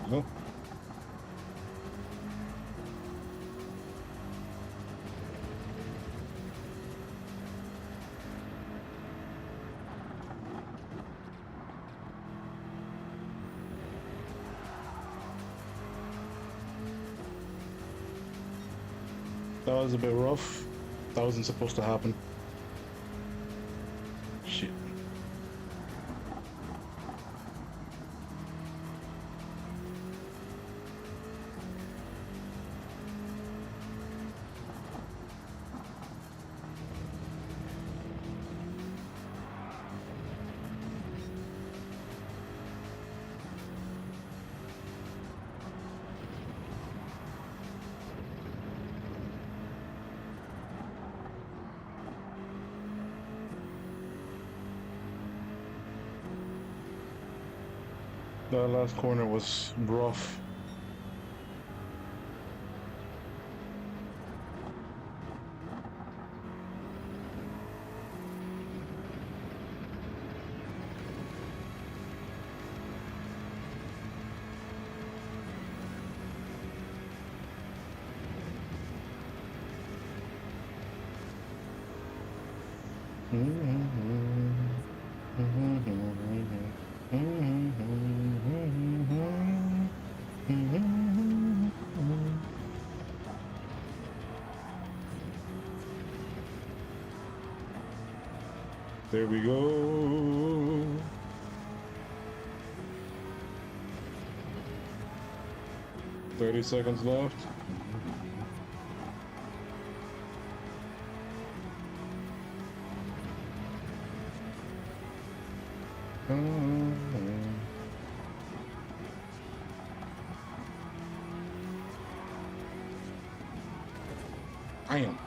Speaker 1: No. That was a bit rough. That wasn't supposed to happen. Shit. That last corner was rough. There we go. "30 seconds left. I am.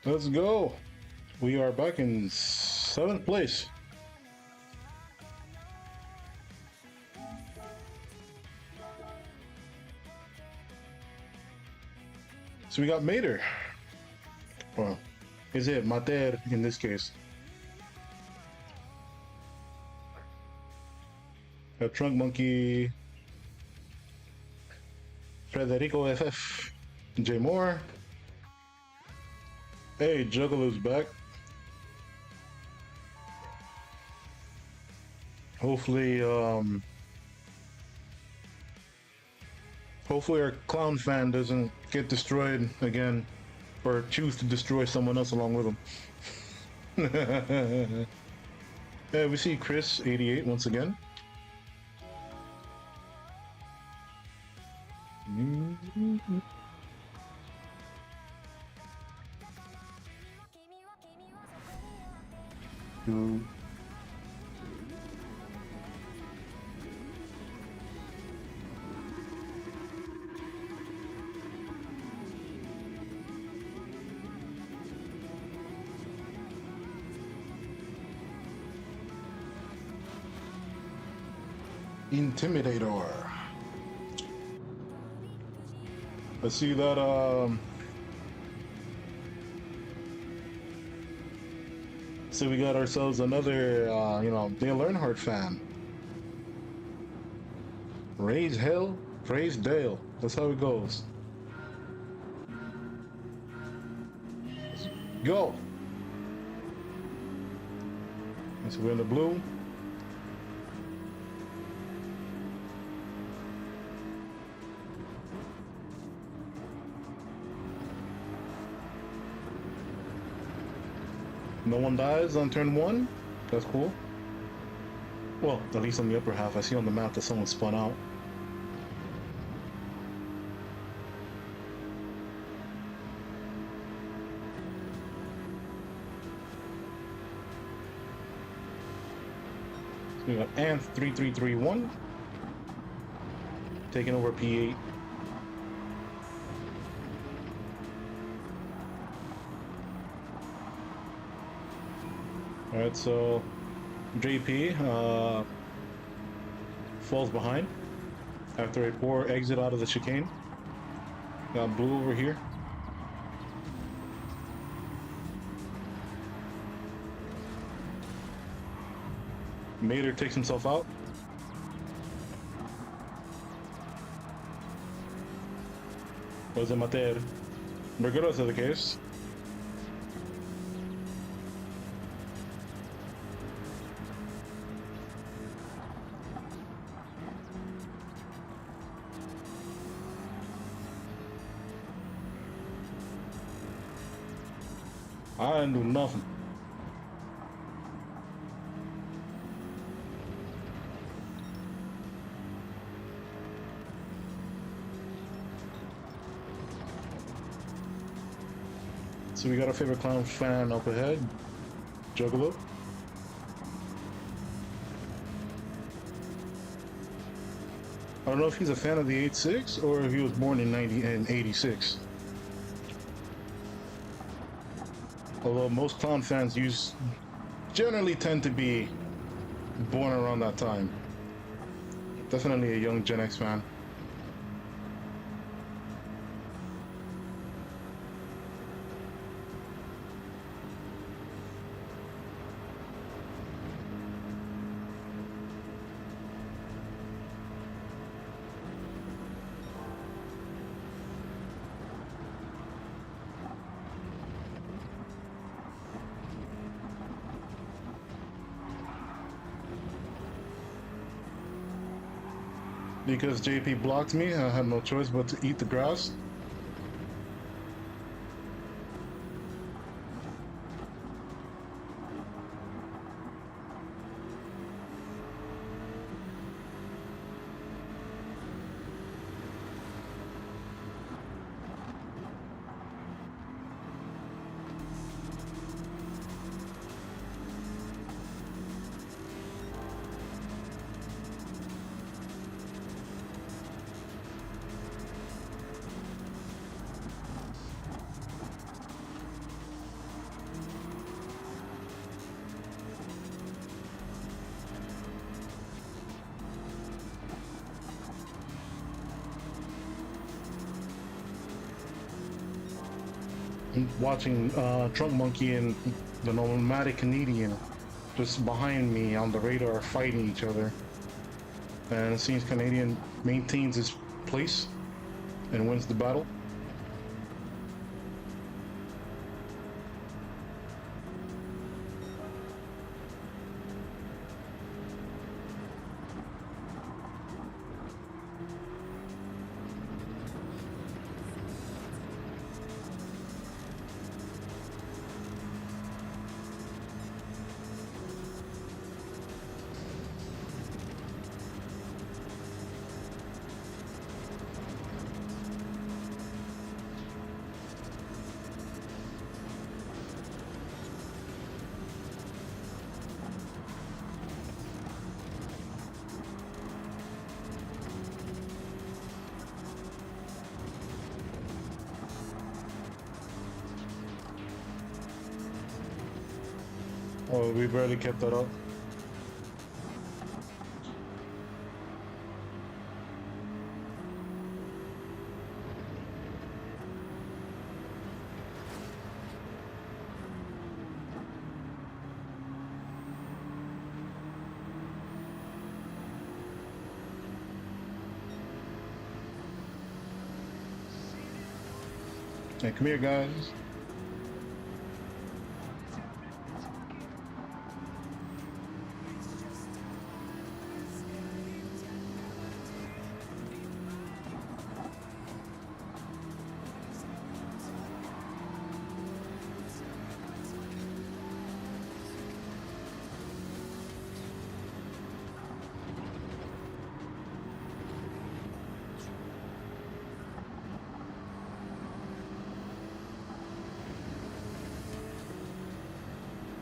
Speaker 1: Let's go. We are back in 7th place. So we got Mater. Well, is it Mater in this case? A Trunk Monkey, Federico FF, J Moore. Hey, Juggler's back. Hopefully, hopefully our clown fan doesn't get destroyed again, or choose to destroy someone else along with him. Yeah, we see Chris 88 once again. Intimidator. Let's see that. So we got ourselves another, Dale Earnhardt fan. Raise hell, praise Dale. That's how it goes. Let's go. So we're in the blue. No one dies on turn one. That's cool. Well, at least on the upper half. I see on the map that someone spun out. So we got Anth 3331 taking over P8. Alright, so JP falls behind after a poor exit out of the chicane. Got blue over here. Mater takes himself out. Was it mater? Regardless of the case. I didn't do nothing. So we got our favorite clown fan up ahead, Juggalo. I don't know if he's a fan of the 8.6 or if he was born in 86. Although most clown fans generally tend to be born around that time. Definitely a young Gen X fan. Because JP blocked me, I had no choice but to eat the grass. Watching Trunk Monkey and the nomadic Canadian just behind me on the radar fighting each other. And it seems Canadian maintains his place and wins the battle. Oh, we barely kept that up. Hey, come here, guys.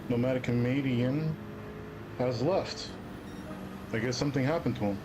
Speaker 1: Nomadic comedian has left. I guess something happened to him.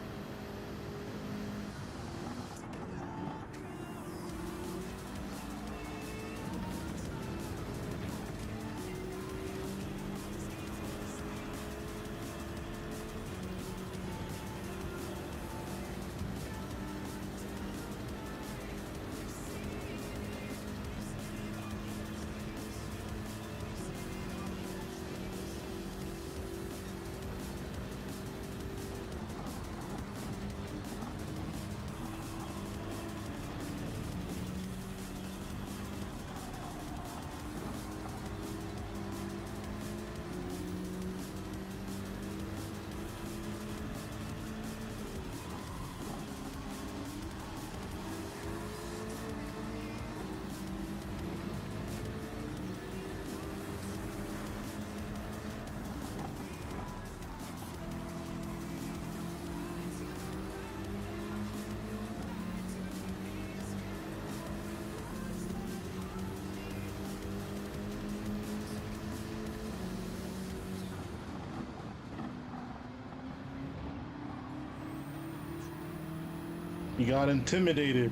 Speaker 1: He got intimidated.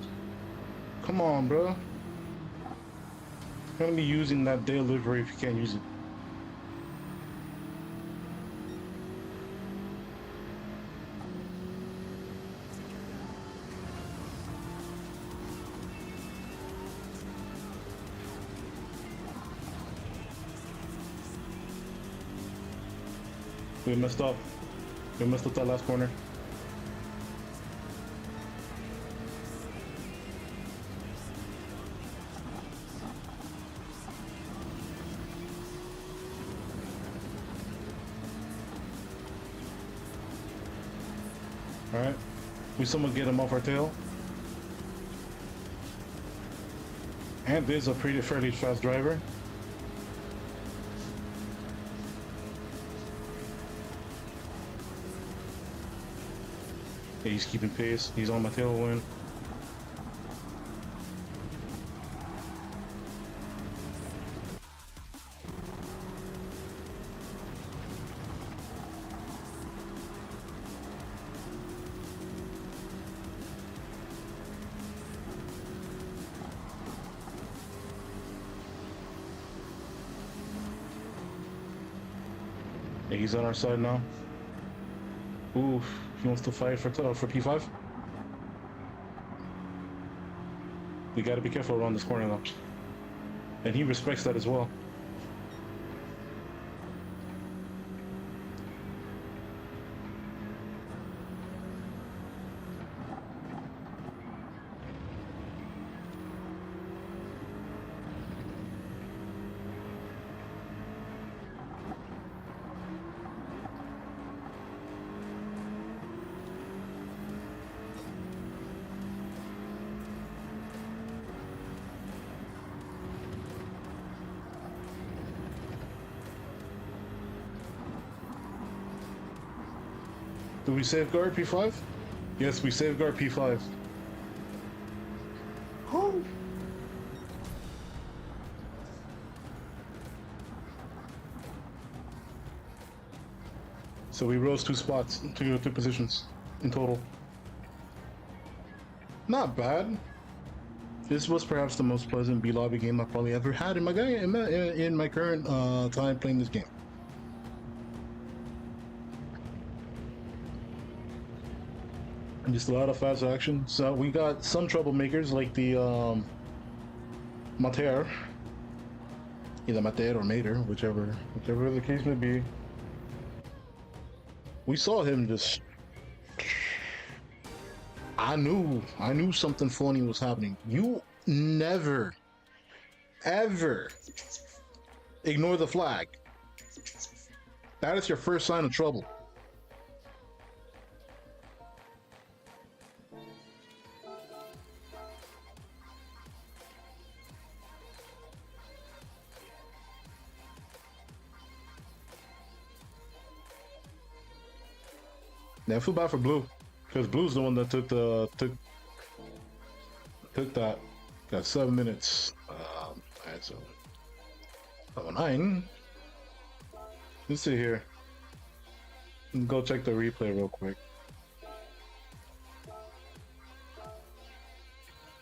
Speaker 1: Come on, bro. You're gonna be using that delivery if you can't use it. We messed up. We messed up that last corner. Alright. We someone get him off our tail. And this is a pretty fairly fast driver. Yeah, he's keeping pace. He's on my tailwind. Yeah, he's on our side now. Oof, he wants to fight for P5. We gotta be careful around this corner though. And he respects that as well. Do we safeguard P5? Yes, we safeguard P5. Oh. So we rose 2 spots, two positions in total. Not bad. This was perhaps the most pleasant B lobby game I've probably ever had in my current time playing this game. And just a lot of fast action. So we got some troublemakers like the Mater, either Mater or Mater, whichever the case may be. We saw him just. I knew something funny was happening. You never ever ignore the flag, that is your first sign of trouble. Now I feel bad for Blue, because Blue's the one that took that. Got 7 minutes. Alright, so 9. Let's see here. Go check the replay real quick.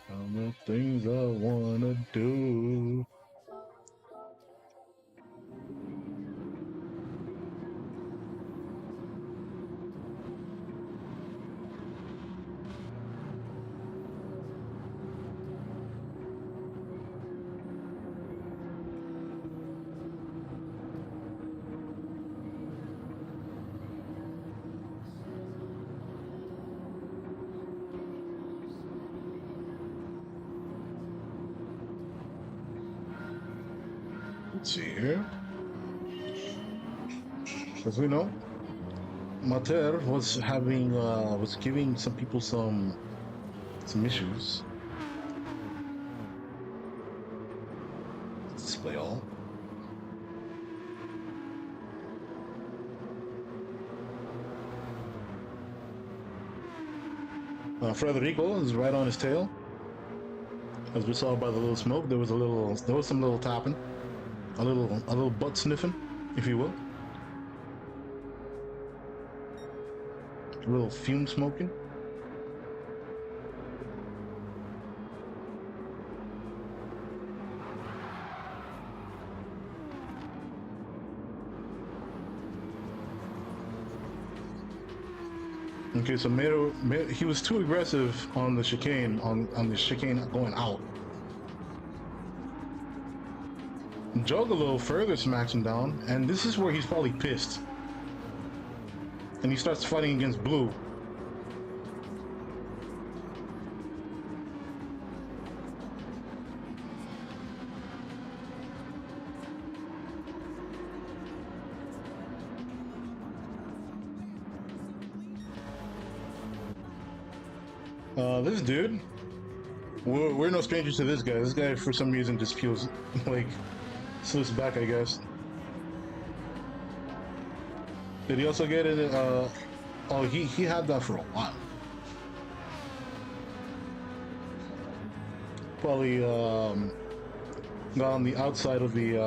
Speaker 1: The things I wanna do. Let's see here. As we know, Mater was giving some people some issues. Display all. Federico is right on his tail. As we saw by the little smoke, there was some little tapping. A little butt sniffing, if you will. A little fume smoking. Okay, so Mero, he was too aggressive on the chicane, on the chicane going out. Juggalo further smacks him down, and this is where he's probably pissed. And he starts fighting against Blue. This dude, we're no strangers to this guy. This guy, for some reason, just feels like slips back, I guess. Did he also get it? Oh, he had that for a while. Probably got on the outside of the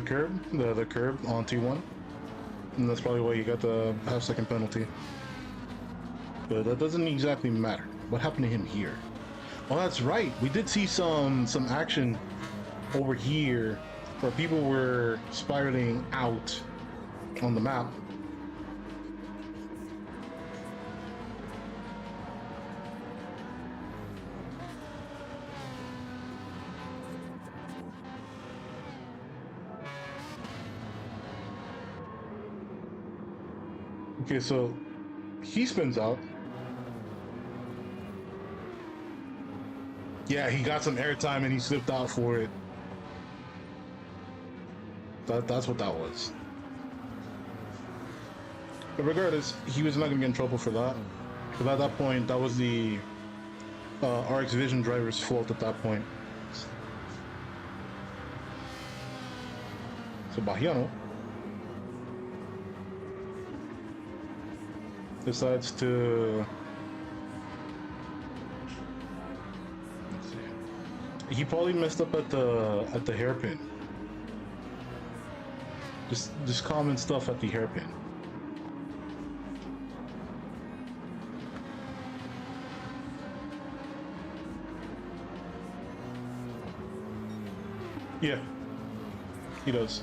Speaker 1: curb, the curb on T1, and that's probably why he got the half-second penalty. But that doesn't exactly matter. What happened to him here? Well, that's right. We did see some action over here where people were spiraling out on the map. Okay, so he spins out. Yeah, he got some airtime and he slipped out for it. That's what that was. But regardless, he was not gonna get in trouble for that. Because at that point, that was the RX Vision driver's fault at that point. So Bahiano decides to... He probably messed up at the hairpin. Just common stuff at the hairpin. Yeah, he does.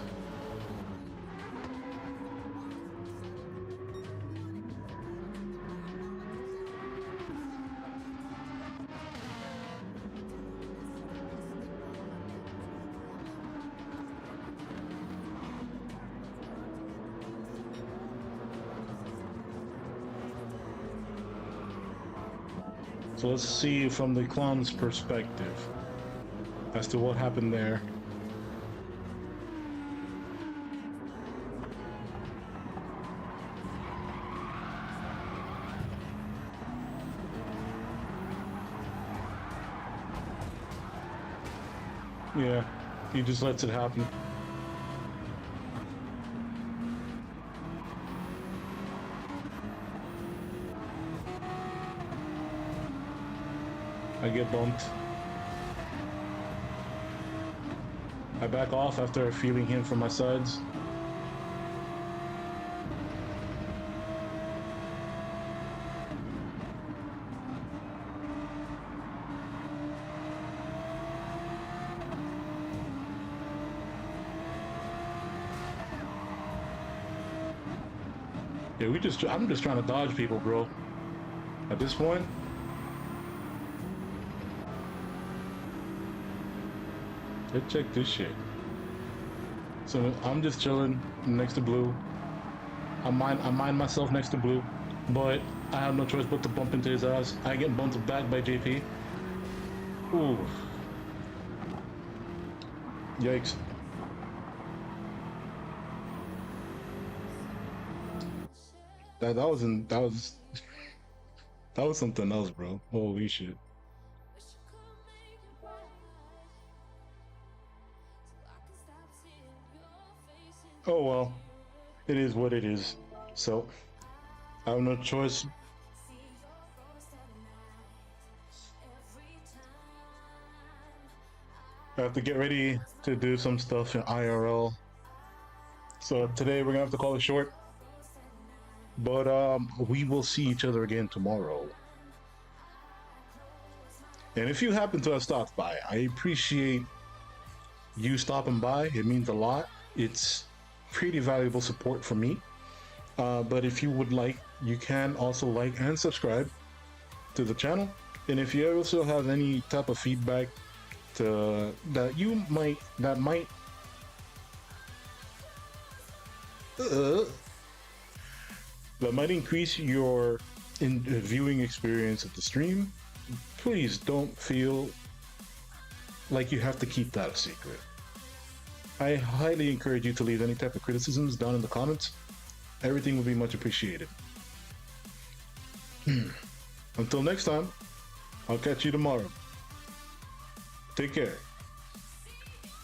Speaker 1: So let's see from the clown's perspective. as to what happened there. Yeah, he just lets it happen. I get bumped. I back off after feeling him from my sides. Yeah, I'm just trying to dodge people, bro. At this point. Let's check this shit. So I'm just chilling next to Blue. I mind myself next to Blue, but I have no choice but to bump into his ass. I get bumped back by JP. Ooh. Yikes. That was something else, bro. Holy shit. Oh well, it is what it is. So I have no choice. I have to get ready to do some stuff in IRL. So today we're gonna have to call it short. But we will see each other again tomorrow. And if you happen to have stopped by, I appreciate you stopping by. It means a lot. It's pretty valuable support for me. But if you would like, you can also like and subscribe to the channel. And if you also have any type of feedback that might increase your viewing experience of the stream, please don't feel like you have to keep that a secret. I highly encourage you to leave any type of criticisms down in the comments. Everything would be much appreciated. Until next time, I'll catch you tomorrow. Take care.